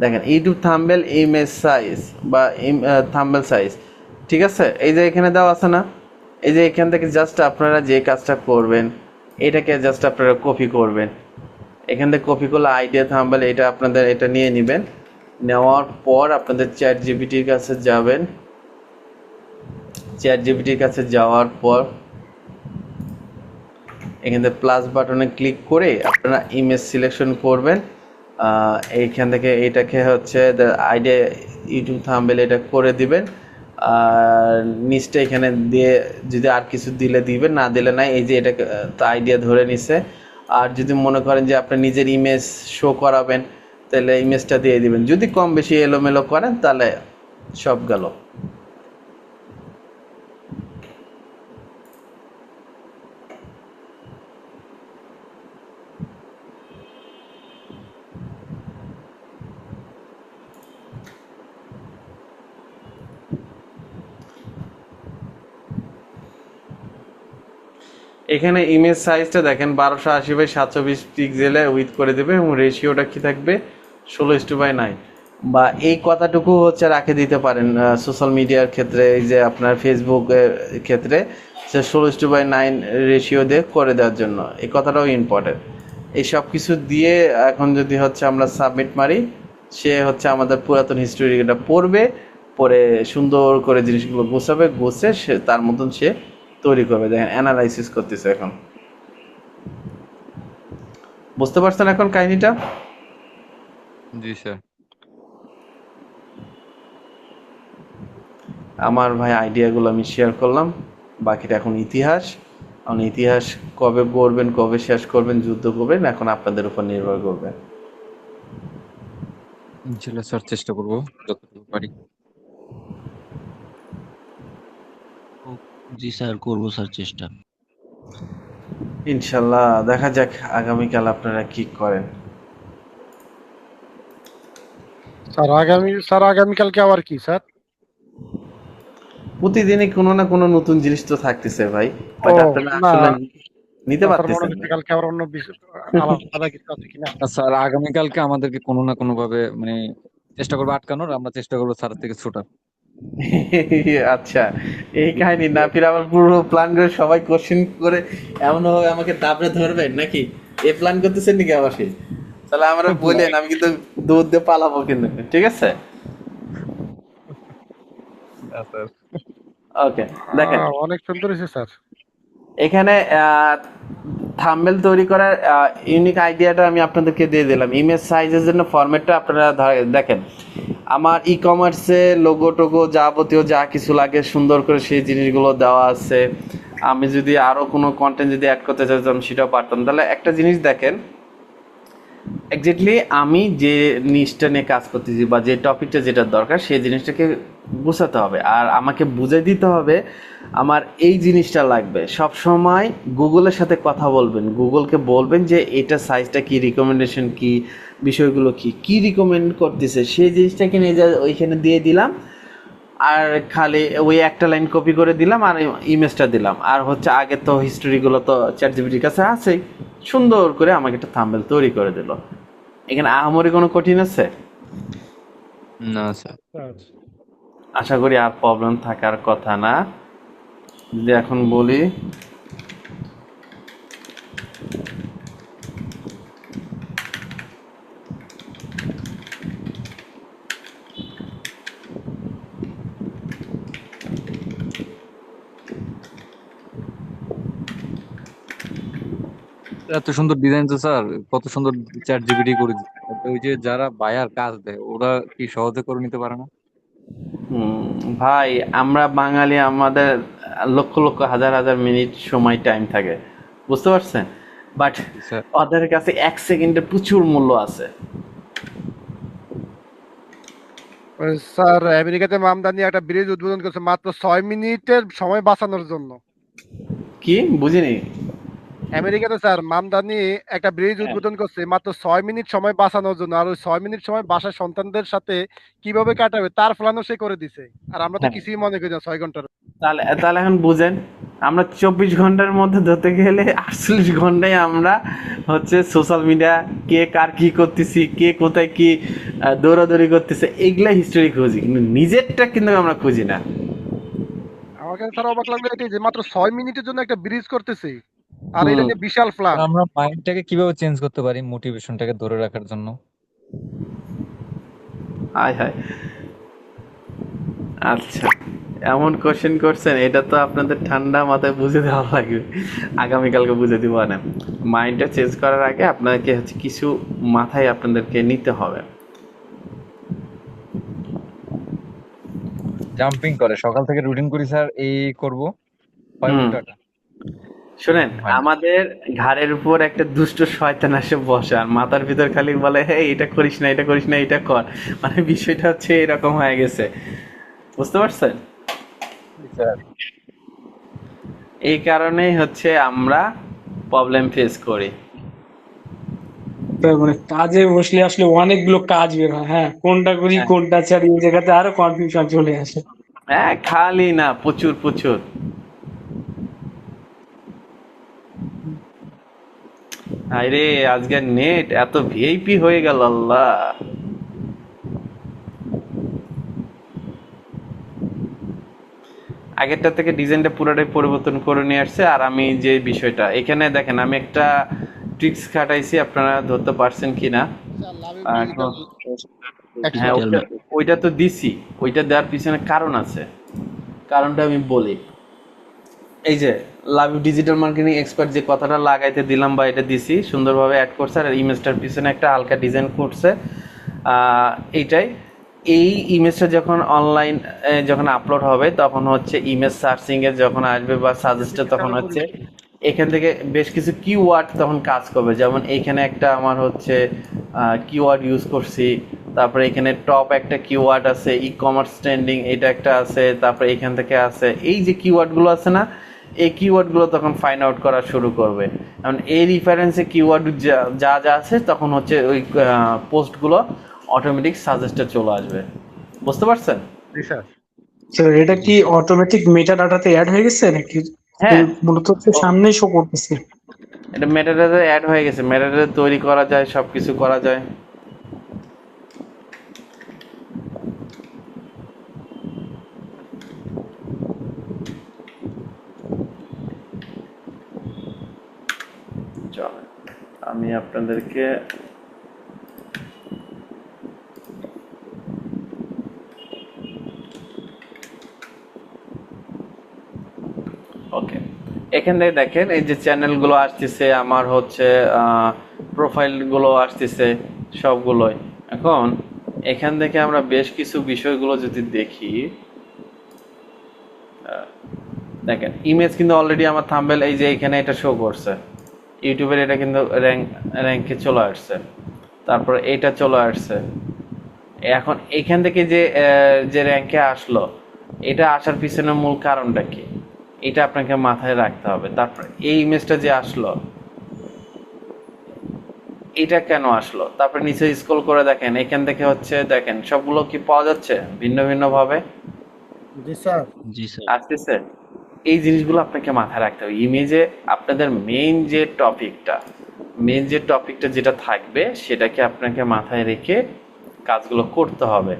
দেখেন ইউটিউব থাম্বনেল ইমেজ সাইজ বা থাম্বনেল সাইজ, ঠিক আছে? এই যে এখানে দেওয়া আছে না, এই যে এখান থেকে জাস্ট আপনারা যে কাজটা করবেন, এটাকে জাস্ট আপনারা কপি করবেন। এখান থেকে কপি করলে আইডিয়া থাম্বনেল এটা আপনাদের এটা নিয়ে নেবেন। নেওয়ার পর আপনাদের চ্যাট জিপিটির কাছে যাবেন। চ্যাট জিপিটির কাছে যাওয়ার পর এখান থেকে প্লাস বাটনে ক্লিক করে আপনারা ইমেজ সিলেকশন করবেন। এইখান থেকে এটাকে হচ্ছে আইডিয়া ইউটিউব থাম্বনেল এটা করে দিবেন। আর নিচটা এখানে দিয়ে যদি আর কিছু দিলে দিবেন, না দিলে নাই। এই যে এটা আইডিয়া ধরে নিছে। আর যদি মনে করেন যে আপনি নিজের ইমেজ শো করাবেন, তাহলে ইমেজটা দিয়ে দিবেন। যদি কম বেশি এলোমেলো করেন তাহলে সব গেল। এখানে ইমেজ সাইজটা দেখেন 1280x720 পিক্সেলে উইথ করে দেবে এবং রেশিওটা কি থাকবে 16:9। বা এই কথাটুকু হচ্ছে রাখে দিতে পারেন সোশ্যাল মিডিয়ার ক্ষেত্রে, এই যে আপনার ফেসবুকের ক্ষেত্রে যে 16:9 রেশিও দিয়ে করে দেওয়ার জন্য, এই কথাটাও ইম্পর্টেন্ট। এই সব কিছু দিয়ে এখন যদি হচ্ছে আমরা সাবমিট মারি, সে হচ্ছে আমাদের পুরাতন হিস্টোরিটা পড়বে, পরে সুন্দর করে জিনিসগুলো গোছাবে, গোছে সে তার মতন সে তৈরি করবে। দেখেন অ্যানালাইসিস করতেছে এখন। বুঝতে পারছেন এখন কাহিনীটা? জি স্যার। আমার ভাই আইডিয়াগুলো আমি শেয়ার করলাম, বাকিটা এখন ইতিহাস। এখন ইতিহাস কবে গড়বেন, কবে শেষ করবেন, যুদ্ধ করবেন, এখন আপনাদের উপর নির্ভর করবে। ইনশাল্লাহ স্যার, চেষ্টা করবো যতটুকু পারি। জি স্যার, করবো স্যার চেষ্টা। ইনশাল্লাহ দেখা যাক আগামীকাল আপনারা কি করেন। স্যার আগামীকালকে আবার কি স্যার? প্রতিদিনই কোনো না কোনো নতুন জিনিস তো থাকতেছে ভাই, ও বাট আপনারা না, আসলে নিতে স্যার মনে পারতেছেন হচ্ছে না। কালকে আবার অন্য বিষয় আলাদা কিছু আছে কিনা। স্যার আগামীকালকে আমাদেরকে কোনো না কোনো ভাবে মানে চেষ্টা করবো আটকানোর, আমরা চেষ্টা করবো স্যার থেকে ছোটার। আচ্ছা, এই কাহিনী না, ফির আবার পুরো প্ল্যান করে সবাই কোশ্চেন করে এমন ভাবে আমাকে দাবড়ে ধরবেন নাকি? এই প্ল্যান করতেছেন নাকি আবার সেই? তাহলে আমরা বললেন, আমি কিন্তু দুধ দিয়ে পালাবো কিন্তু, ঠিক আছে? ওকে, দেখেন অনেক সুন্দর হয়েছে স্যার। এখানে থাম্বনেল তৈরি করার ইউনিক আইডিয়াটা আমি আপনাদেরকে দিয়ে দিলাম। ইমেজ সাইজের জন্য ফরম্যাটটা আপনারা দেখেন, আমার ই কমার্সে লোগো টোগো যাবতীয় যা কিছু লাগে সুন্দর করে সেই জিনিসগুলো দেওয়া আছে। আমি যদি আরও কোনো কন্টেন্ট যদি অ্যাড করতে চাইতাম সেটাও পারতাম। তাহলে একটা জিনিস দেখেন, এক্স্যাক্টলি আমি যে নিচটা নিয়ে কাজ করতেছি বা যে টপিকটা যেটা দরকার সেই জিনিসটাকে বোঝাতে হবে, আর আমাকে বুঝিয়ে দিতে হবে আমার এই জিনিসটা লাগবে। সব সময় গুগলের সাথে কথা বলবেন, গুগলকে বলবেন যে এটা সাইজটা কি, রিকমেন্ডেশন কি, বিষয়গুলো কি রিকমেন্ড করতেছে সেই জিনিসটাকে নিয়ে যা ওইখানে দিয়ে দিলাম, আর খালি ওই একটা লাইন কপি করে দিলাম আর ইমেজটা দিলাম। আর হচ্ছে আগে তো হিস্টোরিগুলো তো চ্যাটজিপিটির কাছে আছেই, সুন্দর করে আমাকে একটা থাম্বনেল তৈরি করে দিল। এখানে আহামরি কোনো কঠিন আছে না স্যার। আশা করি আর প্রবলেম থাকার কথা না। যদি এখন বলি, এত সুন্দর ডিজাইন তো স্যার, কত সুন্দর চ্যাট জিপিটি করে দিচ্ছে। ওই যে যারা বায়ার কাজ দেয় ওরা কি সহজে করে নিতে পারে না? ভাই আমরা বাঙালি, আমাদের লক্ষ লক্ষ হাজার হাজার মিনিট সময় টাইম থাকে, বুঝতে পারছেন? বাট স্যার ওদের কাছে 1 সেকেন্ডের প্রচুর মূল্য আছে। স্যার আমেরিকাতে মামদানি একটা ব্রিজ উদ্বোধন করেছে মাত্র 6 মিনিটের সময় বাঁচানোর জন্য। কি বুঝিনি? আমেরিকাতে স্যার মামদানি একটা ব্রিজ উদ্বোধন করছে মাত্র 6 মিনিট সময় বাঁচানোর জন্য, আর ওই 6 মিনিট সময় বাসার সন্তানদের সাথে কিভাবে কাটাবে তার প্ল্যানও সে করে দিছে। আর আমরা তো হ্যাঁ, কিছুই মনে করি না 6 ঘন্টার। তাহলে তাহলে এখন বুঝেন, আমরা 24 ঘন্টার মধ্যে ধরতে গেলে 48 ঘন্টায় আমরা হচ্ছে সোশ্যাল মিডিয়া কে কার কি করতেছি, কে কোথায় কি দৌড়াদৌড়ি করতেছে, এইগুলা হিস্টোরি খুঁজি, কিন্তু নিজেরটা কিন্তু আমরা খুঁজি না। আমার কাছে স্যার অবাক লাগলো এটাই যে মাত্র 6 মিনিটের জন্য একটা ব্রিজ করতেছে, আর এটা নিয়ে বিশাল প্ল্যান। আমরা মাইন্ডটাকে কিভাবে চেঞ্জ করতে পারি মোটিভেশনটাকে ধরে রাখার জন্য? হায় হায়, আচ্ছা এমন কোশ্চেন করছেন, এটা তো আপনাদের ঠান্ডা মাথায় বুঝে দেওয়া লাগবে, আগামীকালকে বুঝে দিব না। মাইন্ডটা চেঞ্জ করার আগে আপনাকে হচ্ছে কিছু মাথায় আপনাদেরকে নিতে হবে। জাম্পিং করে সকাল থেকে রুটিন করি স্যার, এই করব 5 হুম, টাকা শোনেন, হয় না। আমাদের ঘাড়ের উপর একটা দুষ্ট শয়তান আসে বসে, আর মাথার ভিতর খালি বলে হে এটা করিস না, এটা করিস না, এটা কর। মানে বিষয়টা হচ্ছে এরকম হয়ে গেছে, বুঝতে পারছেন? স্যার এই কারণেই হচ্ছে আমরা প্রবলেম ফেস করি। মানে কাজে বসলে আসলে অনেকগুলো কাজ বের হয়, হ্যাঁ কোনটা করি হ্যাঁ কোনটা ছাড়ি, এই জায়গাতে আরো কনফিউশন চলে আসে। হ্যাঁ, খালি না, প্রচুর প্রচুর। আরে আজকের নেট এত ভিআইপি হয়ে গেল, আল্লাহ। আগেরটা থেকে ডিজাইনটা পুরোটাই পরিবর্তন করে নিয়ে আসছে। আর আমি যে বিষয়টা এখানে দেখেন, আমি একটা ট্রিক্স খাটাইছি, আপনারা ধরতে পারছেন কিনা। হ্যাঁ, ওইটা তো দিছি, ওইটা দেওয়ার পিছনে কারণ আছে, কারণটা আমি বলি। এই যে লাভ ডিজিটাল মার্কেটিং এক্সপার্ট যে কথাটা লাগাইতে দিলাম বা এটা দিছি সুন্দরভাবে অ্যাড করছে আর ইমেজটার পিছনে একটা হালকা ডিজাইন করছে। এইটাই এই ইমেজটা যখন অনলাইন যখন আপলোড হবে তখন হচ্ছে ইমেজ সার্চিং এ যখন আসবে বা সাজেস্টে তখন হচ্ছে এখান থেকে বেশ কিছু কিওয়ার্ড তখন কাজ করবে। যেমন এইখানে একটা আমার হচ্ছে কিওয়ার্ড ইউজ করছি, তারপরে এখানে টপ একটা কিওয়ার্ড আছে, ই কমার্স ট্রেন্ডিং এটা একটা আছে, তারপরে এখান থেকে আছে এই যে কিওয়ার্ডগুলো আছে না, এই কিওয়ার্ডগুলো তখন ফাইন্ড আউট করা শুরু করবে। কারণ এই রিফারেন্সে কিওয়ার্ড যা যা আছে তখন হচ্ছে ওই পোস্টগুলো অটোমেটিক সাজেস্টে চলে আসবে। বুঝতে পারছেন? জি স্যার। স্যার এটা কি অটোমেটিক মেটা ডাটাতে অ্যাড হয়ে গেছে নাকি হ্যাঁ, মূলত হচ্ছে সামনেই শো করতেছে? এটা মেটাডাটা অ্যাড হয়ে গেছে, মেটাডাটা তৈরি করা যায়, সবকিছু করা যায়। চলো আমি আপনাদেরকে ওকে এখান থেকে দেখেন এই যে চ্যানেলগুলো আসতেছে, আমার হচ্ছে প্রোফাইলগুলো আসতেছে সবগুলোই। এখন এখান থেকে আমরা বেশ কিছু বিষয়গুলো যদি দেখি, দেখেন ইমেজ কিন্তু অলরেডি আমার থাম্বনেল এই যে এখানে এটা শো করছে, ইউটিউবের এটা কিন্তু র্যাঙ্কে চলে আসছে, তারপর এটা চলে আসছে। এখন এখান থেকে যে র্যাঙ্কে আসলো, এটা আসার পিছনে মূল কারণটা কি এটা আপনাকে মাথায় রাখতে হবে। তারপর এই ইমেজটা যে আসলো এটা কেন আসলো, তারপর নিচে স্ক্রল করে দেখেন এখান থেকে হচ্ছে দেখেন সবগুলো কি পাওয়া যাচ্ছে ভিন্ন ভিন্ন ভাবে। জি স্যার। জি স্যার। আসতেছে, এই জিনিসগুলো আপনাকে মাথায় রাখতে হবে। ইমেজে আপনাদের মেইন যে টপিকটা যেটা থাকবে সেটাকে আপনাকে মাথায় রেখে কাজগুলো করতে হবে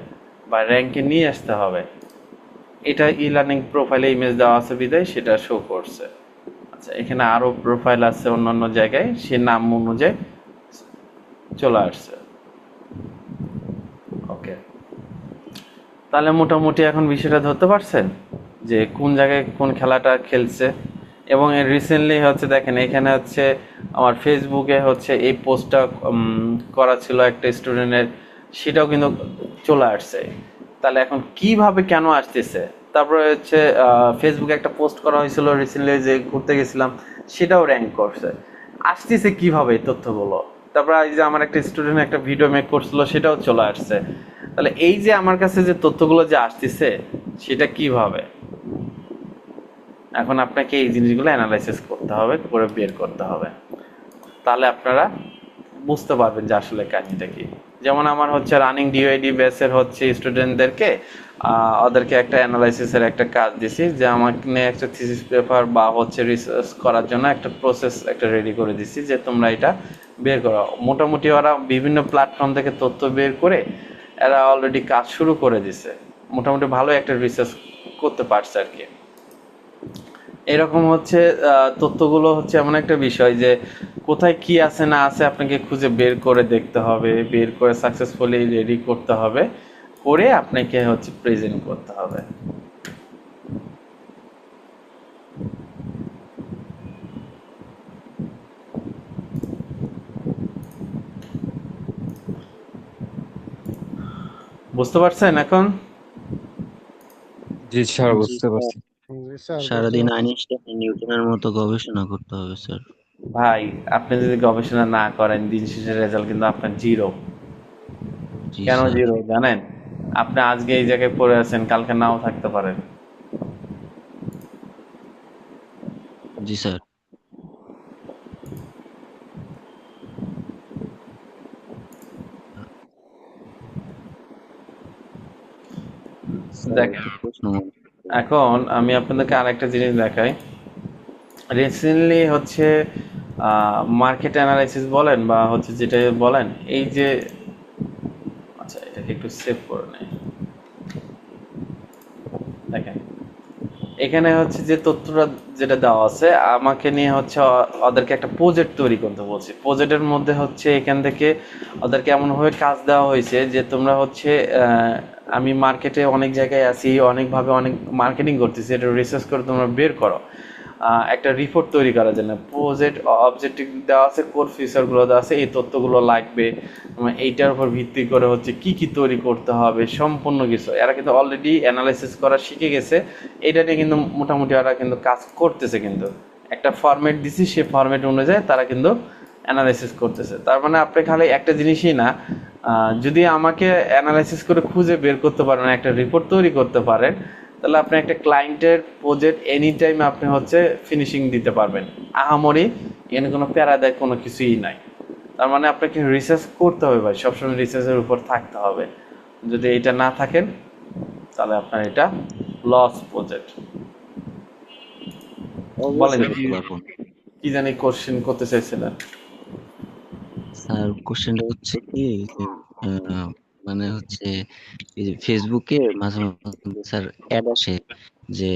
বা র্যাঙ্কে নিয়ে আসতে হবে। এটা ই লার্নিং প্রোফাইলে ইমেজ দেওয়া আছে বিদায় সেটা শো করছে। আচ্ছা এখানে আরো প্রোফাইল আছে অন্যান্য জায়গায়, সে নাম অনুযায়ী চলে আসছে। ওকে, তাহলে মোটামুটি এখন বিষয়টা ধরতে পারছেন যে কোন জায়গায় কোন খেলাটা খেলছে। এবং রিসেন্টলি হচ্ছে দেখেন এখানে হচ্ছে আমার ফেসবুকে হচ্ছে এই পোস্টটা করা ছিল একটা স্টুডেন্টের, সেটাও কিন্তু চলে আসছে। তাহলে এখন কিভাবে কেন আসতেছে, তারপরে হচ্ছে ফেসবুকে একটা পোস্ট করা হয়েছিল রিসেন্টলি যে ঘুরতে গেছিলাম, সেটাও র্যাঙ্ক করছে। আসতেছে কিভাবে এই তথ্যগুলো, তারপর এই যে আমার একটা স্টুডেন্ট একটা ভিডিও মেক করছিল সেটাও চলে আসছে। তাহলে এই যে আমার কাছে যে তথ্যগুলো যে আসতেছে সেটা কিভাবে, এখন আপনাকে এই জিনিসগুলো অ্যানালাইসিস করতে হবে, করে বের করতে হবে, তাহলে আপনারা বুঝতে পারবেন যে আসলে কাহিনীটা কি। যেমন আমার হচ্ছে রানিং ডিওআইডি বেসের হচ্ছে স্টুডেন্টদেরকে ওদেরকে একটা অ্যানালাইসিসের একটা কাজ দিছি, যে আমাকে একটা থিসিস পেপার বা হচ্ছে রিসার্চ করার জন্য একটা প্রসেস একটা রেডি করে দিছি যে তোমরা এটা বের করো। মোটামুটি ওরা বিভিন্ন প্ল্যাটফর্ম থেকে তথ্য বের করে এরা অলরেডি কাজ শুরু করে দিছে, মোটামুটি ভালো একটা রিসার্চ করতে পারছে আর কি। এরকম হচ্ছে তথ্যগুলো হচ্ছে এমন একটা বিষয় যে কোথায় কি আছে না আছে আপনাকে খুঁজে বের করে দেখতে হবে, বের করে সাকসেসফুলি রেডি করতে হবে, করে আপনাকে হচ্ছে প্রেজেন্ট করতে হবে। বুঝতে পারছেন এখন? জি স্যার বুঝতে পারছি। সারাদিন আইনস্টাইন নিউটনের মতো গবেষণা করতে হবে স্যার। ভাই আপনি যদি গবেষণা না করেন দিন শেষে রেজাল্ট কিন্তু আপনার জিরো। কেন জিরো জানেন? আপনি আজকে এই জায়গায় পড়ে আছেন, কালকে নাও থাকতে পারেন। জি স্যার। দেখেন এখন আমি আপনাদেরকে আরেকটা জিনিস দেখাই। রিসেন্টলি হচ্ছে মার্কেট অ্যানালাইসিস বলেন বা হচ্ছে যেটা বলেন, এই যে আচ্ছা এটাকে একটু সেভ করে নেই। দেখেন এখানে হচ্ছে যে তথ্যটা যেটা দেওয়া আছে আমাকে নিয়ে হচ্ছে ওদেরকে একটা প্রজেক্ট তৈরি করতে বলছি। প্রজেক্টের মধ্যে হচ্ছে এখান থেকে ওদেরকে এমনভাবে কাজ দেওয়া হয়েছে যে তোমরা হচ্ছে আমি মার্কেটে অনেক জায়গায় আছি, অনেকভাবে অনেক মার্কেটিং করতেছি, এটা রিসার্চ করে তোমরা বের করো একটা রিপোর্ট তৈরি করার জন্য প্রজেক্ট অবজেক্টিভ দেওয়া আছে, কোর ফিচারগুলো দেওয়া আছে, এই তথ্যগুলো লাগবে, এইটার উপর ভিত্তি করে হচ্ছে কি কি তৈরি করতে হবে সম্পূর্ণ কিছু এরা কিন্তু অলরেডি অ্যানালাইসিস করা শিখে গেছে। এটা নিয়ে কিন্তু মোটামুটি ওরা কিন্তু কাজ করতেছে, কিন্তু একটা ফরম্যাট দিছি সেই ফরম্যাট অনুযায়ী তারা কিন্তু অ্যানালাইসিস করতেছে। তার মানে আপনি খালি একটা জিনিসই না, যদি আমাকে অ্যানালাইসিস করে খুঁজে বের করতে পারেন, একটা রিপোর্ট তৈরি করতে পারেন, তাহলে আপনি একটা ক্লায়েন্টের প্রজেক্ট এনি টাইম আপনি হচ্ছে ফিনিশিং দিতে পারবেন। আহামরি এখানে কোনো প্যারাদায় কোনো কিছুই নাই। তার মানে আপনাকে রিসার্চ করতে হবে ভাই, সবসময় রিসার্চের উপর থাকতে হবে। যদি এটা না থাকেন তাহলে আপনার এটা লস প্রজেক্ট। বলেন কি জানি কোশ্চেন করতে চাইছিলেন? স্যার কোশ্চেনটা হচ্ছে কি যে, মানে হচ্ছে এই যে ফেসবুকে মাঝে মধ্যে স্যার অ্যাড আসে যে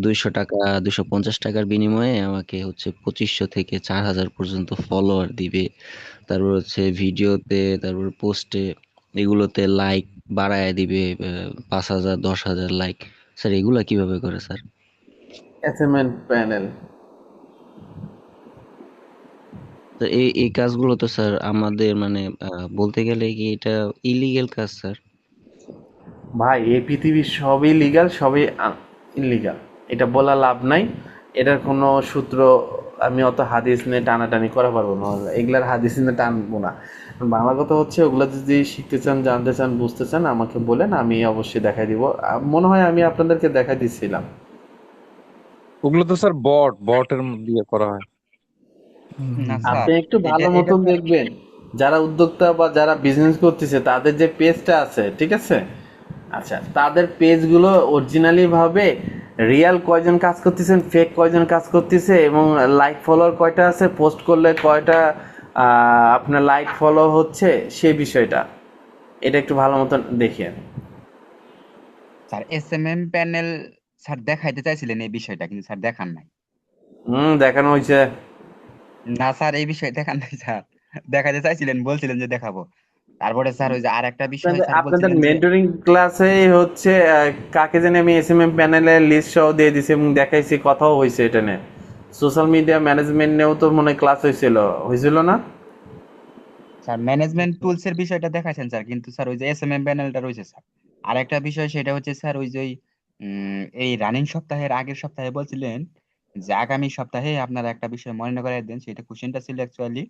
200 টাকা 250 টাকার বিনিময়ে আমাকে হচ্ছে 2500 থেকে 4000 পর্যন্ত ফলোয়ার দিবে, তারপর হচ্ছে ভিডিওতে, তারপর পোস্টে এগুলোতে লাইক বাড়ায় দিবে, 5000 10,000 লাইক। স্যার এগুলা কিভাবে করে স্যার? Assignment panel. তো এই কাজগুলো তো স্যার আমাদের মানে বলতে গেলে কি এটা ইলিগেল কাজ স্যার? ভাই এই পৃথিবীর সবই লিগ্যাল, সবই ইনলিগাল, এটা বলা লাভ নাই। এটার কোনো সূত্র আমি অত হাদিস নিয়ে টানাটানি করা পারবো না, এগুলার হাদিস নিয়ে টানবো না। বাংলা কথা হচ্ছে ওগুলো যদি শিখতে চান, জানতে চান, বুঝতে চান আমাকে বলেন, আমি অবশ্যই দেখাই দিব। মনে হয় আমি আপনাদেরকে দেখাই দিচ্ছিলাম। ওগুলো তো স্যার বটের দিয়ে করা হয়। না স্যার, আপনি একটু ভালো এটা মতন স্যার দেখবেন, যারা উদ্যোক্তা বা যারা বিজনেস করতেছে তাদের যে পেজটা আছে, ঠিক আছে, আচ্ছা তাদের পেজগুলো অরিজিনালি ভাবে রিয়েল কয়জন কাজ করতেছেন, ফেক কয়জন কাজ করতেছে, এবং লাইক ফলোয়ার কয়টা আছে, পোস্ট করলে কয়টা আপনার লাইক ফলো হচ্ছে, সেই বিষয়টা এটা একটু ভালো মতন দেখেন। স্যার এসএমএম প্যানেল স্যার দেখাইতে চাইছিলেন এই বিষয়টা, কিন্তু স্যার দেখান নাই। দেখানো হয়েছে। না স্যার এই বিষয় দেখান নাই স্যার, দেখাইতে চাইছিলেন, বলছিলেন যে দেখাবো। তারপরে স্যার ওই যে আর একটা বিষয় স্যার আপনাদের বলছিলেন যে মেন্টরিং ক্লাসে হচ্ছে কাকে জানি আমি এসএমএম প্যানেলের লিস্ট সহ দিয়ে দিছি এবং দেখাইছি, কথাও হয়েছে এটা নিয়ে। সোশ্যাল মিডিয়া ম্যানেজমেন্ট নিয়েও তো মনে হয় ক্লাস হয়েছিল না? স্যার ম্যানেজমেন্ট টুলস এর বিষয়টা দেখাইছেন স্যার, কিন্তু স্যার ওই যে এসএমএম প্যানেলটা রয়েছে স্যার। আর একটা বিষয় সেটা হচ্ছে স্যার ওই যে এই রানিং সপ্তাহের আগের সপ্তাহে বলছিলেন যে আগামী সপ্তাহে আপনারা একটা বিষয় মনে করাই দেন। সেটা কোশ্চেনটা ছিল অ্যাকচুয়ালি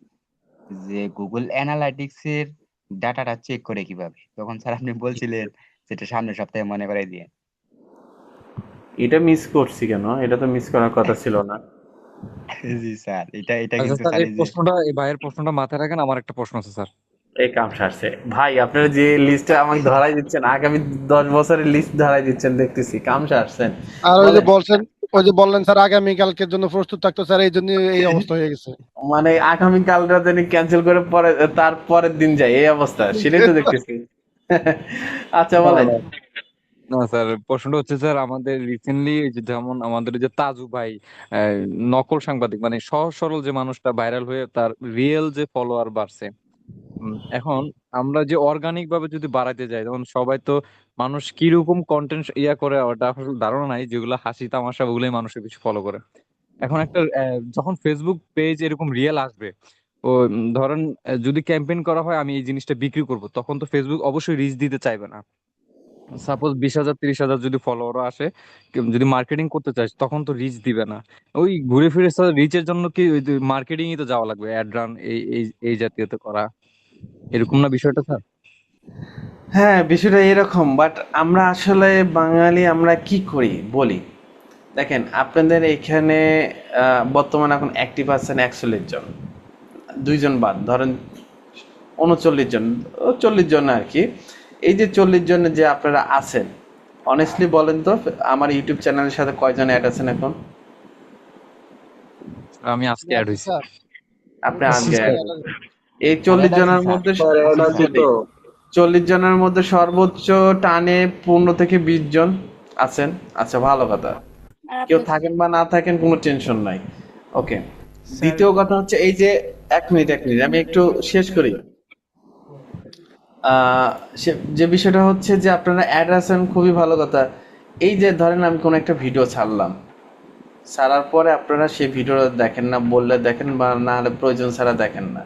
যে গুগল অ্যানালাইটিক্স এর ডাটাটা চেক করে কিভাবে। তখন স্যার আপনি বলছিলেন যেটা সামনের সপ্তাহে মনে করাই দিয়ে। এটা মিস করছি কেন? এটা তো মিস করার কথা ছিল না। জি স্যার, এটা আচ্ছা কিন্তু স্যার, স্যার এই এই যে প্রশ্নটা, এই ভাইয়ের প্রশ্নটা মাথায় রাখেন। আমার একটা প্রশ্ন আছে স্যার। এই কাম সারছে ভাই, আপনারা যে লিস্টটা আমাকে ধরাই দিচ্ছেন, আগামী 10 বছরের লিস্ট ধরাই দিচ্ছেন, দেখতেছি কাম সারছেন। আর ওই যে বলেন। বললেন স্যার আগামীকালকের জন্য প্রস্তুত থাকতো স্যার, এই জন্য এই অবস্থা হয়ে গেছে। মানে আগামীকালটা জানি ক্যান্সেল করে পরে তার পরের দিন যায়, এই অবস্থা, সেটাই তো দেখতেছি। আচ্ছা না বলেন। না না স্যার, প্রশ্নটা হচ্ছে স্যার আমাদের রিসেন্টলি যেমন আমাদের যে তাজু ভাই, আহ, নকল সাংবাদিক মানে সহজ সরল যে মানুষটা ভাইরাল হয়ে তার রিয়েল যে ফলোয়ার বাড়ছে। এখন আমরা যে অর্গানিক ভাবে যদি বাড়াইতে যাই, তখন সবাই তো মানুষ কিরকম কন্টেন্ট করে ওটা আসলে ধারণা নাই, যেগুলো হাসি তামাশা ওগুলোই মানুষের বেশি ফলো করে। এখন একটা যখন ফেসবুক পেজ এরকম রিয়েল আসবে, ও ধরেন যদি ক্যাম্পেইন করা হয় আমি এই জিনিসটা বিক্রি করব, তখন তো ফেসবুক অবশ্যই রিচ দিতে চাইবে না। সাপোজ 20,000 30,000 যদি ফলোয়ার আসে, যদি মার্কেটিং করতে চাস তখন তো রিচ দিবে না। ওই ঘুরে ফিরে রিচের জন্য কি মার্কেটিং তো যাওয়া লাগবে, অ্যাড রান এই এই এই জাতীয়তে করা, এরকম না বিষয়টা স্যার? হ্যাঁ, বিষয়টা এরকম, বাট আমরা আসলে বাঙালি আমরা কি করি বলি। দেখেন আপনাদের এখানে বর্তমানে এখন অ্যাক্টিভ আছেন 41 জন, 2 জন বাদ ধরেন 39 জন, 40 জন আর কি। এই যে 40 জনে যে আপনারা আছেন, অনেস্টলি বলেন তো আমার ইউটিউব চ্যানেলের সাথে কয়জন অ্যাড আছেন এখন? আমি আজকে অ্যাড হইছি। আপনি আজকে add হয়েছেন। এই 40 জনের মধ্যে 40 জনের মধ্যে সর্বোচ্চ টানে 15 থেকে 20 জন আছেন। আচ্ছা ভালো কথা, কেউ থাকেন বা না থাকেন কোনো টেনশন নাই। ওকে, দ্বিতীয় কথা হচ্ছে এই যে এক মিনিট আমি একটু শেষ করি। যে বিষয়টা হচ্ছে যে আপনারা অ্যাড আছেন, খুবই ভালো কথা। এই যে ধরেন আমি কোনো একটা ভিডিও ছাড়লাম, ছাড়ার পরে আপনারা সেই ভিডিওটা দেখেন না, বললে দেখেন বা না হলে প্রয়োজন ছাড়া দেখেন না।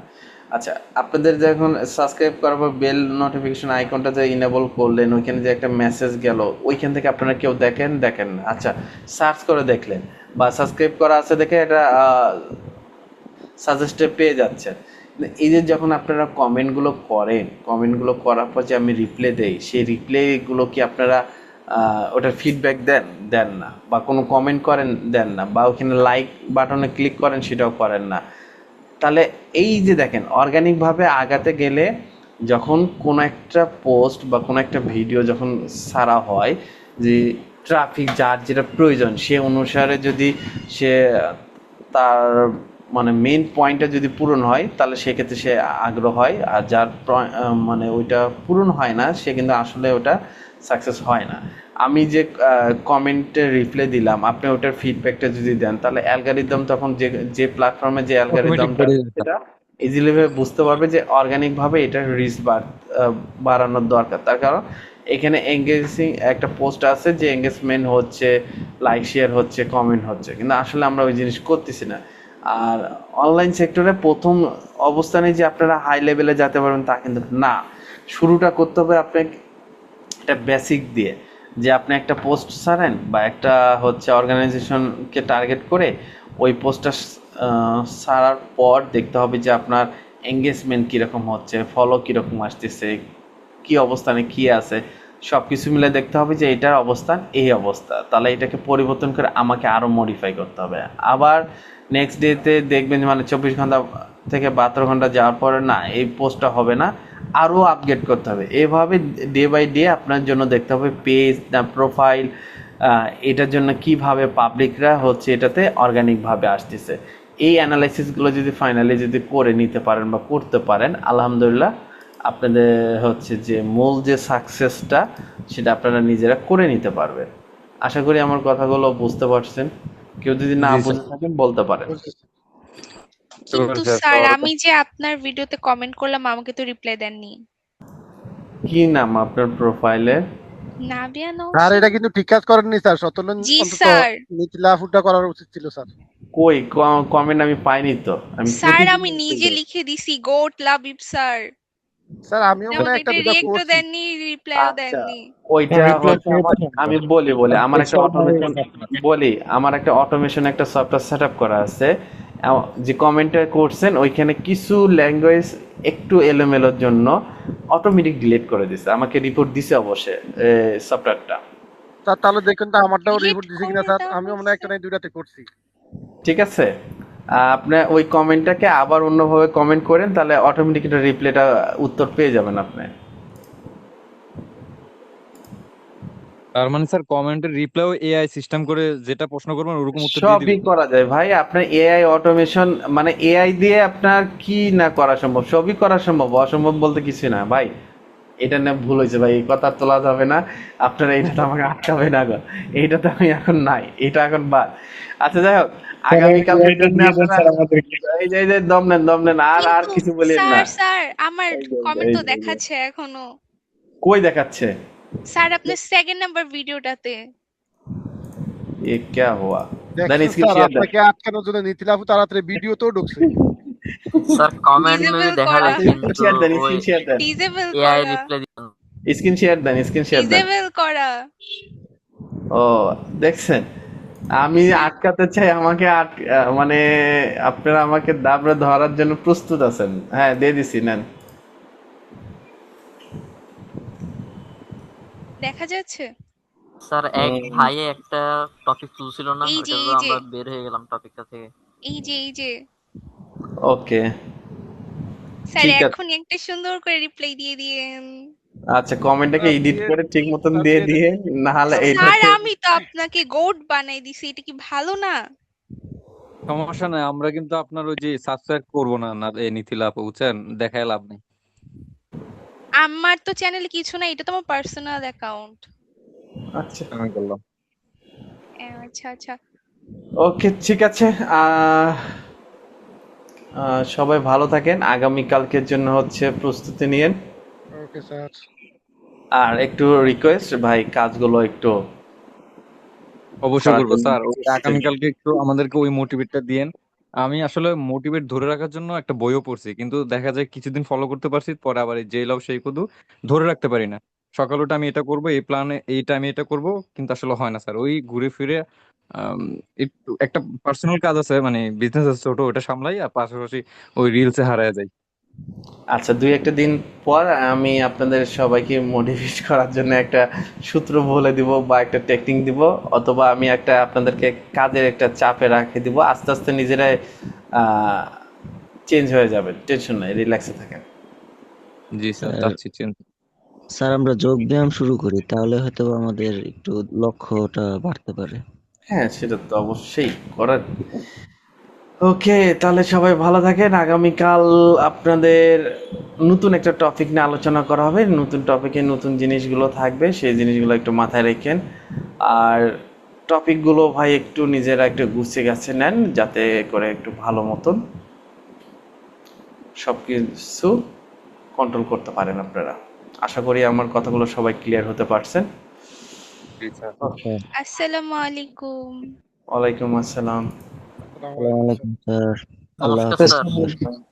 আচ্ছা, আপনাদের যখন সাবস্ক্রাইব করার পর বেল নোটিফিকেশন আইকনটা যে ইনেবল করলেন, ওইখানে যে একটা মেসেজ গেল, ওইখান থেকে আপনারা কেউ দেখেন না। আচ্ছা, সার্চ করে দেখলেন বা সাবস্ক্রাইব করা আছে দেখে এটা সাজেস্টে পেয়ে যাচ্ছেন। এই যে যখন আপনারা কমেন্টগুলো করেন, কমেন্টগুলো করার পর যে আমি রিপ্লাই দেই, সেই রিপ্লাইগুলো কি আপনারা ওটার ফিডব্যাক দেন না, বা কোনো কমেন্ট করেন দেন না, বা ওখানে লাইক বাটনে ক্লিক করেন সেটাও করেন না। তাহলে এই যে দেখেন, অর্গানিকভাবে আগাতে গেলে যখন কোনো একটা পোস্ট বা কোনো একটা ভিডিও যখন ছাড়া হয়, যে ট্রাফিক যার যেটা প্রয়োজন সে অনুসারে যদি সে তার মানে মেইন পয়েন্টটা যদি পূরণ হয়, তাহলে সেক্ষেত্রে সে আগ্রহ হয়। আর যার মানে ওইটা পূরণ হয় না, সে কিন্তু আসলে ওটা সাকসেস হয় না। আমি যে কমেন্টে রিপ্লাই দিলাম, আপনি ওটার ফিডব্যাকটা যদি দেন, তাহলে অ্যালগরিদম তখন যে প্ল্যাটফর্মে যে অ্যালগরিদমটা সেটা ইজিলি বুঝতে পারবে যে অর্গানিকভাবে এটা রিচ বাড়ানোর দরকার। তার কারণ এখানে এঙ্গেজিং একটা পোস্ট আছে যে এঙ্গেজমেন্ট হচ্ছে, লাইক শেয়ার হচ্ছে, কমেন্ট হচ্ছে, কিন্তু আসলে আমরা ওই জিনিস করতেছি না। আর অনলাইন সেক্টরে প্রথম অবস্থানে যে আপনারা হাই লেভেলে যেতে পারবেন তা কিন্তু না। শুরুটা করতে হবে আপনাকে একটা বেসিক দিয়ে, যে আপনি একটা পোস্ট ছাড়েন বা একটা হচ্ছে অর্গানাইজেশনকে টার্গেট করে ওই পোস্টটা ছাড়ার পর দেখতে হবে যে আপনার এঙ্গেজমেন্ট কীরকম হচ্ছে, ফলো কীরকম আসতেছে, কী অবস্থানে কী আছে, সব কিছু মিলে দেখতে হবে যে এটার অবস্থান এই অবস্থা। তাহলে এটাকে পরিবর্তন করে আমাকে আরও মডিফাই করতে হবে। আবার নেক্সট ডেতে দেখবেন মানে 24 ঘন্টা থেকে 72 ঘন্টা যাওয়ার পরে না, এই পোস্টটা হবে না, আরও আপগ্রেড করতে হবে। এভাবে ডে বাই ডে আপনার জন্য দেখতে হবে পেজ না প্রোফাইল, এটার জন্য কিভাবে পাবলিকরা হচ্ছে এটাতে অর্গানিকভাবে আসতেছে। এই অ্যানালাইসিসগুলো যদি ফাইনালি যদি করে নিতে পারেন বা করতে পারেন, আলহামদুলিল্লাহ আপনাদের হচ্ছে যে মূল যে সাকসেসটা সেটা আপনারা নিজেরা করে নিতে পারবেন। আশা করি আমার কথাগুলো বুঝতে পারছেন। কেউ যদি না বুঝে থাকেন বলতে পারেন। কিন্তু স্যার, আমি যে আপনার ভিডিওতে কমেন্ট করলাম, আমাকে তো রিপ্লাই দেননি। কি নাম আপনার প্রোফাইলে? নাবিয়া স্যার নওশীন। এটা কিন্তু ঠিক কাজ করেননি স্যার, সতলন জি অন্তত স্যার। মিথিলা ফুটা করার উচিত ছিল স্যার। কই কমেন্ট আমি পাইনি তো। আমি স্যার আমি নিজে লিখে দিছি গোট লাবিব স্যার। স্যার আমিও যেমন মনে একটা এটা দুটো রিয়েক্টও করছি। দেননি, রিপ্লাইও আচ্ছা, দেননি। ওইটা হচ্ছে আমি বলি আমার একটা অটোমেশন আমার একটা অটোমেশন একটা সফটওয়্যার সেটআপ করা আছে। যে কমেন্টটা করছেন ওইখানে কিছু ল্যাঙ্গুয়েজ একটু এলোমেলোর জন্য অটোমেটিক ডিলিট করে দিছে, আমাকে রিপোর্ট দিছে অবশ্যই সফটওয়্যারটা। স্যার তাহলে দেখুন তো আমারটাও রিপোর্ট দিছে কিনা স্যার, আমিও মনে একটা নাই দুইটাতে করছি। ঠিক আছে, আপনি ওই কমেন্টটাকে আবার অন্যভাবে কমেন্ট করেন, তাহলে অটোমেটিক এটা রিপ্লাইটা উত্তর পেয়ে যাবেন আপনি। তার মানে স্যার কমেন্টের রিপ্লাইও এআই সিস্টেম করে যেটা প্রশ্ন করবেন ওরকম উত্তর দিয়ে সবই দিবে। করা যায় ভাই। আপনার এআই অটোমেশন মানে এআই দিয়ে আপনার কি না করা সম্ভব, সবই করা সম্ভব, অসম্ভব বলতে কিছু না ভাই। এটা না ভুল হয়েছে ভাই, এই কথা তোলা যাবে না। আপনারা এটা তো আমাকে আটকাবে না গো, এইটা তো আমি এখন নাই, এটা এখন বাদ। আচ্ছা যাই হোক, আগামীকাল এই যে দম নেন আর কিছু বলেন না। স্যার আমার কমেন্ট তো দেখাচ্ছে এখনো। কই দেখাচ্ছে? স্যার আপনার সেকেন্ড নাম্বার ভিডিওটাতে। এ क्या हुआ? দেখছেন স্যার আপনাকে আটকানোর জন্য মিথিলা ফুটা তাড়াতাড়ি ভিডিও তো ঢুকছে। স্যার কমেন্ট মেবি দেখাবে কিন্তু স্ক্রিন শেয়ার দেন ডিসেবল এআই করা। রিপ্লাই দিবেন। স্ক্রিন শেয়ার দেন ডিসেবল করা। ও দেখছেন, আমি আটকাতে চাই, আমাকে মানে আপনারা আমাকে দাবড়ে ধরার জন্য প্রস্তুত আছেন। হ্যাঁ দিয়ে দিছি, নেন। দেখা যাচ্ছে? স্যার এক ভাইয়ে একটা টপিক তুলছিল না, এই ওটা যে তো আমরা বের হয়ে গেলাম টপিকটা থেকে। এই যে ওকে স্যার এখন একটা সুন্দর করে রিপ্লাই দিয়ে দিয়েন। আচ্ছা, কমেন্টটাকে এডিট করে ঠিক মতন দিয়ে না হলে স্যার আমি তো আপনাকে গোট বানাই দিছি, এটা কি ভালো না? সমস্যা নাই, আমরা কিন্তু আপনার ওই যে সাবস্ক্রাইব করবো না নিথিলা আপু, বুঝছেন, দেখায় লাভ নেই। আমার তো চ্যানেলে কিছু না, এটা তো আমার পার্সোনাল অ্যাকাউন্ট। আচ্ছা আমি করলাম। আচ্ছা ওকে ঠিক আছে। সবাই ভালো থাকেন, আগামী কালকের জন্য হচ্ছে প্রস্তুতি নিয়েন। Okay sir. আর একটু রিকোয়েস্ট ভাই, কাজগুলো একটু অবশ্যই করবো সারাদিন স্যার। উপস্থিত থাকবেন। আগামীকালকে একটু আমাদেরকে ওই মোটিভেটটা দিয়েন। আমি আসলে মোটিভেট ধরে রাখার জন্য একটা বইও পড়ছি, কিন্তু দেখা যায় কিছুদিন ফলো করতে পারছি, পরে আবার এই যেই লাভ সেই কদু ধরে রাখতে পারি না। সকাল উঠে আমি এটা করবো, এই প্ল্যানে এই টাইমে এটা করব, কিন্তু আসলে হয় না স্যার। ওই ঘুরে ফিরে একটু একটা পার্সোনাল কাজ আছে, মানে বিজনেস আছে ছোট, ওটা সামলাই আর পাশাপাশি ওই রিলসে হারায় যাই। আচ্ছা, দুই একটা দিন পর আমি আপনাদের সবাইকে মোটিভেট করার জন্য একটা সূত্র বলে দিব বা একটা টেকনিক দিব, অথবা আমি একটা আপনাদেরকে কাজের একটা চাপে রাখে দিব, আস্তে আস্তে নিজেরাই চেঞ্জ হয়ে যাবে। টেনশন নাই, রিল্যাক্সে থাকেন। জি স্যার, স্যার যাচ্ছি চিন্তা। স্যার আমরা যোগ ব্যায়াম শুরু করি, তাহলে হয়তো আমাদের একটু লক্ষ্যটা বাড়তে পারে। হ্যাঁ, সেটা তো অবশ্যই করার। ওকে, তাহলে সবাই ভালো থাকেন। আগামীকাল আপনাদের নতুন একটা টপিক নিয়ে আলোচনা করা হবে, নতুন টপিকে নতুন জিনিসগুলো থাকবে, সেই জিনিসগুলো একটু মাথায় রাখেন। আর টপিকগুলো ভাই একটু নিজেরা একটু গুছিয়ে গেছে নেন, যাতে করে একটু ভালো মতন সব কিছু কন্ট্রোল করতে পারেন আপনারা। আশা করি আমার কথাগুলো সবাই ক্লিয়ার হতে পারছেন। জি স্যার। ওকে, আসসালামু আলাইকুম। ওয়ালাইকুম আসসালাম। আসসালামু আসসালামু আলাইকুম স্যার। আলাইকুম স্যার। আল্লাহ নমস্কার হাফেজ স্যার। স্যার।